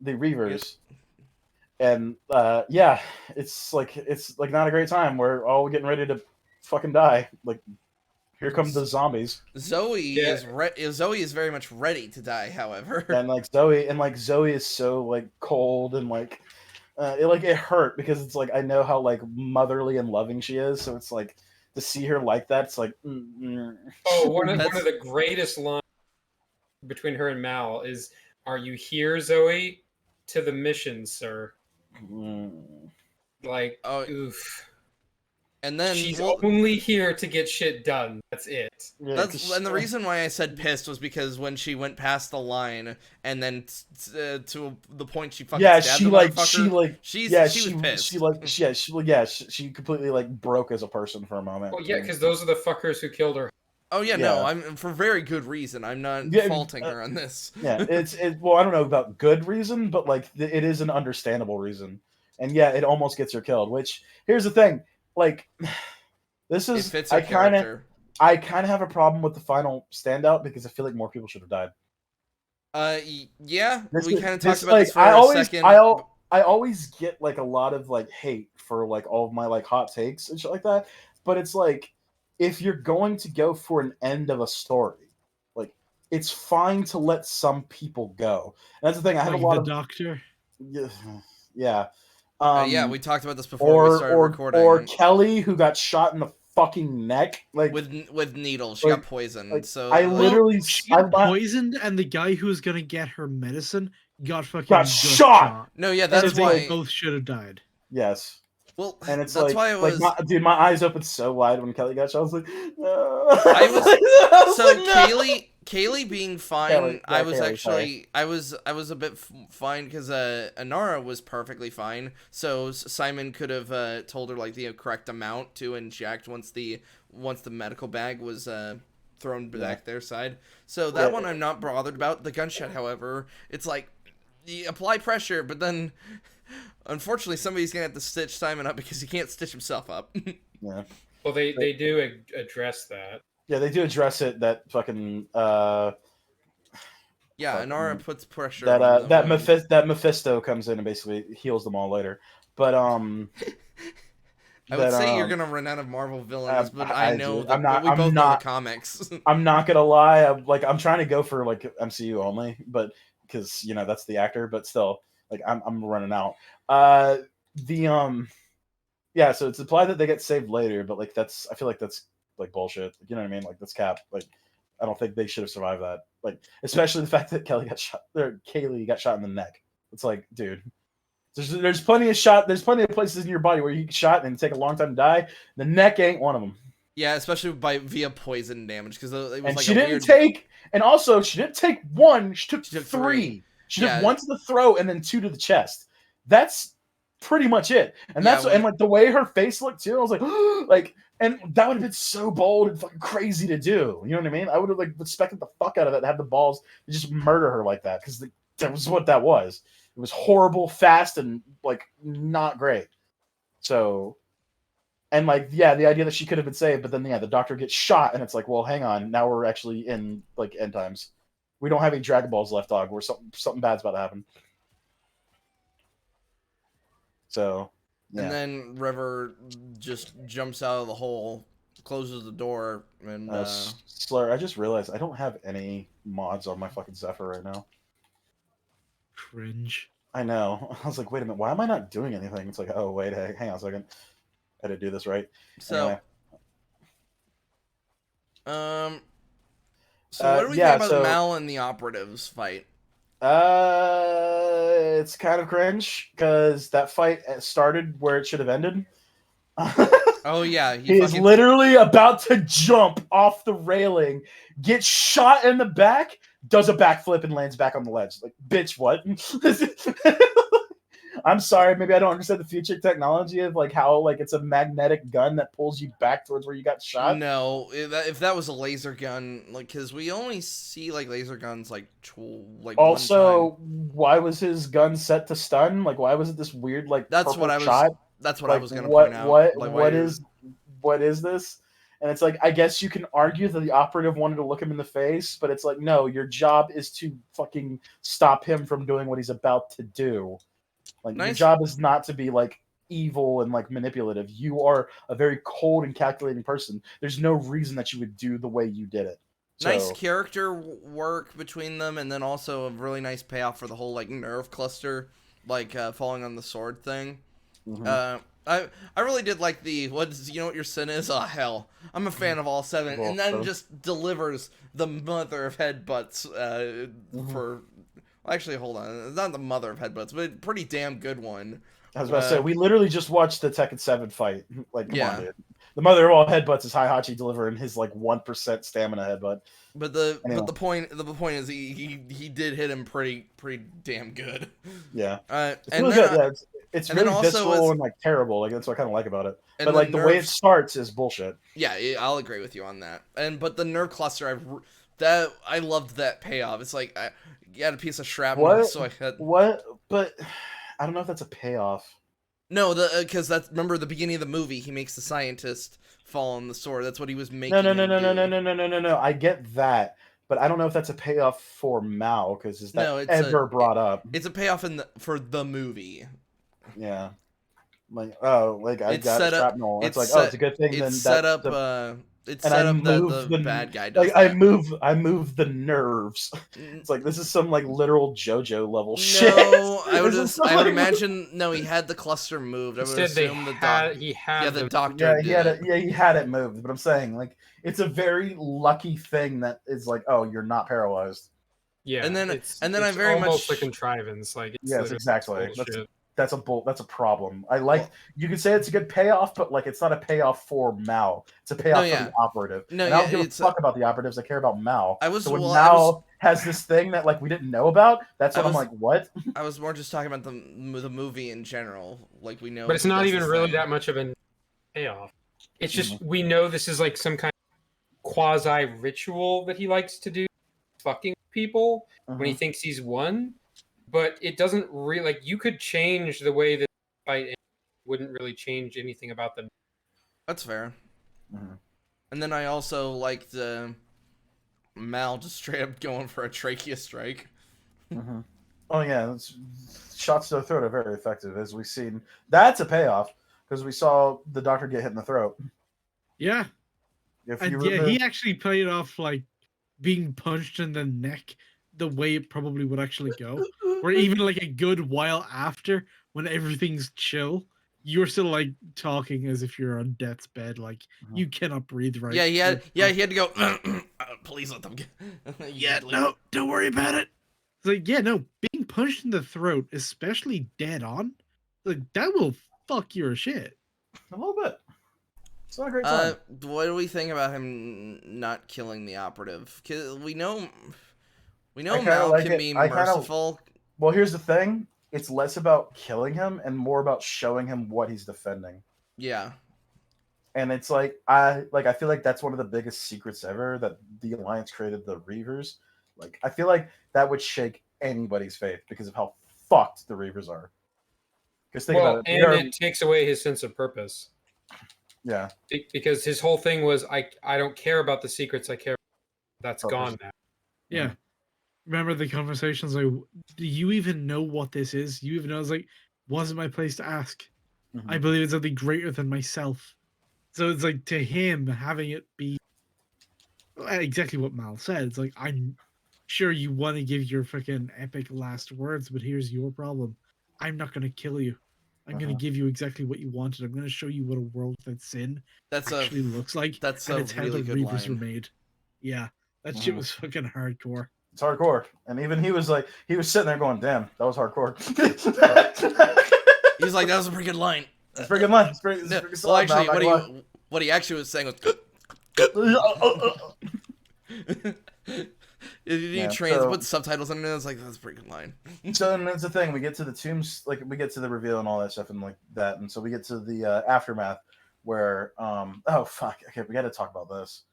Speaker 2: Reavers. And yeah, it's like not a great time. We're all getting ready to fucking die. Like, here come the zombies.
Speaker 3: Zoe
Speaker 1: Yeah.
Speaker 3: Zoe is very much ready to die. However,
Speaker 2: And Zoe is so like cold and like it hurt because it's like I know how like motherly and loving she is. So it's like to see her like that, it's like
Speaker 1: Oh, one of
Speaker 3: That's-
Speaker 1: the greatest lines between her and Mal is, "Are you here, Zoe? To the mission, sir." Like,
Speaker 3: Oh,
Speaker 1: oof.
Speaker 3: and then
Speaker 1: She's
Speaker 3: well,
Speaker 1: only here to get shit done. That's it.
Speaker 2: Yeah,
Speaker 3: and the reason why I said pissed was because when she went past the line and then to the point she fucking stabbed
Speaker 2: she
Speaker 3: the
Speaker 2: like
Speaker 3: motherfucker,
Speaker 2: she
Speaker 3: was pissed.
Speaker 2: she completely like broke as a person for a moment.
Speaker 1: Well, yeah, because those are the fuckers who killed her.
Speaker 3: Oh yeah, no,
Speaker 2: Yeah.
Speaker 3: I'm for very good reason. I'm not
Speaker 2: Yeah,
Speaker 3: faulting her on this.
Speaker 2: Yeah, well, I don't know about good reason, but like it is an understandable reason, and yeah, it almost gets her killed. Which here's the thing, like this
Speaker 3: It
Speaker 2: is
Speaker 3: fits her
Speaker 2: I kind of
Speaker 3: character.
Speaker 2: have a problem with the final standout because I feel like more people should have died.
Speaker 3: Yeah,
Speaker 2: This
Speaker 3: we
Speaker 2: is-
Speaker 3: kind of
Speaker 2: this,
Speaker 3: talked about this for
Speaker 2: I
Speaker 3: a
Speaker 2: always,
Speaker 3: second.
Speaker 2: I always get like a lot of like hate for like all of my like hot takes and shit like that. But it's like if you're going to go for an end of a story, like it's fine to let some people go. And that's the thing. I have
Speaker 4: Like
Speaker 2: a lot
Speaker 4: the
Speaker 2: of
Speaker 4: Doctor.
Speaker 2: yeah.
Speaker 3: Yeah, we talked about this before we started recording.
Speaker 2: Or Kelly, who got shot in the fucking neck, like
Speaker 3: with needles, she
Speaker 2: like-
Speaker 3: got poisoned.
Speaker 2: like,
Speaker 3: So
Speaker 2: I
Speaker 3: like,
Speaker 2: literally
Speaker 4: She got poisoned, and the guy who was gonna get her medicine got fucking
Speaker 2: Got
Speaker 4: just
Speaker 2: shot!
Speaker 3: no, yeah,
Speaker 2: And
Speaker 3: that's
Speaker 2: it's
Speaker 4: They
Speaker 3: why.
Speaker 4: both should have died.
Speaker 2: yes.
Speaker 3: Well,
Speaker 2: And it's
Speaker 3: that's
Speaker 2: like,
Speaker 3: why it was.
Speaker 2: dude, my eyes opened so wide when Kelly got shot. I was like, no.
Speaker 3: I was so
Speaker 2: like, no.
Speaker 3: Kaylee being fine.
Speaker 2: Kelly,
Speaker 3: I was
Speaker 2: Kelly,
Speaker 3: actually I was a bit fine because Anara was perfectly fine. So Simon could have told her like the correct amount to inject once the medical bag was thrown back their side. So that one I'm not bothered about. The gunshot, however, it's like you apply pressure, but then unfortunately somebody's gonna have to stitch Simon up because he can't stitch himself up.
Speaker 2: Yeah.
Speaker 1: Well, they do address that.
Speaker 2: Yeah, they do address it. That fucking
Speaker 3: Yeah,
Speaker 2: Fuck,
Speaker 3: Anara puts pressure.
Speaker 2: that
Speaker 3: on the
Speaker 2: that
Speaker 3: wound.
Speaker 2: that Mephisto comes in and basically heals them all later. But
Speaker 3: I would
Speaker 2: that,
Speaker 3: say you're gonna run out of Marvel villains, but I know
Speaker 2: do.
Speaker 3: that
Speaker 2: I'm not-
Speaker 3: we
Speaker 2: I'm
Speaker 3: both know
Speaker 2: not-
Speaker 3: the comics.
Speaker 2: I'm not gonna lie. I'm trying to go for like MCU only, but because that's the actor. But still, like I'm running out. Yeah. So it's implied that they get saved later, but like I feel like that's like bullshit. You know what I mean? Like that's cap. Like I don't think they should have survived that. Like especially the fact that Kaylee got shot in the neck. It's like, dude. There's plenty of places in your body where you get shot and take a long time to die. The neck ain't one of them.
Speaker 3: Yeah, especially via poison damage because it was
Speaker 2: And
Speaker 3: like
Speaker 2: she
Speaker 3: a
Speaker 2: didn't
Speaker 3: weird.
Speaker 2: take, and also she didn't take one. She took
Speaker 3: She took
Speaker 2: three.
Speaker 3: three.
Speaker 2: She took
Speaker 3: Yeah.
Speaker 2: one to the throat and then two to the chest. That's pretty much it. And
Speaker 3: Yeah,
Speaker 2: that's and like the way her face looked too. I was like, like, and that would have been so bold and fucking crazy to do. You know what I mean? I would have like respected the fuck out of it to have the balls to just murder her like that because that was what that was. It was horrible, fast, and like not great. So. And like, yeah, the idea that she could have been saved, but then the Doctor gets shot, and it's like, well, hang on, now we're actually in like end times. We don't have any Dragon Balls left, dog. We're something bad's about to happen. So, yeah.
Speaker 3: And then River just jumps out of the hole, closes the door, and
Speaker 2: Slur, I just realized I don't have any mods on my fucking Zephyr right now.
Speaker 4: Cringe.
Speaker 2: I know. I was like, wait a minute, why am I not doing anything? It's like, oh wait, hang on a second. I had to do this right.
Speaker 3: so.
Speaker 2: Anyway.
Speaker 3: So what do we
Speaker 2: yeah,
Speaker 3: think about
Speaker 2: so-
Speaker 3: Mal and the operatives fight?
Speaker 2: It's kind of cringe because that fight started where it should have ended.
Speaker 3: Oh yeah,
Speaker 2: He is literally about to jump off the railing, get shot in the back, does a backflip and lands back on the ledge. Like, bitch, what? I'm sorry, maybe I don't understand the future technology of like how like it's a magnetic gun that pulls you back towards where you got shot.
Speaker 3: No, if that was a laser gun, like, because we only see like laser guns like one time.
Speaker 2: Also, why was his gun set to stun? Like, why was it this weird like
Speaker 3: That's
Speaker 2: purple
Speaker 3: what I was.
Speaker 2: shot?
Speaker 3: That's what I
Speaker 2: Like,
Speaker 3: was gonna point out. Like,
Speaker 2: what is this? And it's like, I guess you can argue that the operative wanted to look him in the face, but it's like, no, your job is to fucking stop him from doing what he's about to do. Like, your
Speaker 3: Nice.
Speaker 2: job is not to be like evil and like manipulative. You are a very cold and calculating person. There's no reason that you would do the way you did it.
Speaker 3: Nice
Speaker 2: So,
Speaker 3: character work between them, and then also a really nice payoff for the whole like nerve cluster, like falling on the sword thing.
Speaker 2: mhm.
Speaker 3: I really did like the you know what your sin is? Oh hell, I'm a fan of all seven,
Speaker 2: Well,
Speaker 3: and then
Speaker 2: so-
Speaker 3: just delivers the mother of headbutts for. Actually, hold on, it's not the mother of headbutts, but a pretty damn good one.
Speaker 2: I was about to say, we literally just watched the Tekken 7 fight. Like, come
Speaker 3: Yeah.
Speaker 2: on, dude. The mother of all headbutts is Heihachi delivering his like 1% stamina headbutt.
Speaker 3: But
Speaker 2: Anyway.
Speaker 3: the point is he did hit him pretty damn good.
Speaker 2: Yeah. It's
Speaker 3: And
Speaker 2: really
Speaker 3: then
Speaker 2: good. Yeah, it's
Speaker 3: and then
Speaker 2: really
Speaker 3: also
Speaker 2: visceral and like terrible. Like, that's what I kind of like about it.
Speaker 3: and
Speaker 2: But like the way it
Speaker 3: nerves-
Speaker 2: starts is bullshit.
Speaker 3: Yeah, I'll agree with you on that. But the nerve cluster, I loved that payoff. It's like I had a piece of shrapnel,
Speaker 2: What?
Speaker 3: so I had
Speaker 2: What? But I don't know if that's a payoff.
Speaker 3: no because that's remember the beginning of the movie he makes the scientist fall on the sword. That's what he was making.
Speaker 2: No. I get that, but I don't know if that's a payoff for Mao because is that
Speaker 3: No, it's
Speaker 2: ever brought up?
Speaker 3: It's a payoff for the movie.
Speaker 2: Yeah. Like, oh, like I
Speaker 3: It's
Speaker 2: got
Speaker 3: set up-
Speaker 2: shrapnel. It's
Speaker 3: it's
Speaker 2: like, oh,
Speaker 3: set-
Speaker 2: it's a good thing. Then
Speaker 3: It's set up. It's set up that the bad guy does
Speaker 2: like
Speaker 3: that.
Speaker 2: I move the nerves. It's like this is some like literal JoJo level shit.
Speaker 3: No, I would
Speaker 2: This is
Speaker 3: I would
Speaker 2: like-
Speaker 3: imagine no. He had the cluster moved. I would
Speaker 1: Instead, they
Speaker 3: assume
Speaker 1: he had
Speaker 3: the
Speaker 1: them-
Speaker 3: doctor.
Speaker 2: Yeah,
Speaker 3: did
Speaker 2: he had
Speaker 3: it.
Speaker 2: it. Yeah, he had it moved. But I'm saying like it's a very lucky thing that is like, oh, you're not paralyzed.
Speaker 1: Yeah,
Speaker 3: And then-
Speaker 1: it's,
Speaker 3: and then I
Speaker 1: it's
Speaker 3: very
Speaker 1: almost
Speaker 3: much-
Speaker 1: a contrivance. Like, it's
Speaker 2: Yes,
Speaker 1: literally
Speaker 2: exactly.
Speaker 1: bullshit.
Speaker 2: That's a problem. I like
Speaker 3: Well-
Speaker 2: you can say it's a good payoff, but like it's not a payoff for Mao. It's a payoff
Speaker 3: yeah.
Speaker 2: for the operative.
Speaker 3: No,
Speaker 2: and I don't
Speaker 3: yeah,
Speaker 2: give a
Speaker 3: it's
Speaker 2: fuck about the operatives. I care about Mao.
Speaker 3: I was
Speaker 2: So when
Speaker 3: well,
Speaker 2: Mao has this thing that like we didn't know about, that's
Speaker 3: I
Speaker 2: when I'm
Speaker 3: was-
Speaker 2: like, what?
Speaker 3: I was more just talking about the movie in general. Like we know,
Speaker 1: But it's
Speaker 3: he
Speaker 1: not
Speaker 3: does
Speaker 1: even
Speaker 3: this
Speaker 1: really
Speaker 3: thing.
Speaker 1: that much of a payoff. It's just
Speaker 2: Mm-hmm.
Speaker 1: we know this is like some kind of quasi ritual that he likes to do, fucking people when he
Speaker 2: Mhm.
Speaker 1: thinks he's won. But it doesn't really like you could change the way that the fight ends, wouldn't really change anything about the.
Speaker 3: That's fair.
Speaker 2: Mhm.
Speaker 3: And then I also liked Mal just straight up going for a trachea strike.
Speaker 2: Mhm. Oh yeah, shots to the throat are very effective, as we've seen. That's a payoff because we saw the doctor get hit in the throat.
Speaker 4: Yeah.
Speaker 2: If
Speaker 4: And
Speaker 2: you
Speaker 4: yeah,
Speaker 2: remember,
Speaker 4: he actually played off like being punched in the neck the way it probably would actually go. Or even like a good while after, when everything's chill, you're still like talking as if you're on death's bed, like you cannot breathe right.
Speaker 3: Yeah, he had
Speaker 4: You're-
Speaker 3: to go. Please let them get.
Speaker 4: Yeah, no, don't worry about it. It's like, yeah, no, being punched in the throat, especially dead on, like that will fuck your shit.
Speaker 2: a little bit. It's not a great time.
Speaker 3: What do we think about him not killing the operative? 'Cause we know
Speaker 2: I kinda
Speaker 3: Mal
Speaker 2: like
Speaker 3: can
Speaker 2: it.
Speaker 3: be
Speaker 2: I kinda-
Speaker 3: merciful.
Speaker 2: Well, here's the thing. It's less about killing him and more about showing him what he's defending.
Speaker 3: Yeah,
Speaker 2: And it's like I feel like that's one of the biggest secrets ever that the Alliance created the Reavers. Like I feel like that would shake anybody's faith because of how fucked the Reavers are. Because think
Speaker 1: Well,
Speaker 2: about it.
Speaker 1: and
Speaker 2: They are-
Speaker 1: it takes away his sense of purpose
Speaker 2: yeah.
Speaker 1: because his whole thing was I don't care about the secrets. I care. That's
Speaker 2: Purpose.
Speaker 1: gone now.
Speaker 4: Yeah. Remember the conversations like, do you even know what this is? You even know? I was like, wasn't my place to ask.
Speaker 2: Mhm.
Speaker 4: I believe it's something greater than myself. So it's like to him having it be exactly what Mal said. It's like, I'm sure you want to give your freaking epic last words, but here's your problem. I'm not going to kill you. I'm going
Speaker 2: Uh-huh.
Speaker 4: to give you exactly what you wanted. I'm going to show you what a world without sin
Speaker 3: that's
Speaker 4: actually looks like.
Speaker 3: that's
Speaker 4: And
Speaker 3: a
Speaker 4: it's how
Speaker 3: really
Speaker 4: the
Speaker 3: good
Speaker 4: Reavers were
Speaker 3: line.
Speaker 4: made. Yeah, that shit
Speaker 2: Mhm.
Speaker 4: was fucking hardcore.
Speaker 2: It's hardcore. And even he was sitting there going, "Damn, that was hardcore."
Speaker 3: He's like, that was a pretty good line.
Speaker 2: It's a pretty good line. It's pretty
Speaker 3: No,
Speaker 2: solid,
Speaker 3: well, actually,
Speaker 2: Mal, not gonna lie.
Speaker 3: what he actually was saying was. He put subtitles under it. It's like, that's a pretty good line.
Speaker 2: So then that's the thing. We get to the tombs, like we get to the reveal and all that stuff, and like that, and so we get to the aftermath, where oh fuck, okay, we got to talk about this.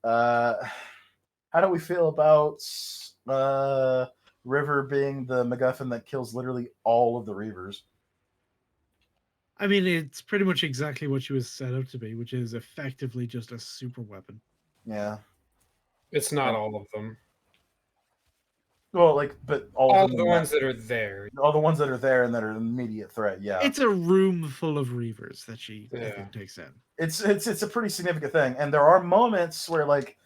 Speaker 2: How do we feel about River being the MacGuffin that kills literally all of the Reavers?
Speaker 4: I mean, it's pretty much exactly what she was set up to be, which is effectively just a super weapon.
Speaker 2: Yeah.
Speaker 1: It's not all of them.
Speaker 2: Well, like, but
Speaker 1: All
Speaker 2: of
Speaker 1: of the ones that are there.
Speaker 2: All the ones that are there and that are an immediate threat. Yeah.
Speaker 4: It's a room full of Reavers that she I
Speaker 1: Yeah.
Speaker 4: think takes in.
Speaker 2: It's a pretty significant thing, and there are moments where, like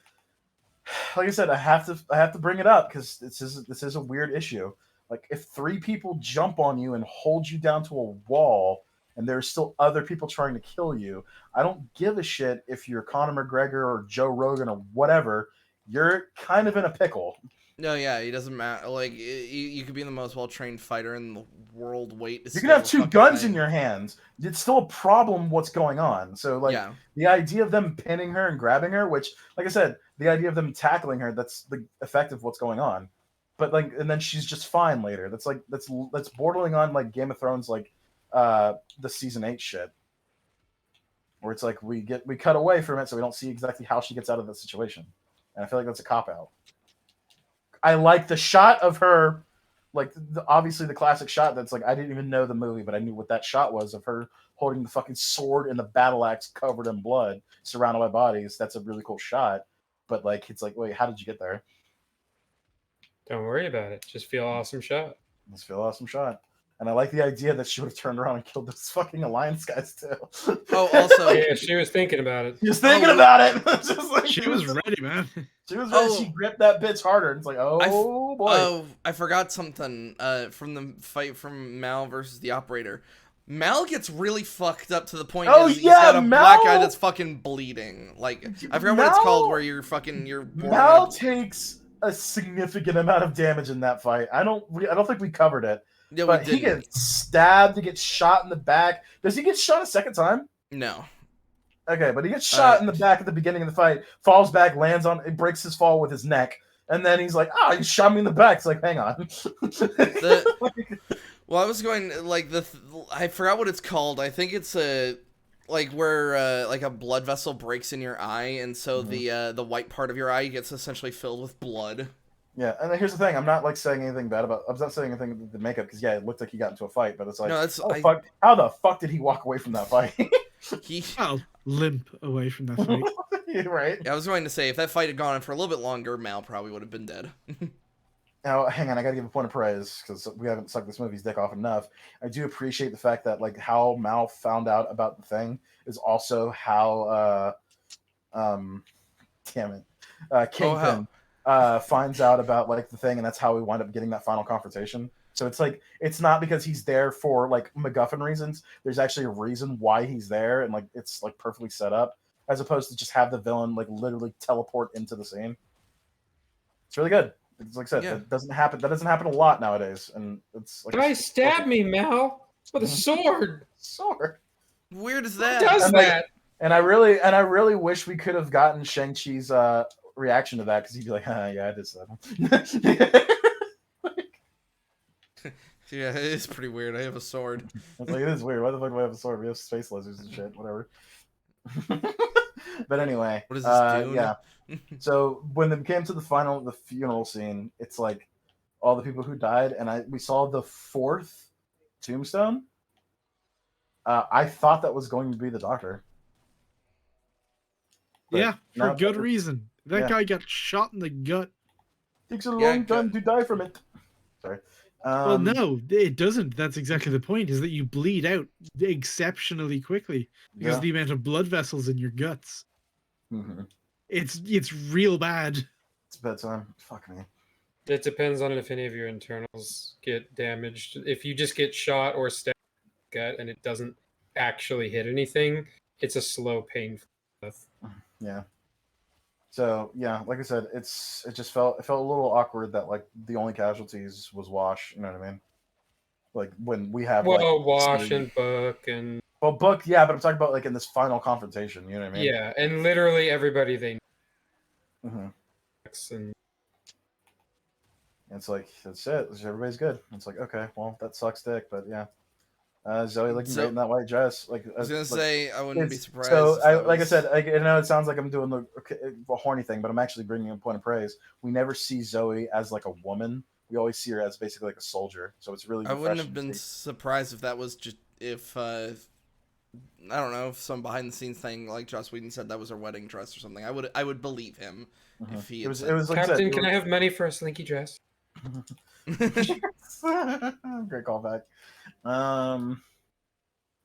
Speaker 2: I said, I have to bring it up because this is a weird issue. Like, if 3 people jump on you and hold you down to a wall, and there's still other people trying to kill you, I don't give a shit if you're Conor McGregor or Joe Rogan or whatever. You're kind of in a pickle.
Speaker 3: No, yeah, he doesn't matter. Like, you could be the most well-trained fighter in the world.
Speaker 2: You can have 2 guns in your hands. It's still a problem what's going on. So, like, the idea of them pinning her and grabbing her, which, like I said, the idea of them tackling her, that's the effect of what's going on. But, like, and then she's just fine later. That's bordering on, like, Game of Thrones, like, the season 8 shit. Where it's like, we cut away from it so we don't see exactly how she gets out of the situation. And I feel like that's a cop-out. I like the shot of her, like, obviously the classic shot that's like, I didn't even know the movie, but I knew what that shot was, of her holding the fucking sword and the battle axe covered in blood, surrounded by bodies. That's a really cool shot. But, like, it's like, wait, how did you get there?
Speaker 1: Don't worry about it. Just feel awesome shot.
Speaker 2: Just feel awesome shot. And I like the idea that she would have turned around and killed those fucking Alliance guys too.
Speaker 3: Oh, also,
Speaker 1: yeah, she was thinking about it.
Speaker 2: She was thinking about it. Just like,
Speaker 4: she was ready, man.
Speaker 2: She was ready. She gripped that bitch harder. It's like, oh boy.
Speaker 3: Oh, I forgot something. From the fight from Mal versus the operator. Mal gets really fucked up to the point he's got a black eye that's fucking bleeding. Like, I forgot what it's called, where you're
Speaker 2: Mal takes a significant amount of damage in that fight. I don't think we covered it. Yeah, but he gets stabbed, he gets shot in the back. Does he get shot a second time?
Speaker 3: No.
Speaker 2: Okay, but he gets shot in the back at the beginning of the fight, falls back, lands on it, breaks his fall with his neck, and then he's like, "Ah, you shot me in the back." It's like, hang on.
Speaker 3: Well, I was going like I forgot what it's called. I think it's like where like a blood vessel breaks in your eye, and so the white part of your eye gets essentially filled with blood.
Speaker 2: Yeah, and here's the thing: I'm not like saying anything bad about. I'm not saying anything with the makeup because it looked like he got into a fight, but it's like, fuck, how the fuck did he walk away from that fight?
Speaker 4: Limp away from that fight.
Speaker 2: Right.
Speaker 3: Yeah, I was going to say if that fight had gone on for a little bit longer, Mal probably would have been dead.
Speaker 2: Now, hang on, I gotta give a point of praise because we haven't sucked this movie's dick off enough. I do appreciate the fact that like how Mal found out about the thing is also how Kingpin finds out about like the thing, and that's how we wind up getting that final confrontation. So it's like it's not because he's there for like MacGuffin reasons. There's actually a reason why he's there, and like it's like perfectly set up, as opposed to just have the villain like literally teleport into the scene. It's really good. It's like I said, that doesn't happen. That doesn't happen a lot nowadays, and it's like.
Speaker 1: Guy stabbed me, Mal, with a sword.
Speaker 2: Sword.
Speaker 3: Weird as that.
Speaker 1: Who does that?
Speaker 2: And I really wish we could have gotten Shang-Chi's reaction to that, because he'd be like, "Yeah, I did that."
Speaker 3: Yeah, it is pretty weird. I have a sword.
Speaker 2: It's like, it is weird. Why the fuck do I have a sword? We have space lasers and shit. Whatever. But anyway,
Speaker 3: what is this doing?
Speaker 2: Yeah. So when it came to the funeral scene, it's like all the people who died, and we saw the 4th tombstone. I thought that was going to be the Doctor.
Speaker 4: But for good reason. That guy got shot in the gut.
Speaker 2: Takes a long time to die from it. Sorry.
Speaker 4: Well, no, it doesn't. That's exactly the point, is that you bleed out exceptionally quickly because of the amount of blood vessels in your guts.
Speaker 2: Mm-hmm.
Speaker 4: It's real bad.
Speaker 2: It's bedtime. Fuck me.
Speaker 1: It depends on if any of your internals get damaged. If you just get shot or stabbed in the gut and it doesn't actually hit anything, it's a slow, painful death.
Speaker 2: Yeah. So yeah, like I said, it felt a little awkward that like the only casualties was Wash. You know what I mean? Like when we have like
Speaker 1: Well, Wash
Speaker 2: three-
Speaker 1: and Book and
Speaker 2: well, Book, yeah, but I'm talking about like in this final confrontation. You know what I mean?
Speaker 1: yeah, and literally everybody they
Speaker 2: hmm
Speaker 1: and
Speaker 2: It's like that's it. Everybody's good. It's like okay, well that sucks, dick, but yeah. Zoe looking
Speaker 3: So-
Speaker 2: great in that white dress. Like
Speaker 3: I was gonna
Speaker 2: like,
Speaker 3: say I wouldn't be
Speaker 2: it's-
Speaker 3: surprised.
Speaker 2: So,
Speaker 3: if that
Speaker 2: like I
Speaker 3: was...
Speaker 2: said, I know it sounds like I'm doing the horny thing, but I'm actually bringing a point of praise. We never see Zoe as like a woman. We always see her as basically like a soldier. So it's really
Speaker 3: I wouldn't have
Speaker 2: refreshing
Speaker 3: been
Speaker 2: to see.
Speaker 3: surprised if that was just if I don't know, if some behind the scenes thing like Joss Whedon said that was her wedding dress or something. I would believe him
Speaker 2: Mhm.
Speaker 3: if he
Speaker 2: It
Speaker 3: had
Speaker 2: was
Speaker 3: said...
Speaker 2: it was like I said,
Speaker 1: Captain,
Speaker 2: it
Speaker 1: can I have money for a slinky dress?
Speaker 2: was- great callback.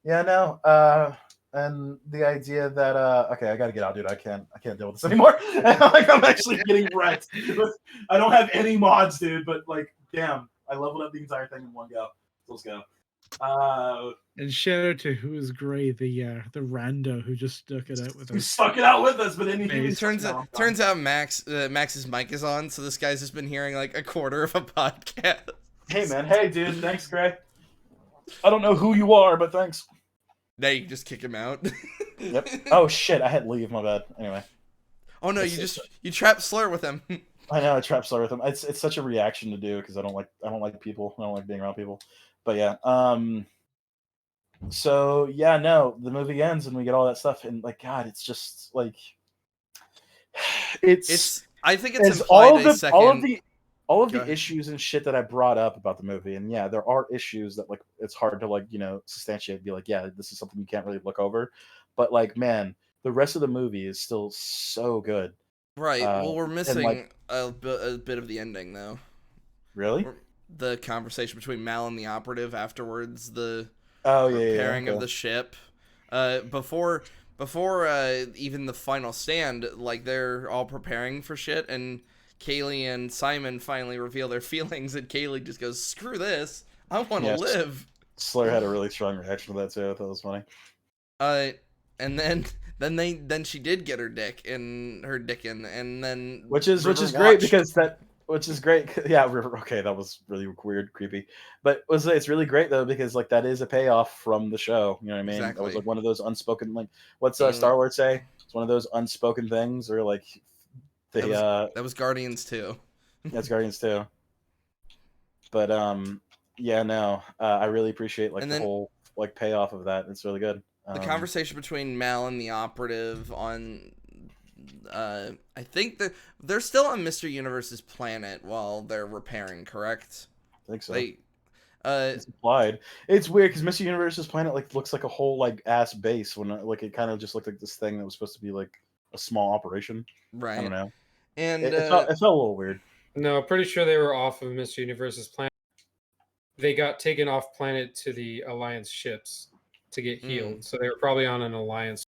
Speaker 2: Yeah, no. And the idea that okay, I gotta get out, dude. I can't deal with this anymore. Like I'm actually getting wrecked. I don't have any mods, dude. But like, damn, I leveled up the entire thing in one go. So let's go.
Speaker 4: And shout out to who is Gray, the rando who just stuck it out with
Speaker 2: He
Speaker 4: us.
Speaker 2: stuck it out with us, but then he
Speaker 4: It
Speaker 3: Turns out Max's mic is on, so this guy's just been hearing like a quarter of a podcast.
Speaker 2: Hey man, hey dude, thanks, Gray. I don't know who you are, but thanks.
Speaker 3: Now you just kick him out.
Speaker 2: Yep. Oh shit, I had to leave. My bad. Anyway.
Speaker 3: Oh no, you trap Slur with him.
Speaker 2: I know I trap slur with him. It's such a reaction to do because I don't like people. I don't like being around people. But yeah. So yeah, no, the movie ends and we get all that stuff, and like God, it's just like it's
Speaker 3: I think it's
Speaker 2: as
Speaker 3: implied a second.
Speaker 2: all of
Speaker 3: Go
Speaker 2: the
Speaker 3: ahead.
Speaker 2: issues and shit that I brought up about the movie, and yeah, there are issues that like it's hard to like substantiate, be like, yeah, this is something you can't really look over, but like man, the rest of the movie is still so good.
Speaker 3: Right. Well, we're
Speaker 2: And,
Speaker 3: missing
Speaker 2: like,
Speaker 3: a bit of the ending though.
Speaker 2: really?
Speaker 3: The conversation between Mal and the operative afterwards. The
Speaker 2: Oh
Speaker 3: repairing
Speaker 2: yeah,
Speaker 3: of the ship. Before even the final stand, like they're all preparing for shit, and Kaylee and Simon finally reveal their feelings, and Kaylee just goes, "Screw this, I want to
Speaker 2: Yes.
Speaker 3: live."
Speaker 2: Slayer had a really strong reaction to that too. I thought it was funny.
Speaker 3: And then she did get her dick in, and then
Speaker 2: Which is
Speaker 3: River
Speaker 2: great
Speaker 3: watched.
Speaker 2: because which is great. Yeah, okay, that was really weird, creepy, but it's really great though because like that is a payoff from the show. You know what I mean? That was
Speaker 3: Exactly.
Speaker 2: like one of those unspoken like what's
Speaker 3: Mm.
Speaker 2: Star Lord say? It's one of those unspoken things, or like the
Speaker 3: That was Guardians too.
Speaker 2: that's Guardians too. But yeah, no, I really appreciate like
Speaker 3: And
Speaker 2: the
Speaker 3: then-
Speaker 2: whole like payoff of that. It's really good.
Speaker 3: The conversation between Mal and the operative on, I think that they're still on Mr. Universe's planet while they're repairing. Correct?
Speaker 2: I think so.
Speaker 3: They,
Speaker 2: It's implied. It's weird because Mr. Universe's planet like looks like a whole like ass base when like it kind of just looked like this thing that was supposed to be like a small operation.
Speaker 3: right.
Speaker 2: I don't know.
Speaker 3: And
Speaker 2: It felt a little weird.
Speaker 1: No, pretty sure they were off of Mr. Universe's planet. They got taken off planet to the Alliance ships to get healed, so they were probably on an Alliance.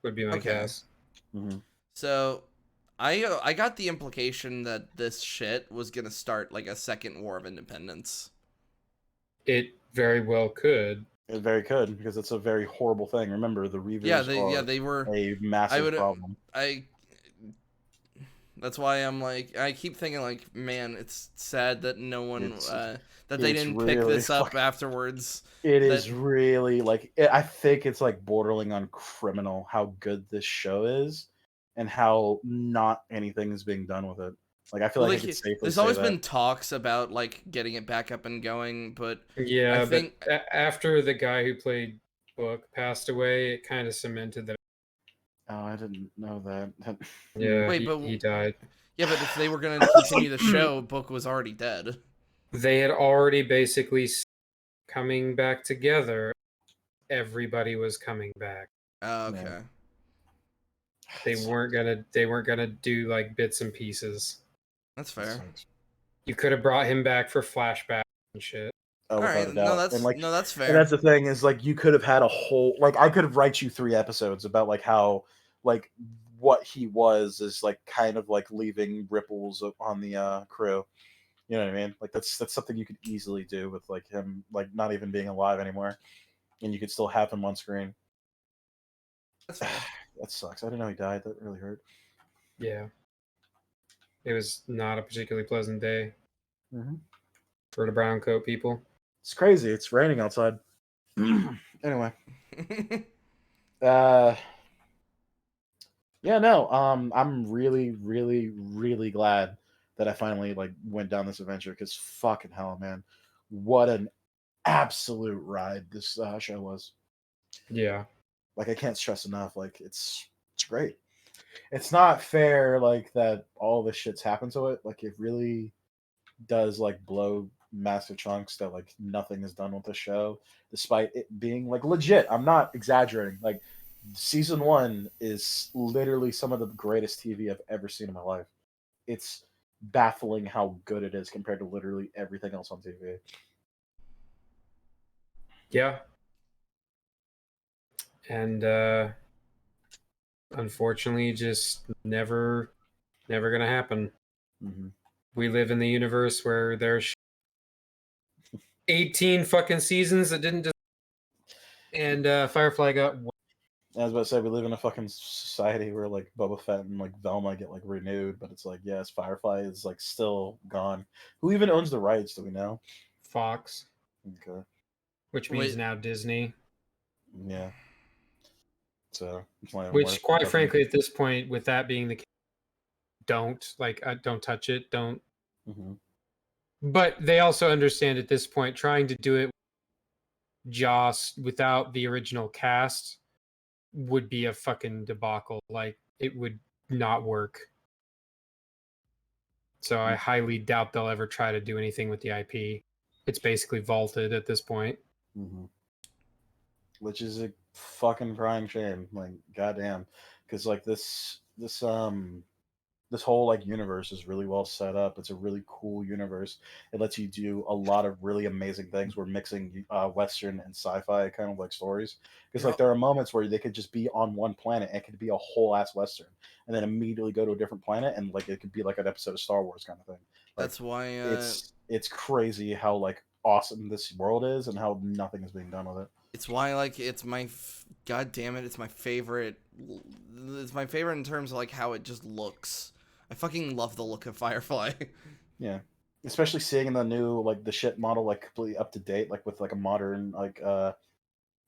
Speaker 1: Would be my
Speaker 3: Okay.
Speaker 1: guess.
Speaker 2: Mm-hmm.
Speaker 3: So, I got the implication that this shit was gonna start like a second War of Independence.
Speaker 1: It very well could.
Speaker 2: It very could because it's a very horrible thing. Remember, the Reavers
Speaker 3: They were
Speaker 2: a massive
Speaker 3: would-
Speaker 2: problem.
Speaker 3: That's why I'm like, I keep thinking like, man, it's sad that no one
Speaker 2: It's-
Speaker 3: that they
Speaker 2: it's
Speaker 3: didn't pick
Speaker 2: really
Speaker 3: this up
Speaker 2: fucking-
Speaker 3: afterwards.
Speaker 2: It is really like I think it's like bordering on criminal how good this show is, and how not anything is being done with it. Like I feel
Speaker 3: Well,
Speaker 2: like I could safely
Speaker 3: there's
Speaker 2: say
Speaker 3: always
Speaker 2: that.
Speaker 3: been talks about like getting it back up and going, but
Speaker 1: Yeah,
Speaker 3: I think
Speaker 1: but after the guy who played Book passed away, it kind of cemented that.
Speaker 2: Oh, I didn't know that.
Speaker 1: Yeah,
Speaker 3: Wait,
Speaker 1: he died.
Speaker 3: yeah, but if they were gonna continue the show, Book was already dead.
Speaker 1: They had already basically coming back together. Everybody was coming back.
Speaker 3: Oh, okay.
Speaker 2: Yeah.
Speaker 1: They weren't gonna do like bits and pieces.
Speaker 3: That's fair.
Speaker 1: You could have brought him back for flashbacks and shit.
Speaker 2: Oh,
Speaker 3: All
Speaker 2: without
Speaker 3: right,
Speaker 2: a doubt.
Speaker 3: that's fair.
Speaker 2: And that's the thing is like you could have had a whole like I could have write you 3 episodes about like how like what he was is like kind of like leaving ripples on the crew. You know what I mean? Like that's something you could easily do with like him like not even being alive anymore, and you could still have him on screen.
Speaker 3: That's fair.
Speaker 2: That sucks. I didn't know he died. That really hurt.
Speaker 1: Yeah. It was not a particularly pleasant day
Speaker 2: Mm-hmm.
Speaker 1: for the brown coat people.
Speaker 2: It's crazy. It's raining outside. Anyway, uh, yeah, no. I'm really, really, really glad that I finally like went down this adventure because fucking hell, man, what an absolute ride this show was.
Speaker 1: Yeah.
Speaker 2: Like I can't stress enough. Like it's great. It's not fair like that all this shit's happened to it. Like it really does like blow massive chunks that like nothing is done with the show, despite it being like legit. I'm not exaggerating. Like season one is literally some of the greatest TV I've ever seen in my life. It's baffling how good it is compared to literally everything else on TV.
Speaker 1: Yeah. And unfortunately just never gonna happen.
Speaker 2: Mm-hmm.
Speaker 1: We live in the universe where there's 18 fucking seasons that didn't just and Firefly got one.
Speaker 2: I was about to say we live in a fucking society where like Boba Fett and like Velma get like renewed, but it's like yes, Firefly is like still gone. Who even owns the rights? Do we know?
Speaker 1: Fox,
Speaker 2: Okay,
Speaker 1: which means
Speaker 3: Wait,
Speaker 1: now Disney.
Speaker 2: yeah. So it's not even
Speaker 1: Which,
Speaker 2: worth.
Speaker 1: quite
Speaker 2: Doesn't
Speaker 1: frankly,
Speaker 2: even.
Speaker 1: at this point, with that being the case, don't touch it, don't.
Speaker 2: Mm-hmm.
Speaker 1: But they also understand at this point, trying to do it Joss without the original cast would be a fucking debacle. Like it would not work. So I highly doubt they'll ever try to do anything with the IP. It's basically vaulted at this point.
Speaker 2: Mm-hmm. Which is a fucking crying shame. Like goddamn, because like this whole like universe is really well set up. It's a really cool universe. It lets you do a lot of really amazing things. We're mixing Western and sci-fi kind of like stories because like
Speaker 3: Yep.
Speaker 2: there are moments where they could just be on one planet and it could be a whole ass Western, and then immediately go to a different planet and like it could be like an episode of Star Wars kind of thing. Like
Speaker 3: That's why
Speaker 2: it's crazy how like awesome this world is and how nothing is being done with it.
Speaker 3: it's why like it's my god damn it, it's my favorite. It's my favorite in terms of like how it just looks. I fucking love the look of Firefly.
Speaker 2: Yeah. Especially seeing in the new like the ship model like completely up to date, like with like a modern like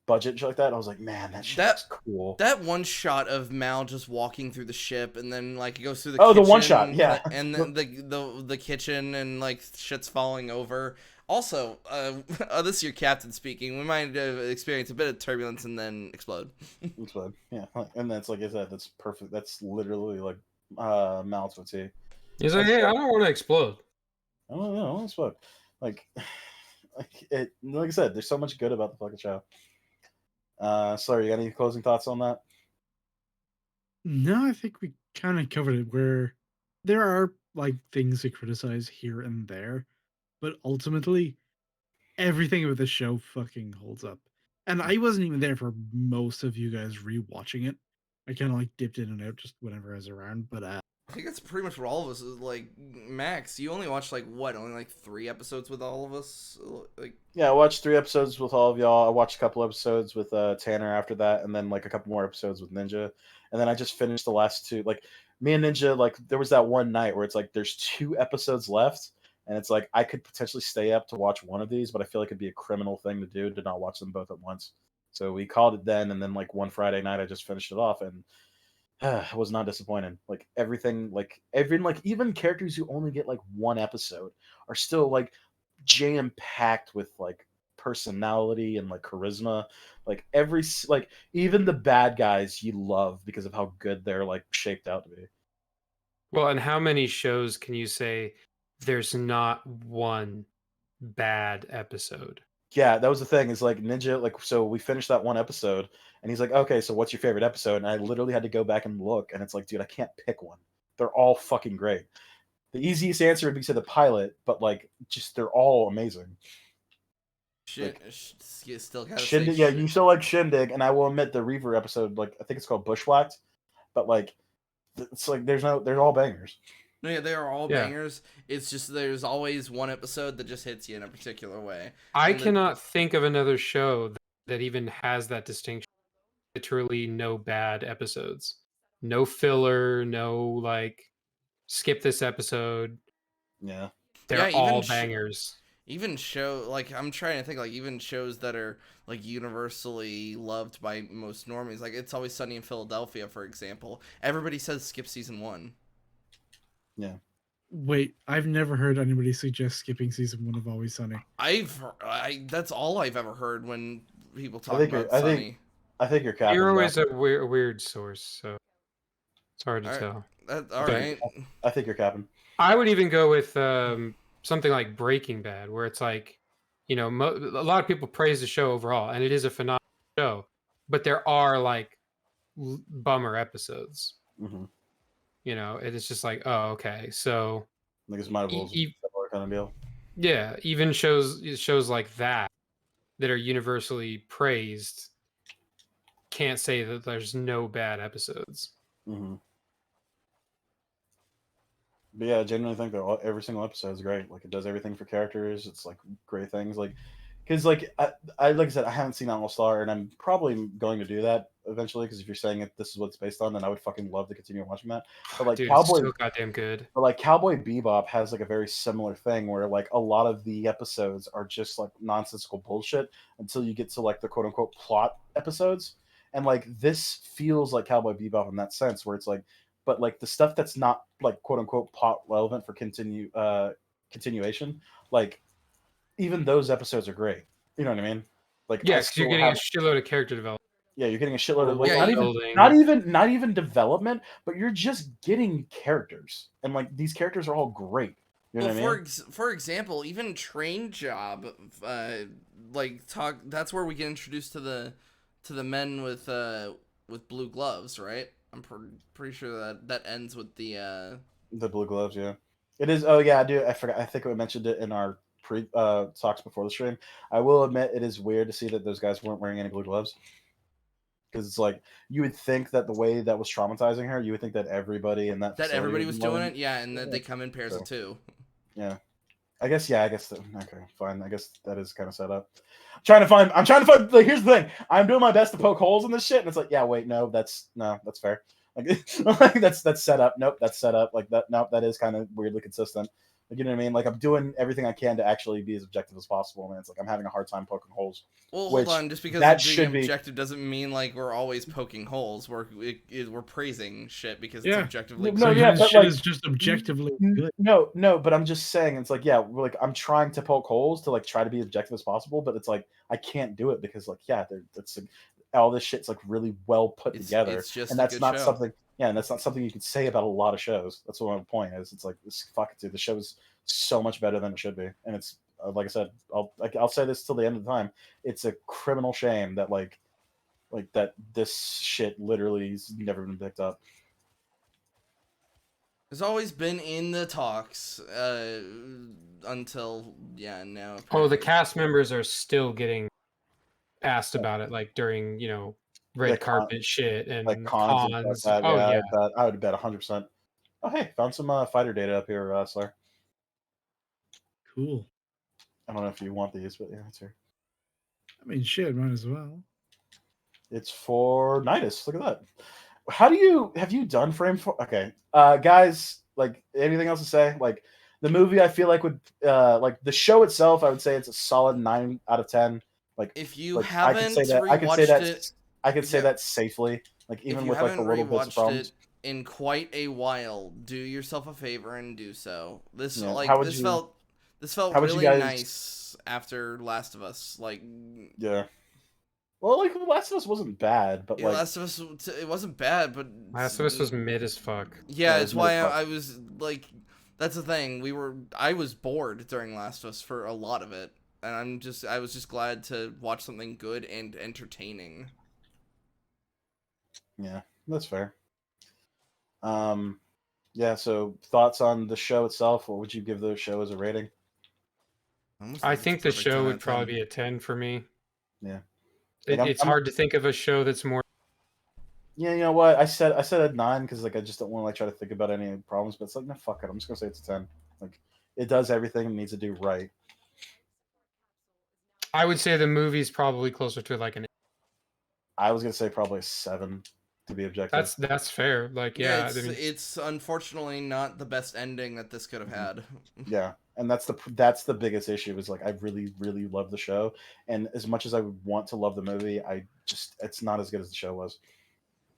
Speaker 2: budget and shit like that. I was like, man, that shit
Speaker 3: that
Speaker 2: looks cool.
Speaker 3: that one shot of Mal just walking through the ship and then like it goes through the
Speaker 2: Oh, the
Speaker 3: kitchen
Speaker 2: one shot, yeah.
Speaker 3: and then the kitchen and like shit's falling over. Also, this is your captain speaking. We might experience a bit of turbulence and then explode.
Speaker 2: It's fun. Yeah. And that's like I said, that's perfect. That's literally like Mal's would see.
Speaker 1: He's like,
Speaker 2: That's
Speaker 1: hey, I don't want to explode.
Speaker 2: I don't know, it's fun. Like like I said, there's so much good about the fucking show. Sorry, you got any closing thoughts on that?
Speaker 4: No, I think we kind of covered it. Where there are like things to criticize here and there, but ultimately everything about the show fucking holds up. And I wasn't even there for most of you guys rewatching it. I kind of like dipped in and out just whenever I was around. But
Speaker 3: I think that's pretty much what all of us is like. Max, you only watched like what? Only like 3 episodes with all of us. Like
Speaker 2: Yeah, I watched 3 episodes with all of y'all. I watched a couple episodes with Tanner after that, and then like a couple more episodes with Ninja, and then I just finished the last two. Like me and Ninja, like there was that one night where it's like there's 2 episodes left, and it's like I could potentially stay up to watch one of these, but I feel like it'd be a criminal thing to do to not watch them both at once. So we called it then, and then like one Friday night, I just finished it off, and I was not disappointed. Like everything, like even characters who only get like one episode are still like jam packed with like personality and like charisma. Like like even the bad guys you love because of how good they're like shaped out to be.
Speaker 1: Well, and how many shows can you say there's not one bad episode?
Speaker 2: Yeah, that was the thing. Is like Ninja, like so we finished that one episode, and he's like, "Okay, so what's your favorite episode?" And I literally had to go back and look, and it's like, dude, I can't pick one. They're all fucking great. The easiest answer would be to the pilot, but like, just they're all amazing.
Speaker 3: shit,
Speaker 2: Like
Speaker 3: you still gotta say
Speaker 2: Shindig, yeah,
Speaker 3: shit.
Speaker 2: you still like Shindig, and I will admit the Reaver episode, like I think it's called Bushwhacked, but like it's like they're all bangers.
Speaker 3: No, yeah, they are all
Speaker 1: Yeah.
Speaker 3: bangers. It's just there's always one episode that just hits you in a particular way.
Speaker 1: I
Speaker 3: And
Speaker 1: cannot think of another show that even has that distinction. Literally no bad episodes. no filler, no like skip this episode.
Speaker 2: Yeah.
Speaker 1: They're
Speaker 3: Yeah,
Speaker 1: all bangers.
Speaker 3: even show like I'm trying to think like even shows that are like universally loved by most normies, like It's Always Sunny in Philadelphia, for example. Everybody says skip season 1.
Speaker 2: Yeah.
Speaker 4: Wait, I've never heard anybody suggest skipping season 1 of Always Sunny.
Speaker 3: That's all I've ever heard when people
Speaker 2: I
Speaker 3: talk
Speaker 2: think
Speaker 3: about
Speaker 2: you're. I
Speaker 3: Sunny.
Speaker 2: think. I think you're capping.
Speaker 1: Hero
Speaker 2: Bro.
Speaker 1: is a weird source, so it's hard to
Speaker 3: All right.
Speaker 1: tell.
Speaker 3: All
Speaker 1: But
Speaker 3: right.
Speaker 2: I think you're capping.
Speaker 1: I would even go with something like Breaking Bad, where it's like, you know, a lot of people praise the show overall, and it is a phenomenal show, but there are like bummer episodes.
Speaker 2: Mm-hmm.
Speaker 1: You know, it is just like, oh, okay, so
Speaker 2: Like it's might similar kind of deal.
Speaker 1: yeah, even shows like that are universally praised can't say that there's no bad episodes.
Speaker 2: Mm-hmm. But yeah, I genuinely think that every single episode is great. Like it does everything for characters. It's like great things. Like, because like I like I said, I haven't seen All Star, and I'm probably going to do that eventually. Because if you're saying this is what it's based on, then I would fucking love to continue watching that. But like
Speaker 1: Dude,
Speaker 2: Cowboy,
Speaker 1: it's so goddamn good.
Speaker 2: but like Cowboy Bebop has like a very similar thing where like a lot of the episodes are just like nonsensical bullshit until you get to like the quote unquote plot episodes. And like this feels like Cowboy Bebop in that sense where it's like, but like the stuff that's not like quote unquote plot relevant for continuation, like even those episodes are great. You know what I mean? Like
Speaker 1: Yeah,
Speaker 2: I
Speaker 1: because you're
Speaker 2: still
Speaker 1: getting a
Speaker 2: have
Speaker 1: shitload of character development.
Speaker 2: yeah, you're getting a shitload of like
Speaker 3: Yeah,
Speaker 2: not even development, but you're just getting characters, and like these characters are all great. You know
Speaker 3: Well,
Speaker 2: what I mean?
Speaker 3: for example, even Train Job, That's where we get introduced to the men with blue gloves, right? I'm pretty sure that ends with the.
Speaker 2: The blue gloves, yeah. It is. Oh yeah, I do. I forgot. I think we mentioned it in our pre talks before the stream. I will admit it is weird to see that those guys weren't wearing any blue gloves. Because it's like you would think that the way that was traumatizing her, you would think that everybody in that
Speaker 3: That
Speaker 2: facility
Speaker 3: everybody
Speaker 2: would
Speaker 3: was
Speaker 2: be
Speaker 3: doing
Speaker 2: wearing.
Speaker 3: it, yeah, and that
Speaker 2: Yeah.
Speaker 3: they come in pairs
Speaker 2: So,
Speaker 3: of 2.
Speaker 2: yeah. I guess yeah. I guess okay, fine. I guess that is kind of set up. I'm trying to find. Like, here's the thing. I'm doing my best to poke holes in this shit, and it's like, yeah, wait, no, that's fair. Like that's set up. Nope, that's set up. Like that. Nope, that is kind of weirdly consistent. Like, you know what I mean? Like I'm doing everything I can to actually be as objective as possible, and it's like I'm having a hard time poking holes.
Speaker 3: Well,
Speaker 2: Which
Speaker 3: hold on. Just because
Speaker 2: that
Speaker 3: of being
Speaker 2: should be
Speaker 3: objective doesn't mean like we're always poking holes. We're praising shit because
Speaker 4: Yeah.
Speaker 3: it's objectively.
Speaker 2: No,
Speaker 3: good.
Speaker 2: yeah,
Speaker 4: Sometimes
Speaker 2: but
Speaker 4: shit
Speaker 2: like
Speaker 4: is just objectively good.
Speaker 2: no, but I'm just saying it's like yeah, like I'm trying to poke holes to like try to be objective as possible, but it's like I can't do it because like yeah, that's like, all this shit's like really well put together,
Speaker 3: It's just
Speaker 2: and
Speaker 3: a
Speaker 2: that's
Speaker 3: good
Speaker 2: not
Speaker 3: show.
Speaker 2: something. Yeah, and that's not something you can say about a lot of shows. That's what my point is. It's like this fuck dude, the show is so much better than it should be, and it's like I said, I'll say this till the end of the time. It's a criminal shame that like that this shit literally has never been picked up.
Speaker 3: It's always been in the talks until now.
Speaker 1: Oh, the
Speaker 3: Apparently.
Speaker 1: cast members are still getting asked about it, like during red
Speaker 2: Like
Speaker 1: carpet shit
Speaker 2: like
Speaker 1: and
Speaker 2: cons and stuff like
Speaker 1: cons.
Speaker 2: that.
Speaker 1: Oh
Speaker 2: Yeah,
Speaker 1: yeah,
Speaker 2: I would bet 100%. Oh hey, found some fighter data up here, Slayer.
Speaker 4: Cool.
Speaker 2: I don't know if you want these, but yeah, it's here.
Speaker 4: I mean, shit, might as well.
Speaker 2: It's for Nidus. Look at that. Have you done frame for? Okay, guys, like anything else to say? Like the movie, I feel like would like the show itself, I would say it's a solid 9 out of 10. Like
Speaker 3: If you
Speaker 2: like
Speaker 3: haven't
Speaker 2: I could say
Speaker 3: rewatched
Speaker 2: that
Speaker 3: it,
Speaker 2: I could say that safely. Like
Speaker 3: if
Speaker 2: even
Speaker 3: you
Speaker 2: with like the
Speaker 3: haven't
Speaker 2: little bits of
Speaker 3: rewatched
Speaker 2: problems.
Speaker 3: it in quite a while, do yourself a favor and do so. This
Speaker 2: Yeah.
Speaker 3: like
Speaker 2: How would
Speaker 3: this
Speaker 2: you?
Speaker 3: felt
Speaker 2: How would you
Speaker 3: really
Speaker 2: guys?
Speaker 3: nice after Last of Us. Like
Speaker 2: Yeah. Well, like Last of Us wasn't bad, but like
Speaker 3: Last of Us, it wasn't bad, but
Speaker 1: Last of Us was mid as fuck.
Speaker 3: yeah,
Speaker 2: it
Speaker 3: it's
Speaker 2: was mid
Speaker 3: why
Speaker 2: as fuck.
Speaker 3: I was like, that's the thing. I was bored during Last of Us for a lot of it, and I was just glad to watch something good and entertaining.
Speaker 2: Yeah, that's fair. Yeah. So thoughts on the show itself? What would you give the show as a rating?
Speaker 1: I think the show would probably be a 10 for me.
Speaker 2: Yeah. Like,
Speaker 1: It's hard to think of a show that's more.
Speaker 2: Yeah, you know what? I said a 9 because like I just don't want to like try to think about any problems. But it's like no, fuck it. I'm just gonna say it's a 10. Like it does everything it needs to do right.
Speaker 1: I would say the movie's probably closer to like an.
Speaker 2: I was gonna say probably a 7. to be objective.
Speaker 1: That's fair. Like, yeah, I mean,
Speaker 3: it's unfortunately not the best ending that this could have had.
Speaker 2: Yeah, and that's the biggest issue. Is like I really really love the show, and as much as I would want to love the movie, it's not as good as the show was.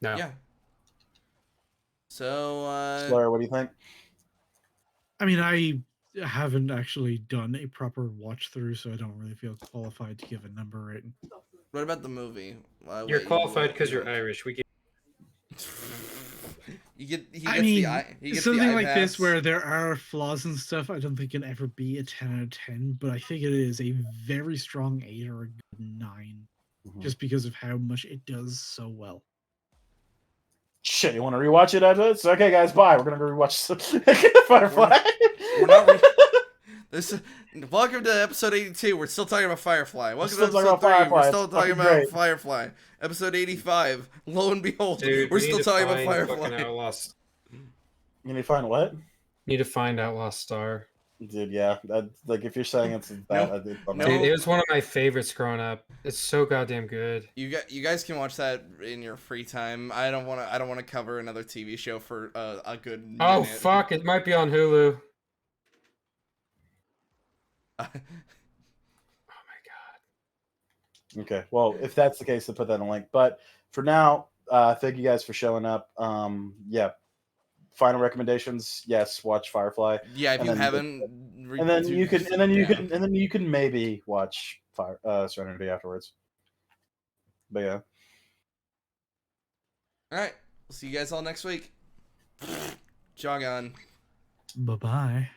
Speaker 1: no.
Speaker 3: Yeah. So,
Speaker 2: Laura, what do you think?
Speaker 4: I mean, I haven't actually done a proper watch through, so I don't really feel qualified to give a number rating.
Speaker 3: what about the movie?
Speaker 1: You're
Speaker 3: What
Speaker 1: qualified because
Speaker 3: you
Speaker 1: you're Irish. We get
Speaker 3: He gets
Speaker 4: I mean,
Speaker 3: he gets
Speaker 4: something
Speaker 3: the
Speaker 4: like this
Speaker 3: iPads.
Speaker 4: where there are flaws and stuff, I don't think can ever be a 10 out of 10, but I think it is a very strong 8 or a good 9, just because of how much it does so well.
Speaker 2: Shit, you want to rewatch it after this? Okay, guys, bye. We're gonna go rewatch Firefly.
Speaker 3: We're not this. Welcome to episode 82. We're still talking about Firefly. Welcome to
Speaker 2: still talking
Speaker 3: episode
Speaker 2: about
Speaker 3: 3. We're
Speaker 2: Firefly.
Speaker 3: still
Speaker 2: It's
Speaker 3: talking
Speaker 2: fucking
Speaker 3: about
Speaker 2: great.
Speaker 3: Firefly. Episode 85. Lo and behold,
Speaker 1: Dude,
Speaker 3: we're
Speaker 1: we need
Speaker 3: still
Speaker 1: to
Speaker 3: talking about
Speaker 1: find fucking
Speaker 3: Firefly.
Speaker 1: Outlaws.
Speaker 2: You need to find what?
Speaker 1: Need to find Outlaw Star.
Speaker 2: Dude, yeah. Like if you're saying it's bad,
Speaker 3: No.
Speaker 1: Dude, it was one of my favorites growing up. It's so goddamn good.
Speaker 3: You guys can watch that in your free time. I don't want to cover another TV show for a good minute.
Speaker 1: Oh fuck! It might be on Hulu. Oh my god.
Speaker 2: Okay, well, if that's the case, then put that in a link. But for now, thank you guys for showing up. Yeah, final recommendations. Yes, watch Firefly.
Speaker 3: Yeah, if
Speaker 2: And
Speaker 3: you
Speaker 2: then-
Speaker 3: haven't,
Speaker 2: And then you
Speaker 3: yeah.
Speaker 2: can maybe watch Serenity afterwards. But yeah.
Speaker 3: All right, we'll see you guys all next week. Jog on.
Speaker 4: Bye-bye.